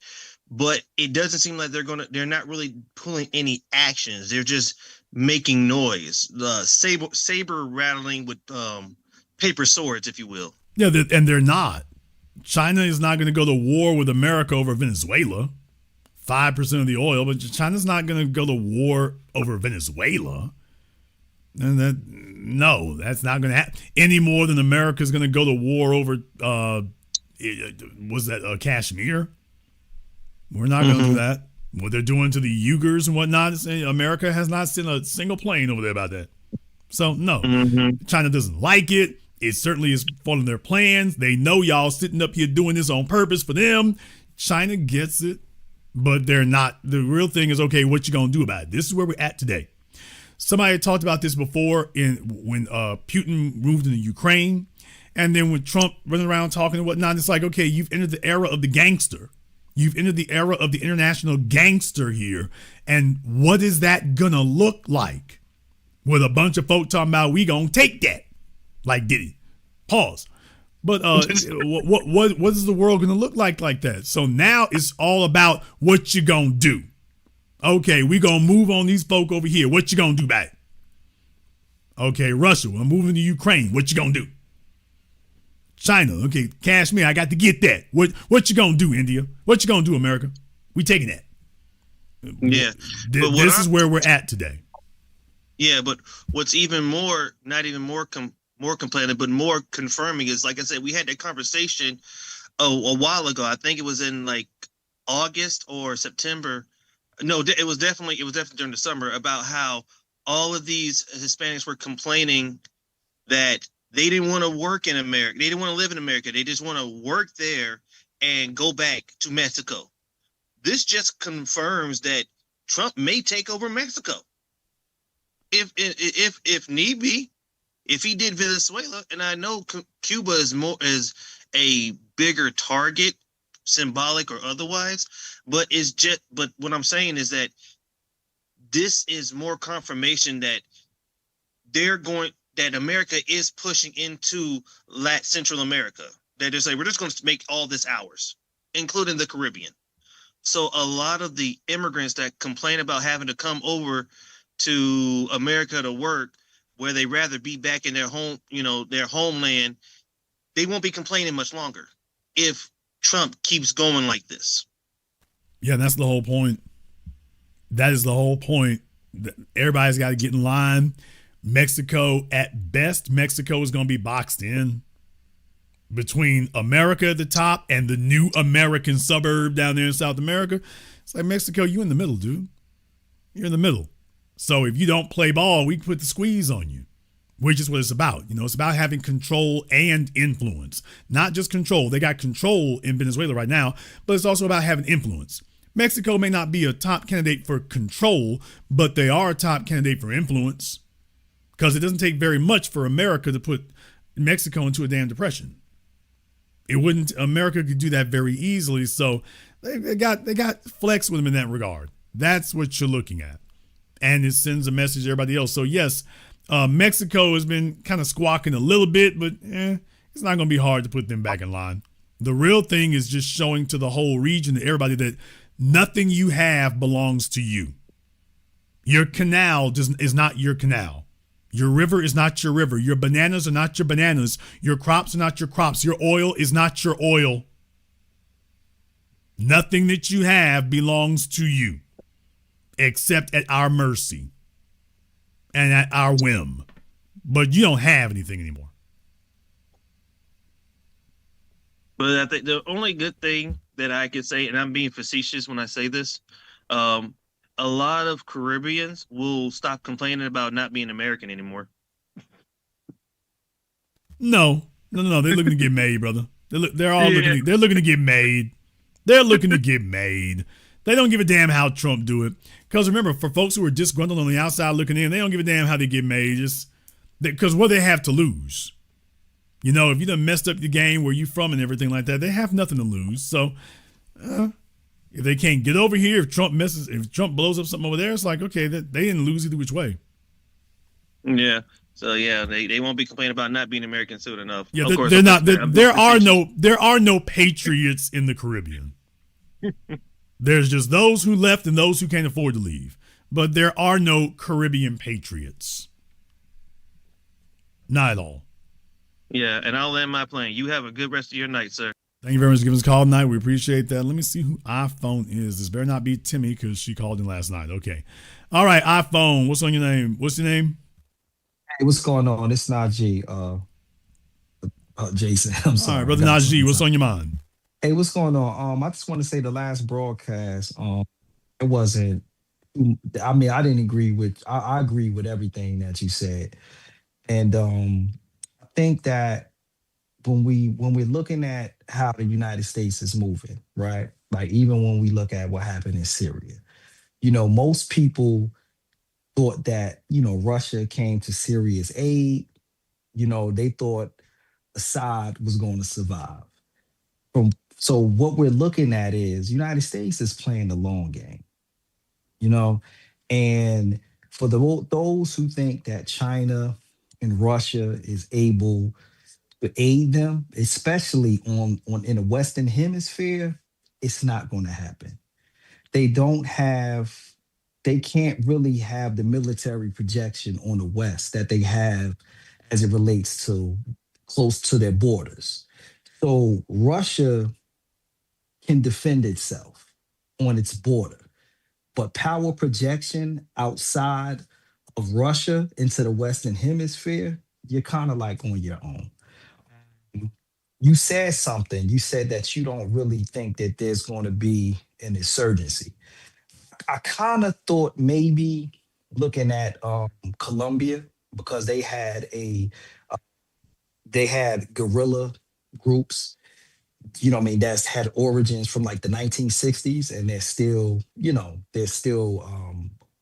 But it doesn't seem like they're not really pulling any actions. They're just making noise, the saber rattling with paper swords, if you will. Yeah, and they're not. China is not going to go to war with America over Venezuela, 5% of the oil, but China's not going to go to war over Venezuela. And that's not going to happen any more than America's going to go to war over, Kashmir? We're not going to do that. What they're doing to the Uyghurs and whatnot, America has not sent a single plane over there about that. So, no, China doesn't like it. It certainly is following their plans. They know y'all sitting up here doing this on purpose for them. China gets it, but they're not. The real thing is, okay, what you going to do about it? This is where we're at today. Somebody had talked about this before when Putin moved into Ukraine. And then when Trump running around talking and whatnot, it's like, okay, you've entered the era of the gangster. You've entered the era of the international gangster here. And what is that gonna look like? With a bunch of folk talking about, we gonna take that. Like Diddy. Pause. But what is the world gonna look like that? So now it's all about what you gonna do. Okay, we gonna move on these folk over here. What you gonna do about it? Okay, Russia, we're moving to Ukraine. What you gonna do? China, okay, Kashmir, I got to get that. What you gonna do, India? What you gonna do, America? We taking that. Yeah. This is where we're at today. Yeah, but what's even more, not even more complaining, but more confirming is, like I said, we had that conversation a while ago. I think it was in like August or September. No, it was definitely during the summer, about how all of these Hispanics were complaining that they didn't want to work in America. They didn't want to live in America. They just want to work there and go back to Mexico. This just confirms that Trump may take over Mexico. If need be, if he did Venezuela, and I know Cuba is a bigger target, symbolic or otherwise, but what I'm saying is that this is more confirmation that that America is pushing into Central America. They're just like, we're just going to make all this ours, including the Caribbean. So a lot of the immigrants that complain about having to come over to America to work, where they rather be back in their home, their homeland, they won't be complaining much longer if Trump keeps going like this. Yeah, that's the whole point. That is the whole point. Everybody's got to get in line. Mexico, at best, Mexico is going to be boxed in between America at the top and the new American suburb down there in South America. It's like, Mexico, you in the middle, dude. You're in the middle. So if you don't play ball, we can put the squeeze on you, which is what it's about. It's about having control and influence, not just control. They got control in Venezuela right now, but it's also about having influence. Mexico may not be a top candidate for control, but they are a top candidate for influence, because it doesn't take very much for America to put Mexico into a damn depression. America could do that very easily. So they got flex with them in that regard. That's what you're looking at. and it sends a message to everybody else. So yes, Mexico has been kind of squawking a little bit, but it's not going to be hard to put them back in line. The real thing is just showing to the whole region, to everybody, that nothing you have belongs to you. Your canal is not your canal. Your river is not your river. Your bananas are not your bananas. Your crops are not your crops. Your oil is not your oil. Nothing that you have belongs to you, except at our mercy and at our whim. But you don't have anything anymore. But I think the only good thing that I could say, and I'm being facetious when I say this, a lot of Caribbeans will stop complaining about not being American anymore. No. They're looking to get made, brother. They're all looking. They're looking to get made. They're looking to get made. They don't give a damn how Trump do it. Because remember, for folks who are disgruntled on the outside looking in, they don't give a damn how they get made. Just because what they have to lose. You know, if you done messed up the game where you from and everything like that, they have nothing to lose. So if they can't get over here, if Trump blows up something over there, it's like, okay, they didn't lose either which way. Yeah. So yeah, they won't be complaining about not being American soon enough. Yeah, of course, they're not. There are no patriots in the Caribbean. There's just those who left and those who can't afford to leave. But there are no Caribbean patriots. Not at all. Yeah, and I'll land my plane. You have a good rest of your night, sir. Thank you very much for giving us a call tonight. We appreciate that. Let me see who iPhone is. This better not be Timmy because she called in last night. Okay. All right, iPhone. What's on your name? What's your name? Hey, what's going on? It's Najee. Jason. I'm sorry. All right, brother Najee. What's on your mind? Hey, what's going on? I just want to say the last broadcast, it wasn't. I mean, I didn't agree with. I agree with everything that you said, and I think that when we're looking at how the United States is moving, right? Like even when we look at what happened in Syria, you know, most people thought that, you know, Russia came to Syria's aid. You know, they thought Assad was going to survive. So what we're looking at is United States is playing the long game, you know, and for those who think that China and Russia is able to aid them, especially on in the Western Hemisphere, it's not going to happen. They can't really have the military projection on the West that they have as it relates to close to their borders. So Russia can defend itself on its border, but power projection outside of Russia into the Western Hemisphere, you're kind of like on your own. You said something. You said that you don't really think that there's going to be an insurgency. I kind of thought maybe looking at Colombia, because they had guerrilla groups, you know what I mean, that's had origins from like the 1960s, and they're still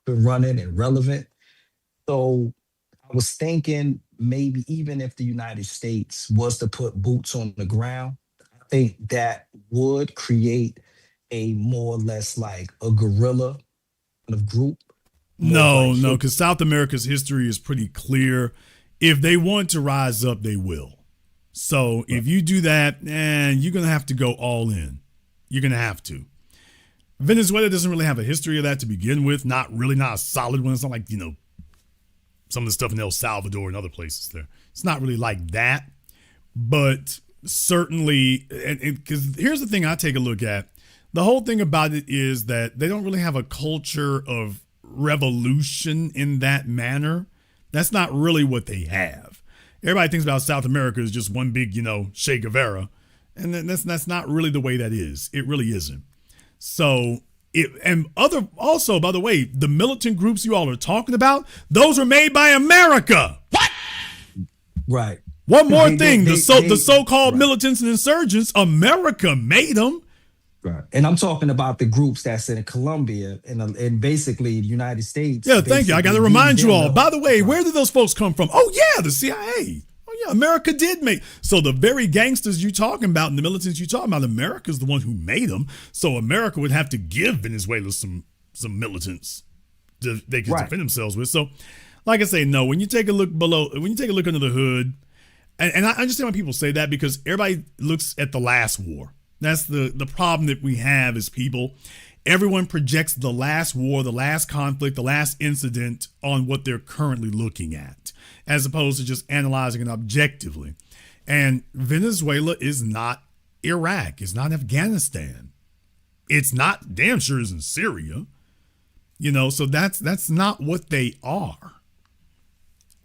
been running and relevant. So I was thinking maybe even if the United States was to put boots on the ground, I think that would create a more or less like a guerrilla kind of group. No, because South America's history is pretty clear. If they want to rise up, they will. So if you do that, you're going to have to go all in. You're going to have to. Venezuela doesn't really have a history of that to begin with. Not a solid one. It's not like, you know, some of the stuff in El Salvador and other places there. It's not really like that. But certainly, because here's the thing I take a look at. The whole thing about it is that they don't really have a culture of revolution in that manner. That's not really what they have. Everybody thinks about South America as just one big, you know, Che Guevara. And that's not really the way that is. It really isn't. So, also, by the way, the militant groups you all are talking about, those were made by America. What? Right. One more thing, the so-called militants and insurgents, America made them. Right. And I'm talking about the groups that's in Colombia and basically the United States. Yeah, thank you. I got to remind you all. By the way, where did those folks come from? Oh, yeah, the CIA. Oh, yeah, America did make. So the very gangsters you're talking about and the militants you're talking about, America's the one who made them. So America would have to give Venezuela some militants. they can Right. defend themselves with. So, like I say, no. When you take a look under the hood, and I understand why people say that, because everybody looks at the last war. That's the problem that we have as people. Everyone projects the last war, the last conflict, the last incident on what they're currently looking at, as opposed to just analyzing it objectively. And Venezuela is not Iraq. It's not Afghanistan. It's not, damn sure isn't Syria. So that's not what they are.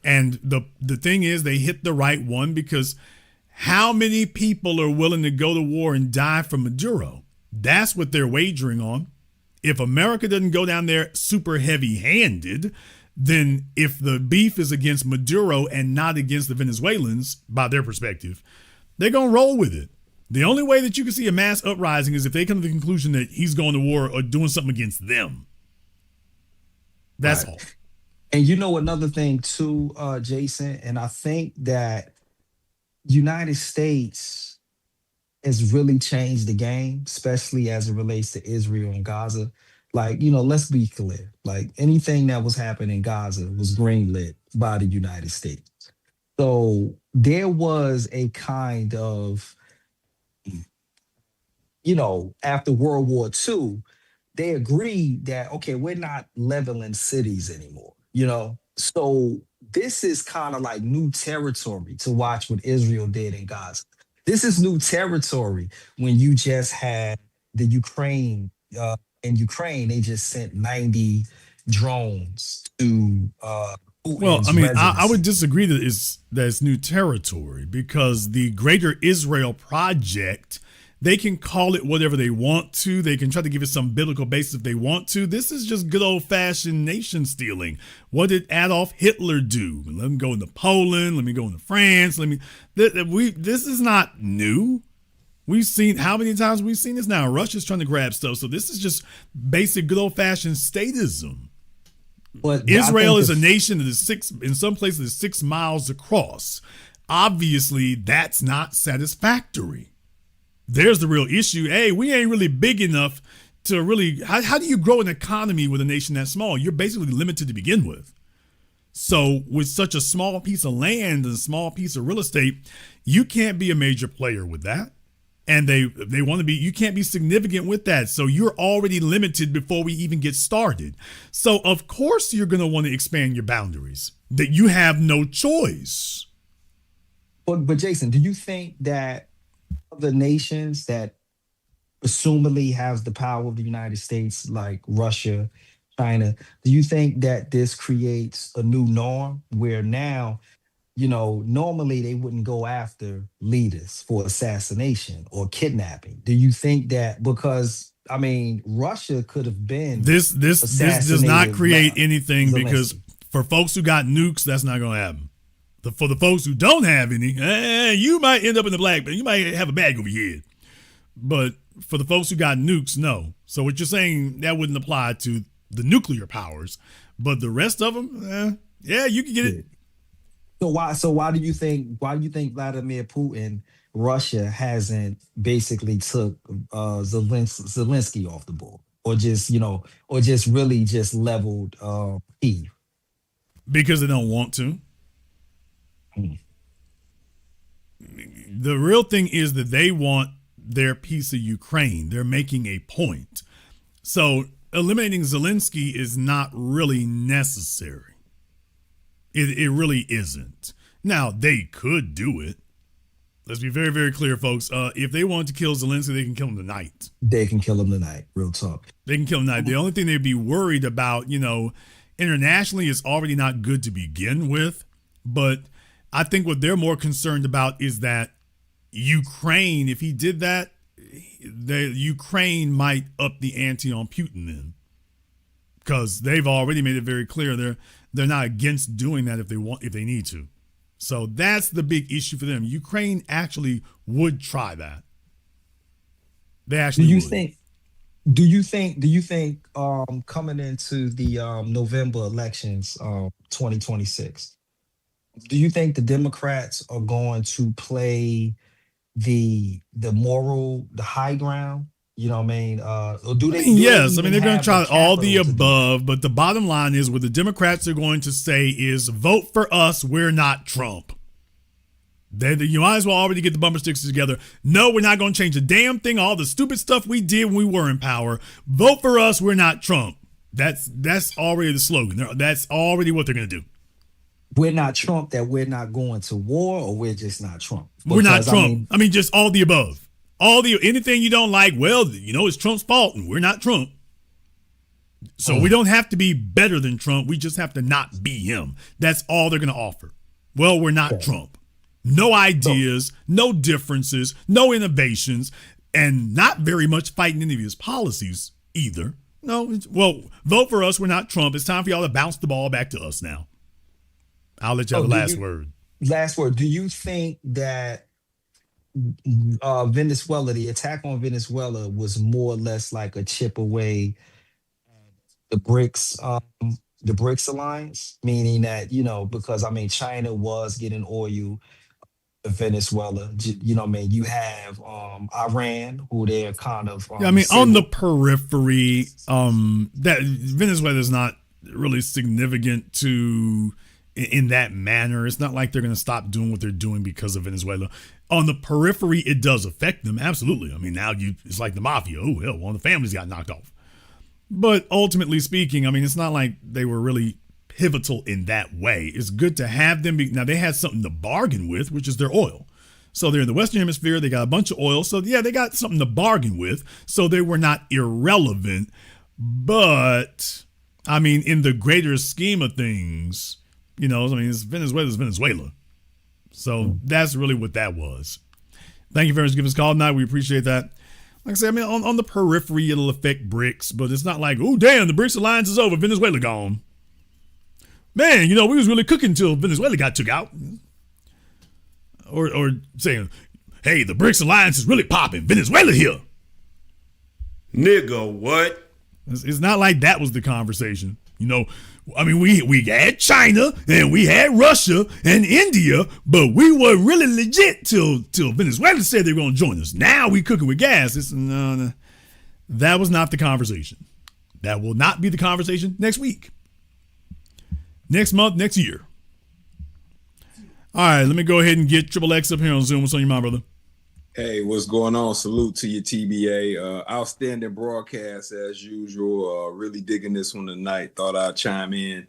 And the thing is, they hit the right one, because how many people are willing to go to war and die for Maduro? That's what they're wagering on. If America doesn't go down there super heavy-handed, then if the beef is against Maduro and not against the Venezuelans, by their perspective, they're going to roll with it. The only way that you can see a mass uprising is if they come to the conclusion that he's going to war or doing something against them. That's all. And another thing too, Jason, and I think that United States has really changed the game, especially as it relates to Israel and Gaza. Like, let's be clear. Like, anything that was happening in Gaza was greenlit by the United States. So there was a kind of, after World War II, they agreed that, okay, we're not leveling cities anymore, So this is kind of like new territory to watch what Israel did in Gaza. This is new territory when you just had the Ukraine, in Ukraine, they just sent 90 drones to Well, Putin's I mean, I residency. would disagree that it's new territory, because the Greater Israel Project, they can call it whatever they want to. They can try to give it some biblical basis if they want to. This is just good old fashioned nation stealing. What did Adolf Hitler do? Let me go into Poland. Let me go into France. This is not new. We've seen, how many times we've seen this now? Russia's trying to grab stuff. So this is just basic good old fashioned statism. But Israel is a nation that is in some places 6 miles across. Obviously, that's not satisfactory. There's the real issue. Hey, we ain't really big enough to really, how do you grow an economy with a nation that small? You're basically limited to begin with. So with such a small piece of land and a small piece of real estate, you can't be a major player with that. And they want to be, you can't be significant with that. So you're already limited before we even get started. So of course you're going to want to expand your boundaries, that you have no choice. But Jason, do you think that other nations that assumably has the power of the United States, like Russia, China, do you think that this creates a new norm where now, normally they wouldn't go after leaders for assassination or kidnapping? Do you think that, because I mean, Russia could have been this does not create anything, Zelensky. because for folks who got nukes, that's not going to happen. For the folks who don't have any, you might end up in the black, but you might have a bag over your head. But for the folks who got nukes, no. So what you're saying, that wouldn't apply to the nuclear powers, but the rest of them, yeah, you can get it. So why do you think Vladimir Putin, Russia hasn't basically took Zelensky off the board, or just really just leveled Kyiv? Because they don't want to. The real thing is that they want their piece of Ukraine. They're making a point. So eliminating Zelensky is not really necessary. It really isn't. Now, they could do it. Let's be very, very clear, folks. If they wanted to kill Zelensky, they can kill him tonight. They can kill him tonight. Real talk. They can kill him tonight. The only thing they'd be worried about, internationally is already not good to begin with. But I think what they're more concerned about is that Ukraine, if he did that, the Ukraine might up the ante on Putin then. Because they've already made it very clear they're not against doing that if they need to. So that's the big issue for them. Ukraine actually would try that. They actually do you would. Do you think coming into the November elections 2026, do you think the Democrats are going to play the high ground You know what I mean? Or do I they? mean, Do they yes. I mean, even they're going to have try the all the capital to do that? above, but the bottom line is what the Democrats are going to say is vote for us. We're not Trump. You might as well already get the bumper sticks together. No, we're not going to change a damn thing. All the stupid stuff we did when we were in power. Vote for us. We're not Trump. That's already the slogan. That's already what they're going to do. We're not Trump. That we're not going to war, or we're just not Trump. We're not Because, Trump. I mean, just all the above. Anything you don't like, well, it's Trump's fault, and we're not Trump. So we don't have to be better than Trump. We just have to not be him. That's all they're going to offer. Well, we're not Trump. No ideas, no differences, no innovations, and not very much fighting any of his policies either. No, well, vote for us. We're not Trump. It's time for y'all to bounce the ball back to us now. I'll let you have the last word. Last word. Do you think that Venezuela, the attack on Venezuela, was more or less like a chip away the BRICS alliance, meaning that because I mean China was getting oil to Venezuela. You have Iran, who they're kind of on the periphery. That Venezuela is not really significant to in that manner. It's not like they're going to stop doing what they're doing because of Venezuela. On the periphery, it does affect them. Absolutely. I mean, now it's like the mafia. Oh, hell, one of the families got knocked off. But ultimately speaking, I mean, it's not like they were really pivotal in that way. It's good to have them. Now, they had something to bargain with, which is their oil. So they're in the Western Hemisphere. They got a bunch of oil. So, yeah, they got something to bargain with. So they were not irrelevant. But, I mean, in the greater scheme of things, it's Venezuela. So that's really what that was. Thank you very much for giving us a call tonight. We appreciate that. Like I said, on the periphery, it'll affect BRICS, but it's not like, oh, damn, the BRICS alliance is over. Venezuela gone. Man, we was really cooking until Venezuela got took out. Or saying, hey, the BRICS alliance is really popping. Venezuela here. Nigga, what? It's not like that was the conversation. I mean, we had China and we had Russia and India, but we were really legit till Venezuela said they were going to join us. Now we cooking with gas. No, that was not the conversation. That will not be the conversation next week, next month, next year. All right, let me go ahead and get Triple X up here on Zoom. What's on your mind, brother? Hey, what's going on? Salute to your TBA. Outstanding broadcast as usual. Really digging this one tonight. Thought I'd chime in.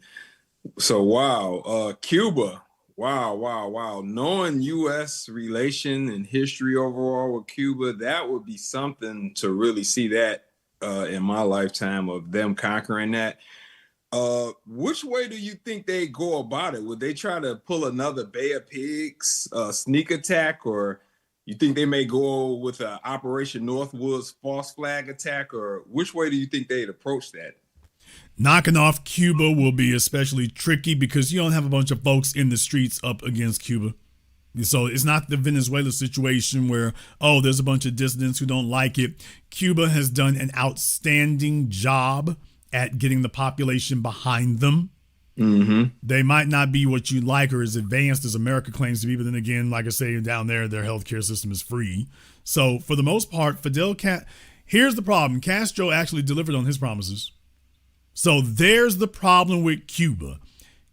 So, wow. Cuba. Wow. Knowing U.S. relation and history overall with Cuba, that would be something to really see that in my lifetime of them conquering that. Which way do you think they go about it? Would they try to pull another Bay of Pigs sneak attack, or you think they may go with an Operation Northwoods false flag attack, or which way do you think they'd approach that? Knocking off Cuba will be especially tricky because you don't have a bunch of folks in the streets up against Cuba. So it's not the Venezuela situation where, there's a bunch of dissidents who don't like it. Cuba has done an outstanding job at getting the population behind them. Mm-hmm. They might not be what you like or as advanced as America claims to be, but then again, like I say, down there, their healthcare system is free. So for the most part, here's the problem. Castro actually delivered on his promises. So there's the problem with Cuba.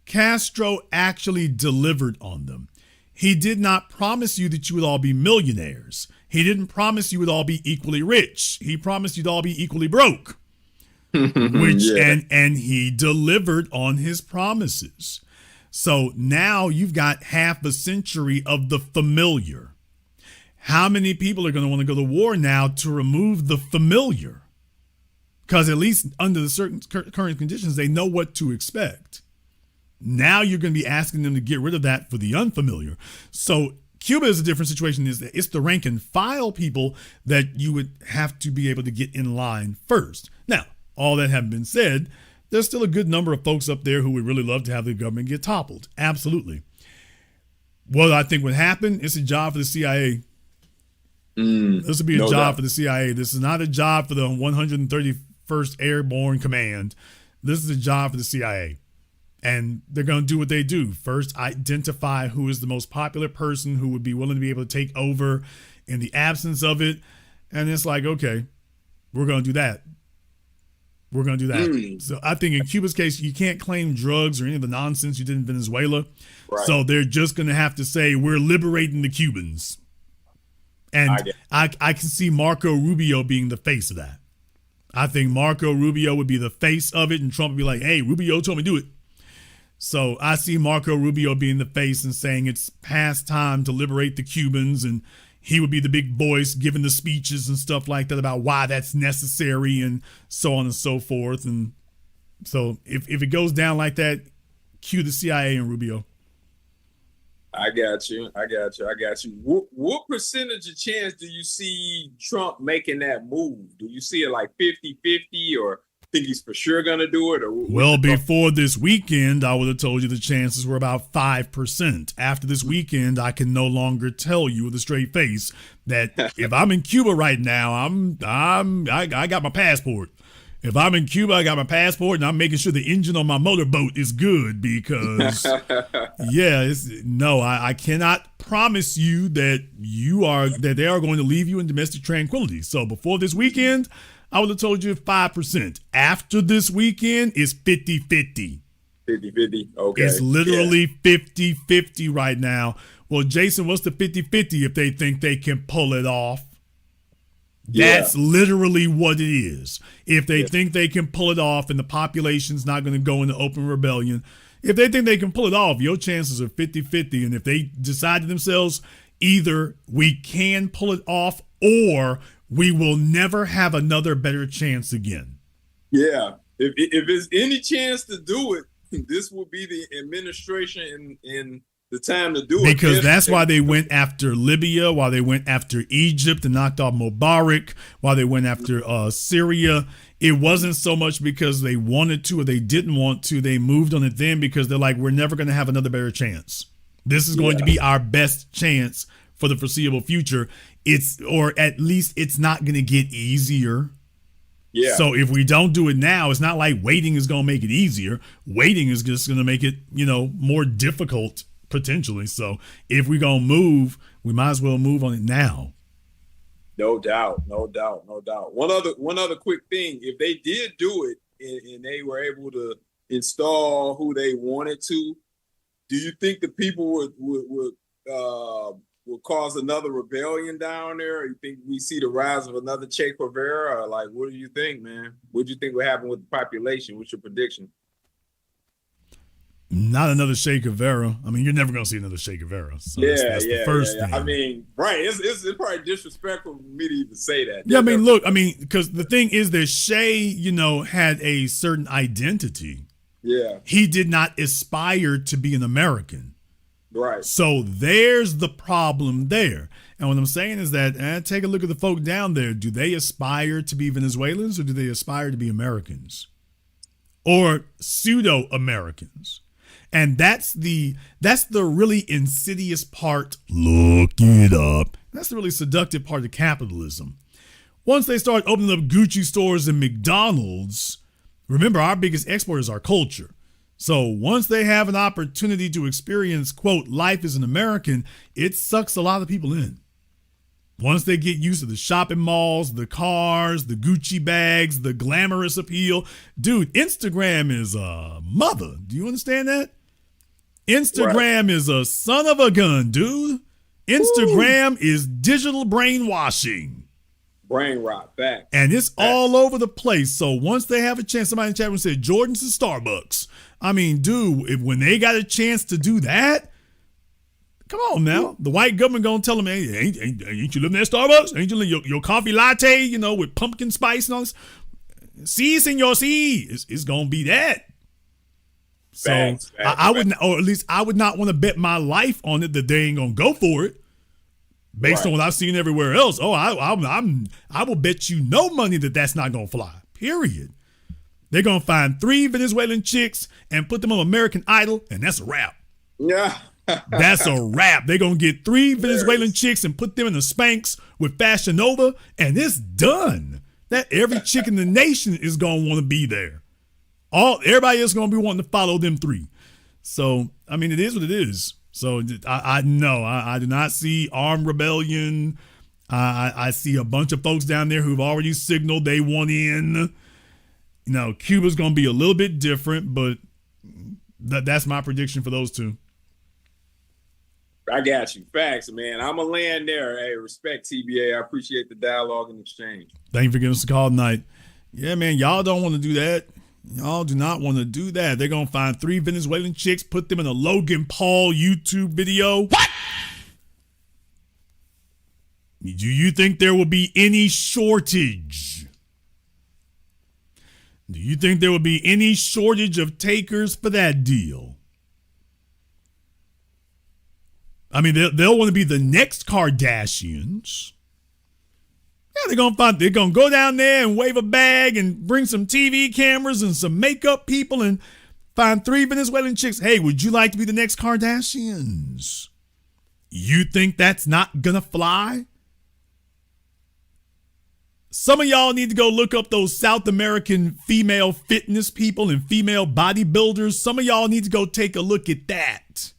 Castro actually delivered on them. He did not promise you that you would all be millionaires. He didn't promise you would all be equally rich. He promised you'd all be equally broke. And he delivered on his promises. So now you've got half a century of the familiar. How many people are going to want to go to war now to remove the familiar? Because at least under the certain current conditions, they know what to expect. Now you're going to be asking them to get rid of that for the unfamiliar. So Cuba is a different situation. It's the rank and file people that you would have to be able to get in line first. Now, all that having been said, there's still a good number of folks up there who would really love to have the government get toppled. Absolutely. What I think would happen, it's a job for the CIA. This would be a job for the CIA. This is not a job for the 131st Airborne Command. This is a job for the CIA. And they're going to do what they do. First, identify who is the most popular person who would be willing to be able to take over in the absence of it. And it's like, okay, We're going to do that. We're going to do that. So I think in Cuba's case, you can't claim drugs or any of the nonsense you did in Venezuela. Right. So they're just going to have to say, we're liberating the Cubans. And I can see Marco Rubio being the face of that. I think Marco Rubio would be the face of it, and Trump would be like, hey, Rubio told me to do it. So I see Marco Rubio being the face and saying it's past time to liberate the Cubans, and he would be the big voice giving the speeches and stuff like that about why that's necessary and so on and so forth. And so if it goes down like that, cue the CIA and Rubio. I got you. What percentage of chance do you see Trump making that move? Do you see it like 50-50, or think he's for sure going to do it? Or well, before this weekend, I would have told you the chances were about 5%. After this weekend, I can no longer tell you with a straight face that if I'm in Cuba right now, I got my passport. If I'm in Cuba, I got my passport, and I'm making sure the engine on my motorboat is good because, I cannot promise you that they are going to leave you in domestic tranquility. So before this weekend, I would have told you 5%. After this weekend, it's 50-50. 50-50, okay. It's literally 50-50 right now. Well, Jason, what's the 50-50 if they think they can pull it off? That's literally what it is. If they think they can pull it off and the population's not going to go into open rebellion, if they think they can pull it off, your chances are 50-50. And if they decide to themselves, either we can pull it off or we will never have another better chance again. Yeah. If there's any chance to do it, this will be the administration in the time to do it. Because that's why they went after Libya, why they went after Egypt and knocked off Mubarak, why they went after Syria. It wasn't so much because they wanted to or they didn't want to. They moved on it then because they're like, we're never going to have another better chance. This is going to be our best chance for the foreseeable future. Or at least it's not going to get easier. Yeah. So if we don't do it now, it's not like waiting is going to make it easier. Waiting is just going to make it, more difficult potentially. So if we're going to move, we might as well move on it now. No doubt. One other quick thing. If they did do it and they were able to install who they wanted to, do you think the people would cause another rebellion down there? Or you think we see the rise of another Che Guevara? Or like, what do you think, man? What do you think will happen with the population? What's your prediction? Not another Che Guevara. I mean, you're never going to see another Che Guevara. So that's the first thing. I mean, right. It's probably disrespectful for me to even say that. Yeah, because the thing is that Che, had a certain identity. Yeah. He did not aspire to be an American. Right. So there's the problem there. And what I'm saying is that, take a look at the folk down there. Do they aspire to be Venezuelans or do they aspire to be Americans? Or pseudo-Americans? And that's the really insidious part. Look it up. That's the really seductive part of capitalism. Once they start opening up Gucci stores and McDonald's, remember, our biggest export is our culture. So once they have an opportunity to experience, quote, life as an American, it sucks a lot of people in. Once they get used to the shopping malls, the cars, the Gucci bags, the glamorous appeal. Dude, Instagram is a mother. Do you understand that? Instagram is a son of a gun, dude. Instagram is digital brainwashing. Brain rot, back. And it's all over the place. So once they have a chance, somebody in the chat room said Jordan's to Starbucks. I mean, dude, when they got a chance to do that, come on now. The white government gonna tell them, hey, ain't you living at Starbucks? Ain't you living your coffee latte, with pumpkin spice and all this? Si, senor, si. It's gonna be that. So I would, or at least I would not want to bet my life on it that they ain't gonna go for it. Based on what I've seen everywhere else, I will bet you no money that that's not gonna fly. Period. They're gonna find 3 Venezuelan chicks and put them on American Idol, and that's a wrap. Yeah, that's a wrap. They're gonna get 3 Venezuelan chicks and put them in the Spanx with Fashion Nova, and it's done. That every chick in the nation is gonna want to be there. Everybody else gonna be wanting to follow them 3. So I mean, it is what it is. So I do not see armed rebellion. I see a bunch of folks down there who've already signaled they want in. You know, Cuba's going to be a little bit different, but that's my prediction for those two. I got you. Facts, man. I'm going to land there. Hey, respect, TBA. I appreciate the dialogue and exchange. Thank you for giving us a call tonight. Yeah, man, y'all don't want to do that. Y'all do not want to do that. They're going to find 3 Venezuelan chicks, put them in a Logan Paul YouTube video. What? Do you think there will be any shortage? Do you think there will be any shortage of takers for that deal? I mean, they'll want to be the next Kardashians. Yeah, they're gonna go down there and wave a bag and bring some TV cameras and some makeup people and find 3 Venezuelan chicks. Hey, would you like to be the next Kardashians? You think that's not gonna fly? Some of y'all need to go look up those South American female fitness people and female bodybuilders. Some of y'all need to go take a look at that.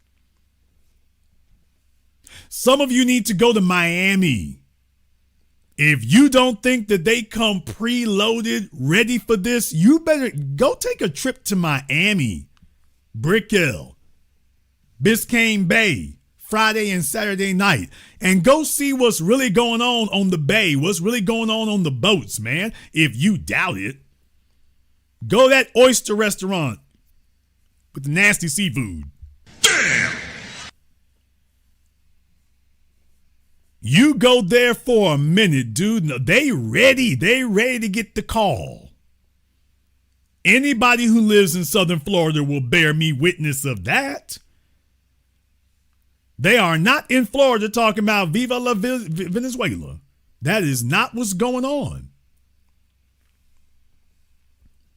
Some of you need to go to Miami. If you don't think that they come preloaded, ready for this, you better go take a trip to Miami, Brickell, Biscayne Bay, Friday and Saturday night, and go see what's really going on the bay, what's really going on the boats, man. If you doubt it, go to that oyster restaurant with the nasty seafood. Damn! You go there for a minute, dude. No, they ready to get the call. Anybody who lives in Southern Florida will bear me witness of that. They are not in Florida talking about Viva la Venezuela. That is not what's going on.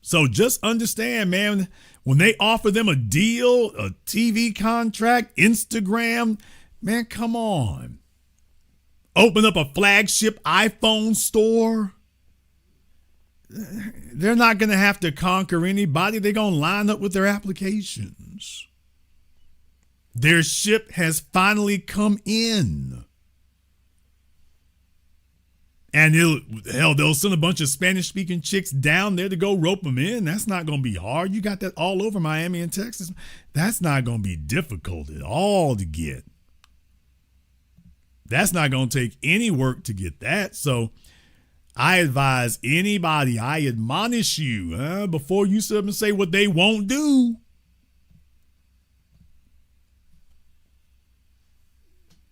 So just understand, man, when they offer them a deal, a TV contract, Instagram, man, come on. Open up a flagship iPhone store. They're not going to have to conquer anybody. They're going to line up with their applications. Their ship has finally come in. And they'll send a bunch of Spanish-speaking chicks down there to go rope them in. That's not going to be hard. You got that all over Miami and Texas. That's not going to be difficult at all to get. That's not going to take any work to get that. So I advise anybody, I admonish you, before you sit up and say what they won't do.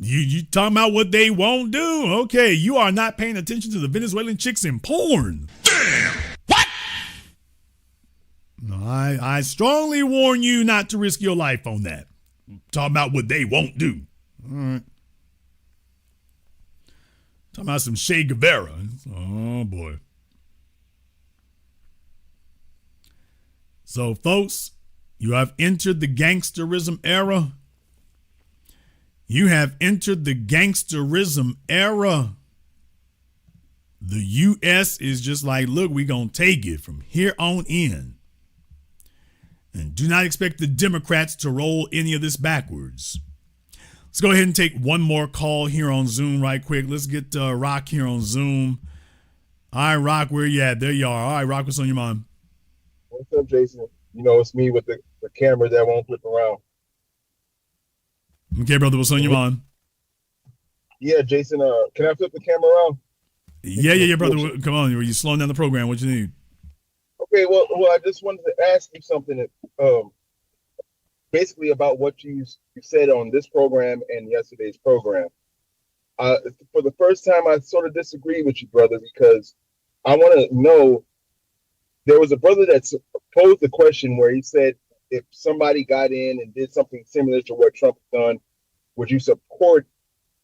You talking about what they won't do? Okay, you are not paying attention to the Venezuelan chicks in porn. Damn! What? No, I strongly warn you not to risk your life on that. Talking about what they won't do. All right. Talking about some Che Guevara. Oh, boy. So, folks, you have entered the gangsterism era. You have entered the gangsterism era. The U.S. is just like, look, we're going to take it from here on in. And do not expect the Democrats to roll any of this backwards. Let's go ahead and take one more call here on Zoom right quick. Let's get Rock here on Zoom. All right, Rock, where you at? There you are. All right, Rock, what's on your mind? What's up, Jason? You know, it's me with the camera that won't flip around. Okay, brother, what's on your mind? Yeah, Jason, can I flip the camera around? Yeah, brother. Come on, are you slowing down the program? What you need? Okay, well, I just wanted to ask you something that, basically about what you said on this program and yesterday's program. For the first time, I sort of disagree with you, brother, because I want to know, there was a brother that posed the question where he said, if somebody got in and did something similar to what Trump has done, would you support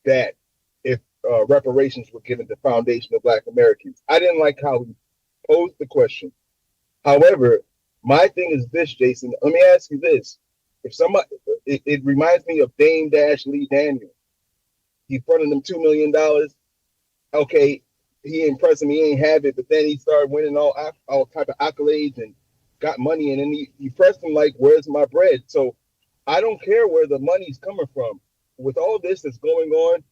that if reparations were given to Foundation of Black Americans? I didn't like how he posed the question. However, my thing is this, Jason. Let me ask you this. If somebody, it reminds me of Dame Dash Lee Daniels. He fronted him $2 million. Okay, he impressed him. He ain't have it, but then he started winning all type of accolades and got money, and then he pressed him like, "Where's my bread?" So I don't care where the money's coming from. With all this that's going on,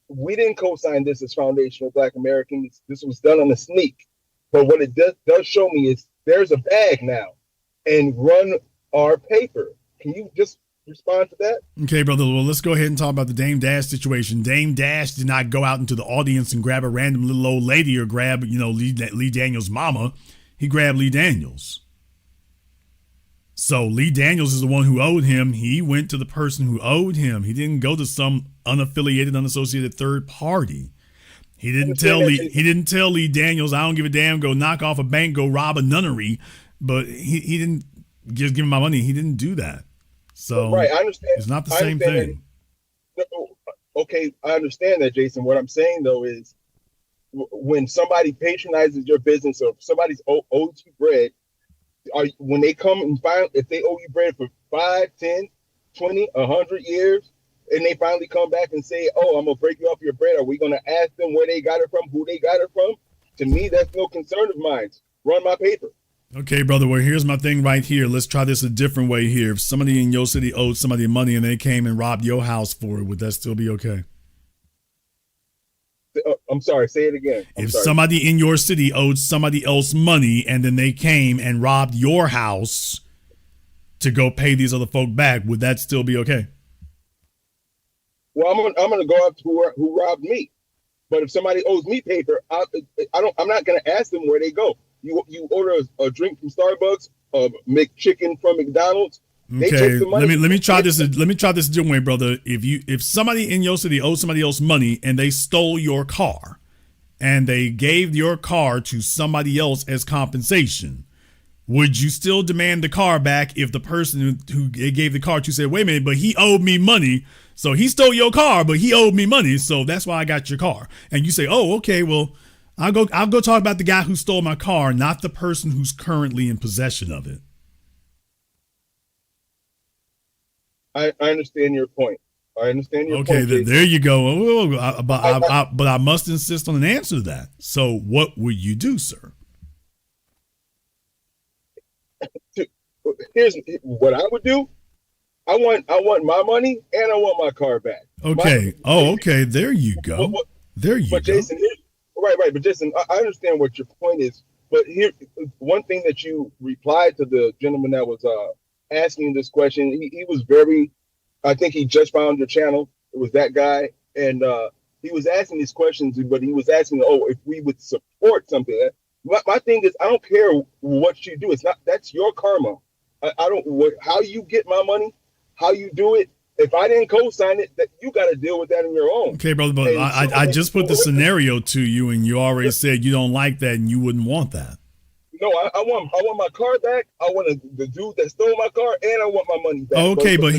we didn't co-sign this as foundational Black Americans. This was done on a sneak. But what it does show me is there's a bag now, and run our paper. Can you just respond to that? Okay, brother. Well, let's go ahead and talk about the Dame Dash situation. Dame Dash did not go out into the audience and grab a random little old lady or grab, Lee Daniels' mama. He grabbed Lee Daniels. So Lee Daniels is the one who owed him. He went to the person who owed him. He didn't go to some unaffiliated, unassociated third party. He didn't tell Lee Daniels, I don't give a damn, go knock off a bank, go rob a nunnery. But he didn't just give him my money. He didn't do that. So right, I understand. It's not the same thing. Okay, I understand that, Jason. What I'm saying though is, when somebody patronizes your business or somebody's owes you bread, when they come and find, if they owe you bread for 5, 10, 20, 100 years, and they finally come back and say, oh, I'm gonna break you off your bread, are we gonna ask them where they got it from, who they got it from? To me, that's no concern of mine. Run my paper. Okay, brother. Well, here's my thing right here. Let's try this a different way here. If somebody in your city owed somebody money and they came and robbed your house for it, would that still be okay? I'm sorry, say it again. If somebody in your city owed somebody else money and then they came and robbed your house to go pay these other folk back, would that still be okay? Well, I'm gonna go after who robbed me. But if somebody owes me paper, I'm not gonna ask them where they go. You order a drink from Starbucks, McChicken from McDonald's. Okay, let me try this. Let me try this a different way, brother. If somebody in your city owes somebody else money and they stole your car, and they gave your car to somebody else as compensation, would you still demand the car back if the person who gave the car to said, "Wait a minute, but he owed me money, so he stole your car, but he owed me money, so that's why I got your car," and you say, "Oh, okay, well, I'll go talk about the guy who stole my car, not the person who's currently in possession of it." I understand your point. I understand your point. Okay, there you go. But I must insist on an answer to that. So what would you do, sir? Here's what I would do. I want my money and I want my car back. Okay. Okay. There you go. But Jason, right. But Jason, I understand what your point is. But here, one thing that you replied to the gentleman that was asking this question, he was very, I think he just found your channel. It was that guy. And he was asking these questions, but he was asking, if we would support something. My thing is, I don't care what you do. That's your karma. How you get my money, how you do it. If I didn't co-sign it, that you got to deal with that on your own. Okay, brother, but I just put the scenario to you, and you already said you don't like that and you wouldn't want that. No, I want my car back. I want the dude that stole my car, and I want my money back. Okay, but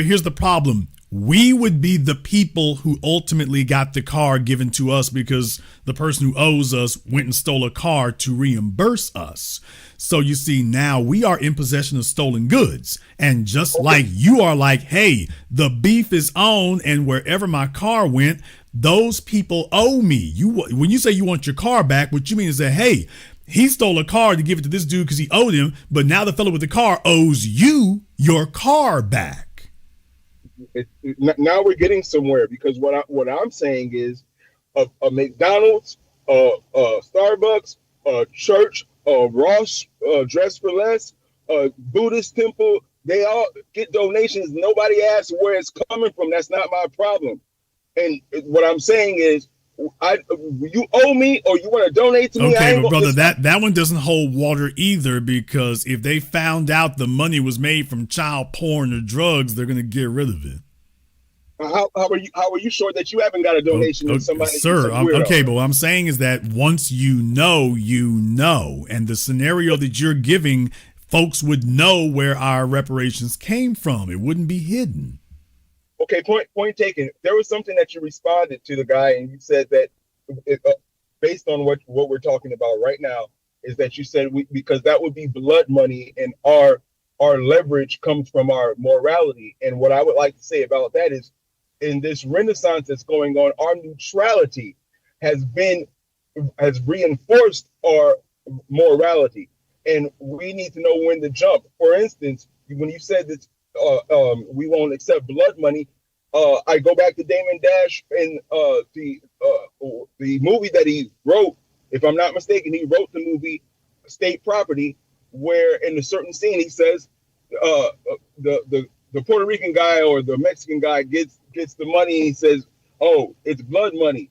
here's the problem. We would be the people who ultimately got the car given to us because the person who owes us went and stole a car to reimburse us. So you see, now we are in possession of stolen goods. And just like you are like, hey, the beef is on, and wherever my car went, those people owe me. When you say you want your car back, what you mean is that, hey, he stole a car to give it to this dude because he owed him, but now the fellow with the car owes you your car back. Now we're getting somewhere, because what I'm saying is a McDonald's, Starbucks, church, Ross, Dress for Less, Buddhist temple, they all get donations. Nobody asks where it's coming from. That's not my problem. And what I'm saying is, you owe me or you want to donate to me. Okay, but brother, that one doesn't hold water either, because if they found out the money was made from child porn or drugs, they're going to get rid of it. How are you sure that you haven't got a donation from somebody? Sir, okay, but what I'm saying is that once you know, and the scenario that you're giving, folks would know where our reparations came from. It wouldn't be hidden. Okay, point taken. There was something that you responded to the guy, and you said that based on what we're talking about right now, is that you said because that would be blood money, and our leverage comes from our morality. And what I would like to say about that is, in this renaissance that's going on, our neutrality has reinforced our morality, and we need to know when to jump. For instance, when you said that we won't accept blood money, I go back to Damon Dash in the movie that he wrote. If I'm not mistaken, he wrote the movie State Property, where in a certain scene he says the Puerto Rican guy or the Mexican guy gets the money. He says, "Oh, it's blood money."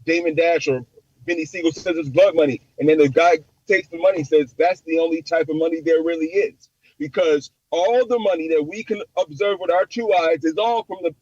Damon Dash or Benny Siegel says it's blood money, and then the guy takes the money and says that's the only type of money there really is, because all the money that we can observe with our two eyes is all from the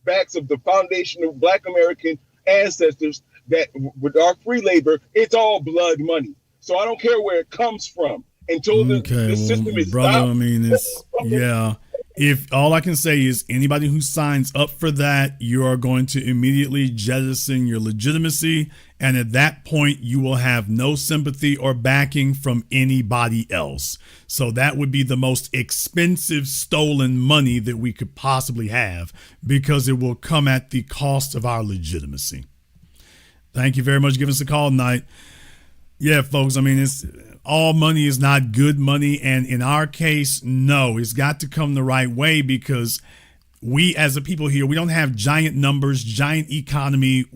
backs of the foundation of Black American ancestors, that with our free labor, it's all blood money. So I don't care where it comes from until the system is brother, stopped. I mean, it's, yeah. If all I can say is anybody who signs up for that, you are going to immediately jettison your legitimacy. And at that point, you will have no sympathy or backing from anybody else. So that would be the most expensive stolen money that we could possibly have, because it will come at the cost of our legitimacy. Thank you very much for giving us a call tonight. Yeah, folks, I mean, it's all money is not good money. And in our case, no, it's got to come the right way, because we as a people here, we don't have giant numbers, giant economy.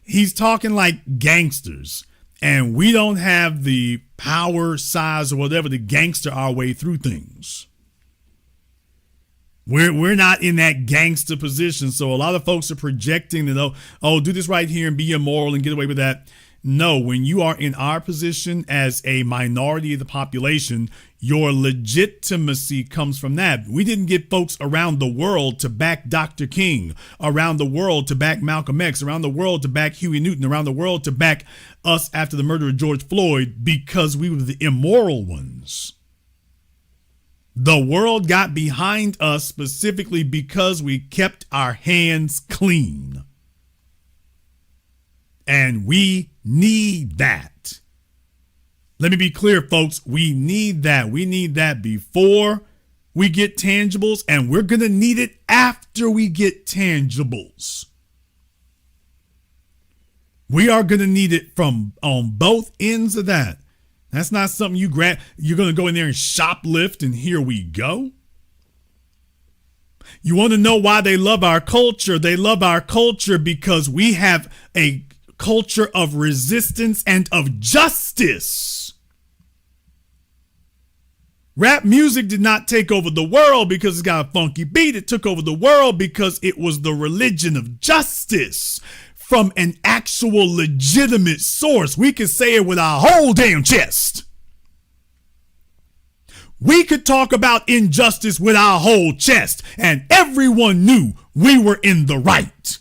He's talking like gangsters, and we don't have the power, size, or whatever to gangster our way through things. We're not in that gangster position. So a lot of folks are projecting that, oh, do this right here and be immoral and get away with that. No, when you are in our position as a minority of the population, your legitimacy comes from that. We didn't get folks around the world to back Dr. King, around the world to back Malcolm X, around the world to back Huey Newton, around the world to back us after the murder of George Floyd, because we were the immoral ones. The world got behind us specifically because we kept our hands clean. And we need that. Let me be clear, folks. We need that. We need that before we get tangibles, and we're going to need it after we get tangibles. We are going to need it from on both ends of that. That's not something you grab. You're going to go in there and shoplift and here we go. You want to know why they love our culture? They love our culture because we have a culture of resistance and of justice. Rap music did not take over the world because it's got a funky beat. It took over the world because it was the religion of justice from an actual legitimate source. We could say it with our whole damn chest. We could talk about injustice with our whole chest, and everyone knew we were in the right.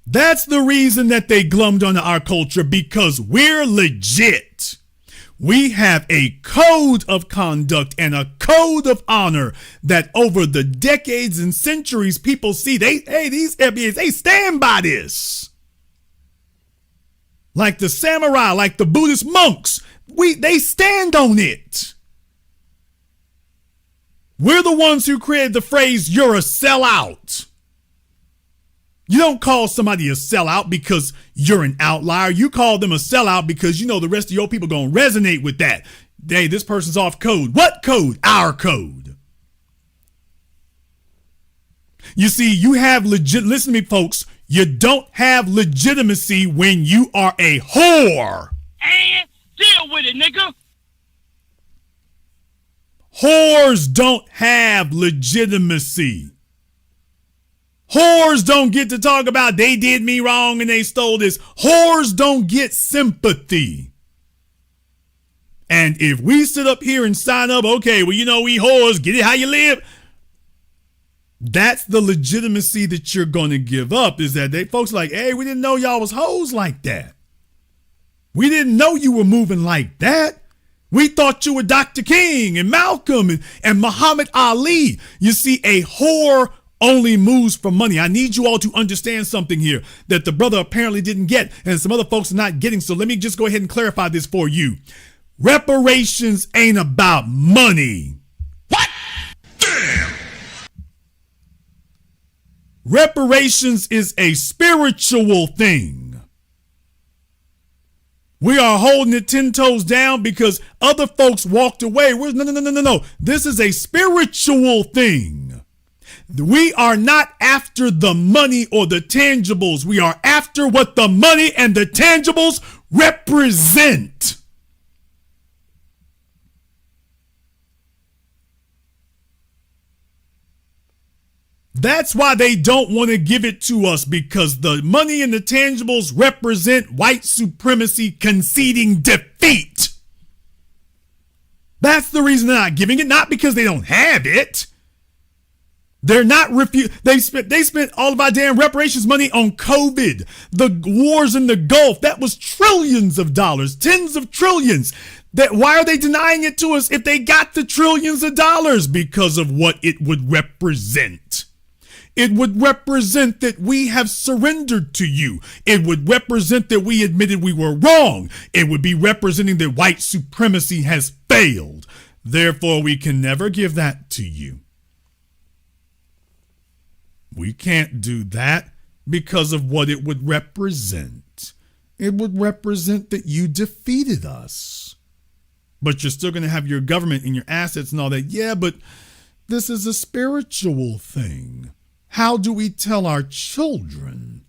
That's the reason that they glummed onto our culture, because we're legit. We have a code of conduct and a code of honor that over the decades and centuries people see. These FBAs, they stand by this. Like the samurai, like the Buddhist monks, they stand on it. We're the ones who created the phrase, "you're a sellout." You don't call somebody a sellout because you're an outlier. You call them a sellout because you know the rest of your people going to resonate with that. Hey, this person's off code. What code? Our code. You see, you have listen to me, folks. You don't have legitimacy when you are a whore. And deal with it, nigga. Whores don't have legitimacy. Whores don't get to talk about they did me wrong and they stole this. Whores don't get sympathy. And if we sit up here and sign up, okay, well, you know, we whores, get it how you live. That's the legitimacy that you're going to give up, is that they folks like, hey, we didn't know y'all was hoes like that. We didn't know you were moving like that. We thought you were Dr. King and Malcolm and Muhammad Ali. You see, a whore only moves for money. I need you all to understand something here that the brother apparently didn't get and some other folks are not getting. So let me just go ahead and clarify this for you. Reparations ain't about money. What? Damn! Reparations is a spiritual thing. We are holding it 10 toes down because other folks walked away. No. This is a spiritual thing. We are not after the money or the tangibles. We are after what the money and the tangibles represent. That's why they don't want to give it to us, because the money and the tangibles represent white supremacy conceding defeat. That's the reason they're not giving it, not because they don't have it. They're not they spent all of our damn reparations money on COVID, the wars in the Gulf. That was trillions of dollars, tens of trillions. Why are they denying it to us if they got the trillions of dollars? Because of what it would represent. It would represent that we have surrendered to you. It would represent that we admitted we were wrong. It would be representing that white supremacy has failed. Therefore, we can never give that to you. We can't do that because of what it would represent. It would represent that you defeated us. But you're still going to have your government and your assets and all that. Yeah, but this is a spiritual thing. How do we tell our children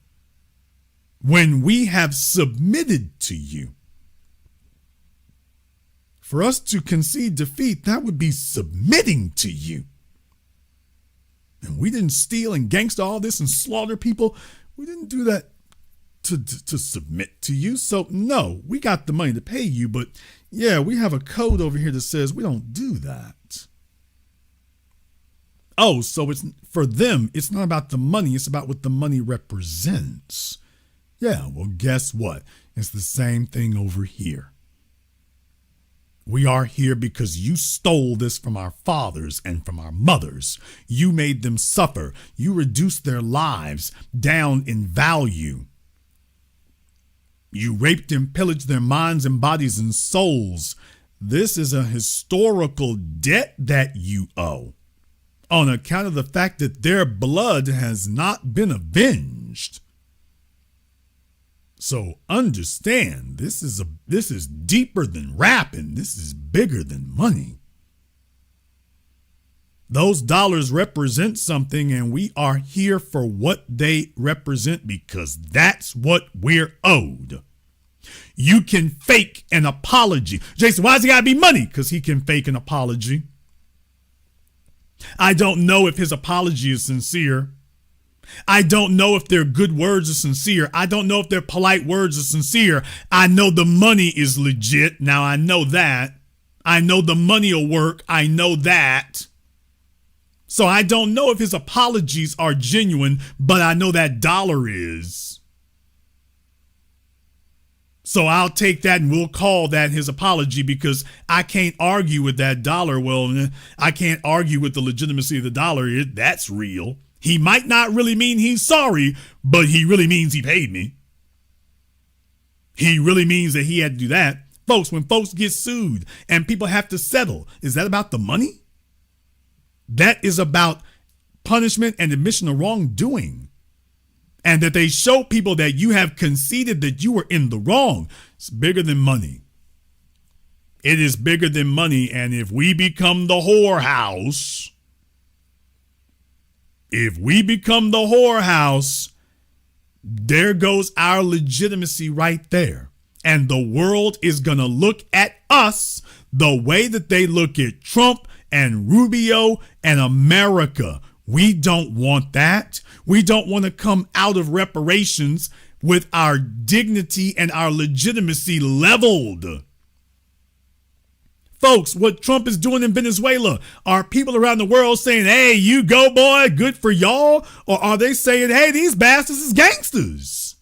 when we have submitted to you? For us to concede defeat, that would be submitting to you. And we didn't steal and gangster all this and slaughter people. We didn't do that to submit to you. So no, we got the money to pay you, but yeah, we have a code over here that says we don't do that. Oh, so it's for them, it's not about the money, it's about what the money represents. Yeah, well, guess what? It's the same thing over here. We are here because you stole this from our fathers and from our mothers. You made them suffer. You reduced their lives down in value. You raped and pillaged their minds and bodies and souls. This is a historical debt that you owe, on account of the fact that their blood has not been avenged. So understand, this is deeper than rapping. This is bigger than money. Those dollars represent something, and we are here for what they represent because that's what we're owed. You can fake an apology. Jason, why does it gotta be money? Because he can fake an apology. I don't know if his apology is sincere. I don't know if their good words are sincere. I don't know if their polite words are sincere. I know the money is legit. Now I know that. I know the money will work. I know that. So I don't know if his apologies are genuine, but I know that dollar is. So I'll take that and we'll call that his apology because I can't argue with that dollar. Well, I can't argue with the legitimacy of the dollar. That's real. He might not really mean he's sorry, but he really means he paid me. He really means that he had to do that. Folks, when folks get sued and people have to settle, is that about the money? That is about punishment and admission of wrongdoing. And that they show people that you have conceded that you were in the wrong. It's bigger than money. It is bigger than money. And if we become the whorehouse, there goes our legitimacy right there. And the world is going to look at us the way that they look at Trump and Rubio and America. We don't want that. We don't want to come out of reparations with our dignity and our legitimacy leveled. Folks, what Trump is doing in Venezuela, are people around the world saying, hey, you go, boy, good for y'all? Or are they saying, hey, these bastards is gangsters?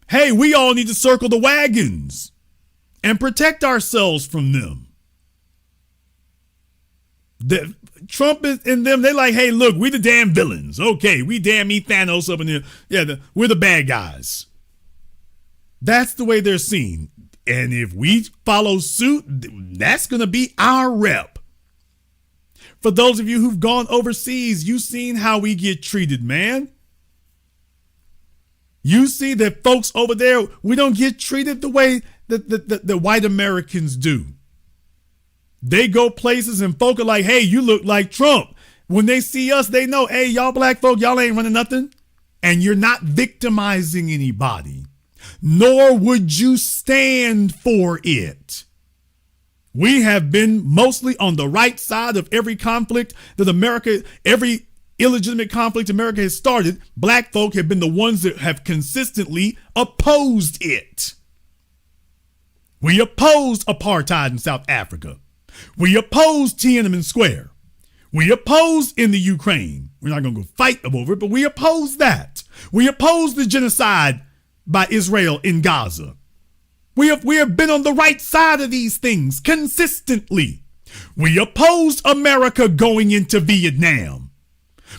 Hey, we all need to circle the wagons and protect ourselves from them. Trump and them, they like, hey, look, we the damn villains. Okay, we damn eat Thanos up in there. Yeah, we're the bad guys. That's the way they're seen. And if we follow suit, that's going to be our rep. For those of you who've gone overseas, you've seen how we get treated, man. You see that folks over there, we don't get treated the way that the white Americans do. They go places and folk are like, hey, you look like Trump. When they see us, they know, hey, y'all black folk, y'all ain't running nothing. And you're not victimizing anybody, nor would you stand for it. We have been mostly on the right side of every conflict that America, every illegitimate conflict America has started. Black folk have been the ones that have consistently opposed it. We opposed apartheid in South Africa. We opposed Tiananmen Square. We opposed in the Ukraine. We're not going to go fight over it, but we opposed that. We opposed the genocide by Israel in Gaza. We have been on the right side of these things consistently. We opposed America going into Vietnam.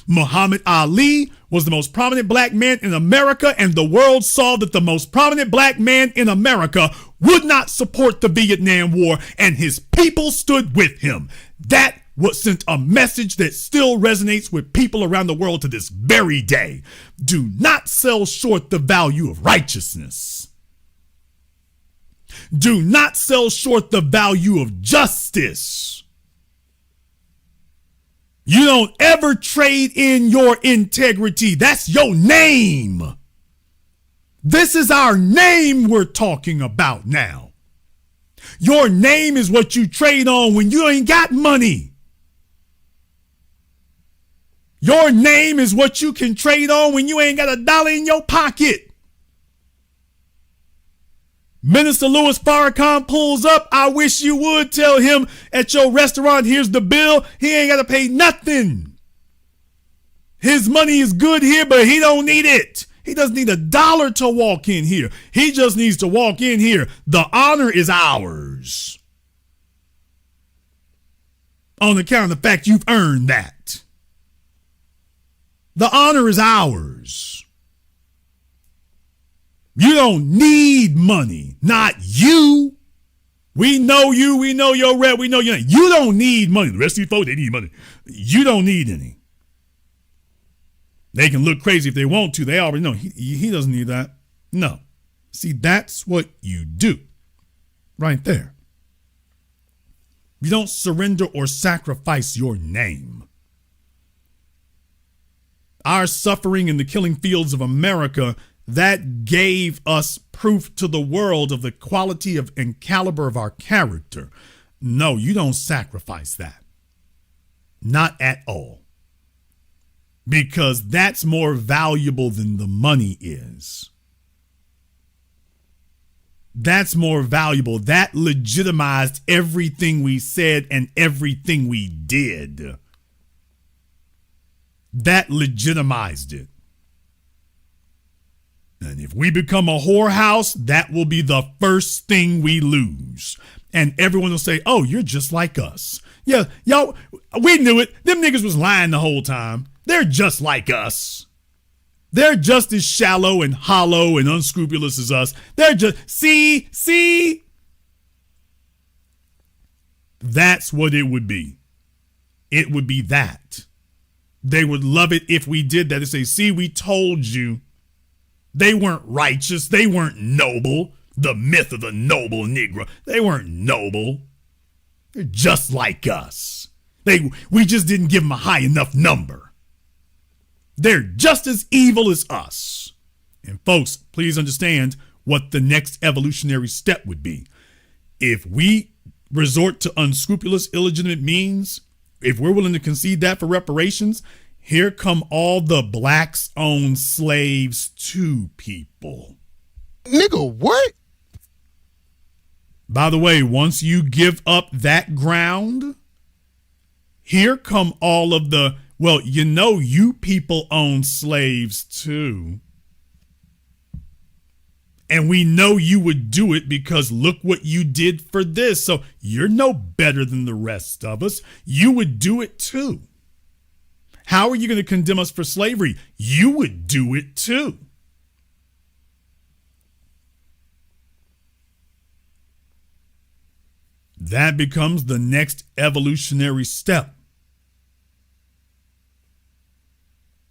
Muhammad Ali was the most prominent black man in America, and the world saw that the most prominent black man in America would not support the Vietnam War, and his people stood with him. That what sent a message that still resonates with people around the world to this very day. Do not sell short the value of righteousness. Do not sell short the value of justice. You don't ever trade in your integrity. That's your name. This is our name we're talking about now. Your name is what you trade on when you ain't got money. Your name is what you can trade on when you ain't got a dollar in your pocket. Minister Louis Farrakhan pulls up. I wish you would tell him at your restaurant, here's the bill. He ain't got to pay nothing. His money is good here, but he don't need it. He doesn't need a dollar to walk in here. He just needs to walk in here. The honor is ours. On account of the fact you've earned that. The honor is ours. You don't need money, not you. We know you, we know your rep, we know your name. You don't need money. The rest of you folks, they need money. You don't need any. They can look crazy if they want to. They already know he doesn't need that. No. See, that's what you do right there. You don't surrender or sacrifice your name. Our suffering in the killing fields of America, that gave us proof to the world of the quality of and caliber of our character. No, you don't sacrifice that. Not at all. Because that's more valuable than the money is. That's more valuable. That legitimized everything we said and everything we did. That legitimized it. And if we become a whorehouse, that will be the first thing we lose. And everyone will say, oh, you're just like us. Yeah, y'all, we knew it. Them niggas was lying the whole time. They're just like us. They're just as shallow and hollow and unscrupulous as us. They're just, see? That's what it would be. It would be that. They would love it if we did that. They say, see, we told you. They weren't righteous. They weren't noble. The myth of the noble Negro. They weren't noble. They're just like us. We just didn't give them a high enough number. They're just as evil as us. And folks, please understand what the next evolutionary step would be. If we resort to unscrupulous, illegitimate means, if we're willing to concede that for reparations, here come all the blacks owned slaves to people. Nigga, what? By the way, once you give up that ground, here come all of the, well, you know, you people own slaves too. And we know you would do it because look what you did for this. So you're no better than the rest of us. You would do it too. How are you going to condemn us for slavery? You would do it too. That becomes the next evolutionary step.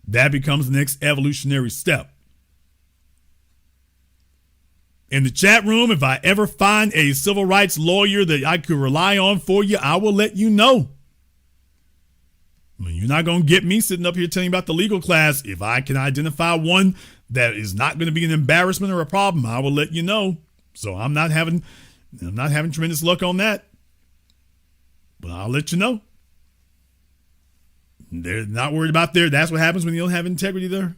That becomes the next evolutionary step. In the chat room, if I ever find a civil rights lawyer that I could rely on for you, I will let you know. You're not going to get me sitting up here telling you about the legal class. If I can identify one that is not going to be an embarrassment or a problem, I will let you know. So I'm not having tremendous luck on that. But I'll let you know. They're not worried about there. That's what happens when you don't have integrity there.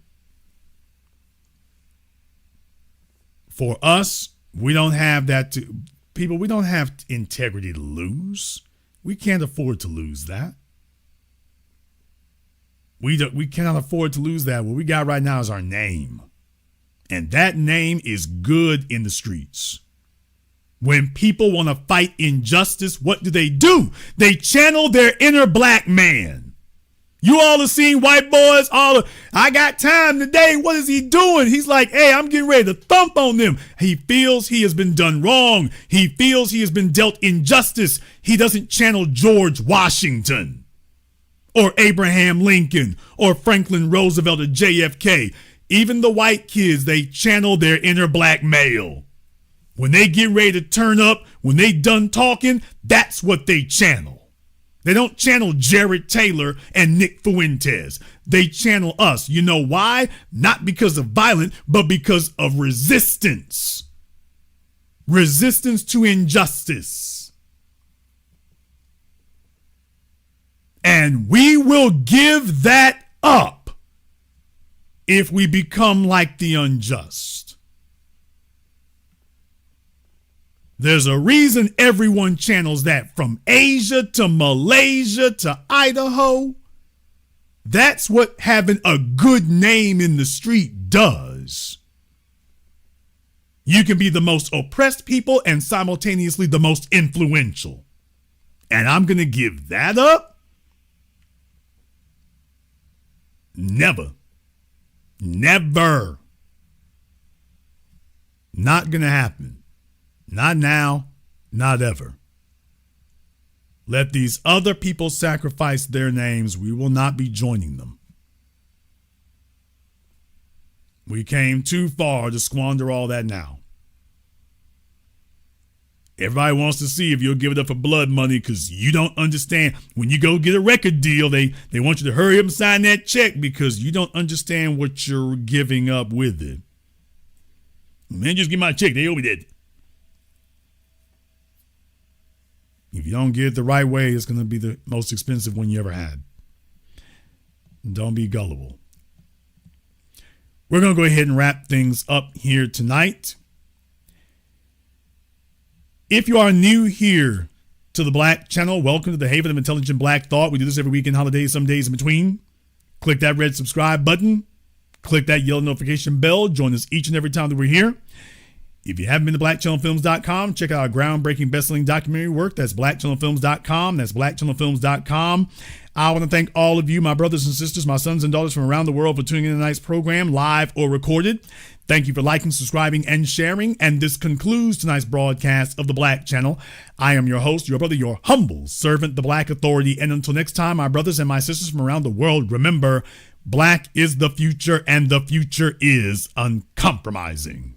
For us, we don't have that. People, we don't have integrity to lose. We can't afford to lose that. We cannot afford to lose that. What we got right now is our name. And that name is good in the streets. When people want to fight injustice, what do? They channel their inner black man. You all have seen white boys, I got time today. What is he doing? He's like, hey, I'm getting ready to thump on them. He feels he has been done wrong. He feels he has been dealt injustice. He doesn't channel George Washington or Abraham Lincoln or Franklin Roosevelt or JFK. Even the white kids, they channel their inner black male. When they get ready to turn up, when they done talking, that's what they channel. They don't channel Jared Taylor and Nick Fuentes. They channel us. You know why? Not because of violence, but because of resistance. Resistance to injustice. And we will give that up if we become like the unjust. There's a reason everyone channels that, from Asia to Malaysia to Idaho. That's what having a good name in the street does. You can be the most oppressed people and simultaneously the most influential. And I'm going to give that up? Never. Never. Not going to happen. Not now, not ever. Let these other people sacrifice their names. We will not be joining them. We came too far to squander all that now. Everybody wants to see if you'll give it up for blood money because you don't understand. When you go get a record deal, they want you to hurry up and sign that check because you don't understand what you're giving up with it. Man, just give my check. They owe me that. If you don't get it the right way, it's going to be the most expensive one you ever had. Don't be gullible. We're going to go ahead and wrap things up here tonight. If you are new here to the Black Channel, welcome to the Haven of Intelligent Black Thought. We do this every weekend, holidays, some days in between. Click that red subscribe button. Click that yellow notification bell. Join us each and every time that we're here. If you haven't been to blackchannelfilms.com, check out our groundbreaking best-selling documentary work. That's blackchannelfilms.com. That's blackchannelfilms.com. I want to thank all of you, my brothers and sisters, my sons and daughters from around the world for tuning in to tonight's program, live or recorded. Thank you for liking, subscribing, and sharing. And this concludes tonight's broadcast of the Black Channel. I am your host, your brother, your humble servant, the Black Authority. And until next time, my brothers and my sisters from around the world, remember, black is the future and the future is uncompromising.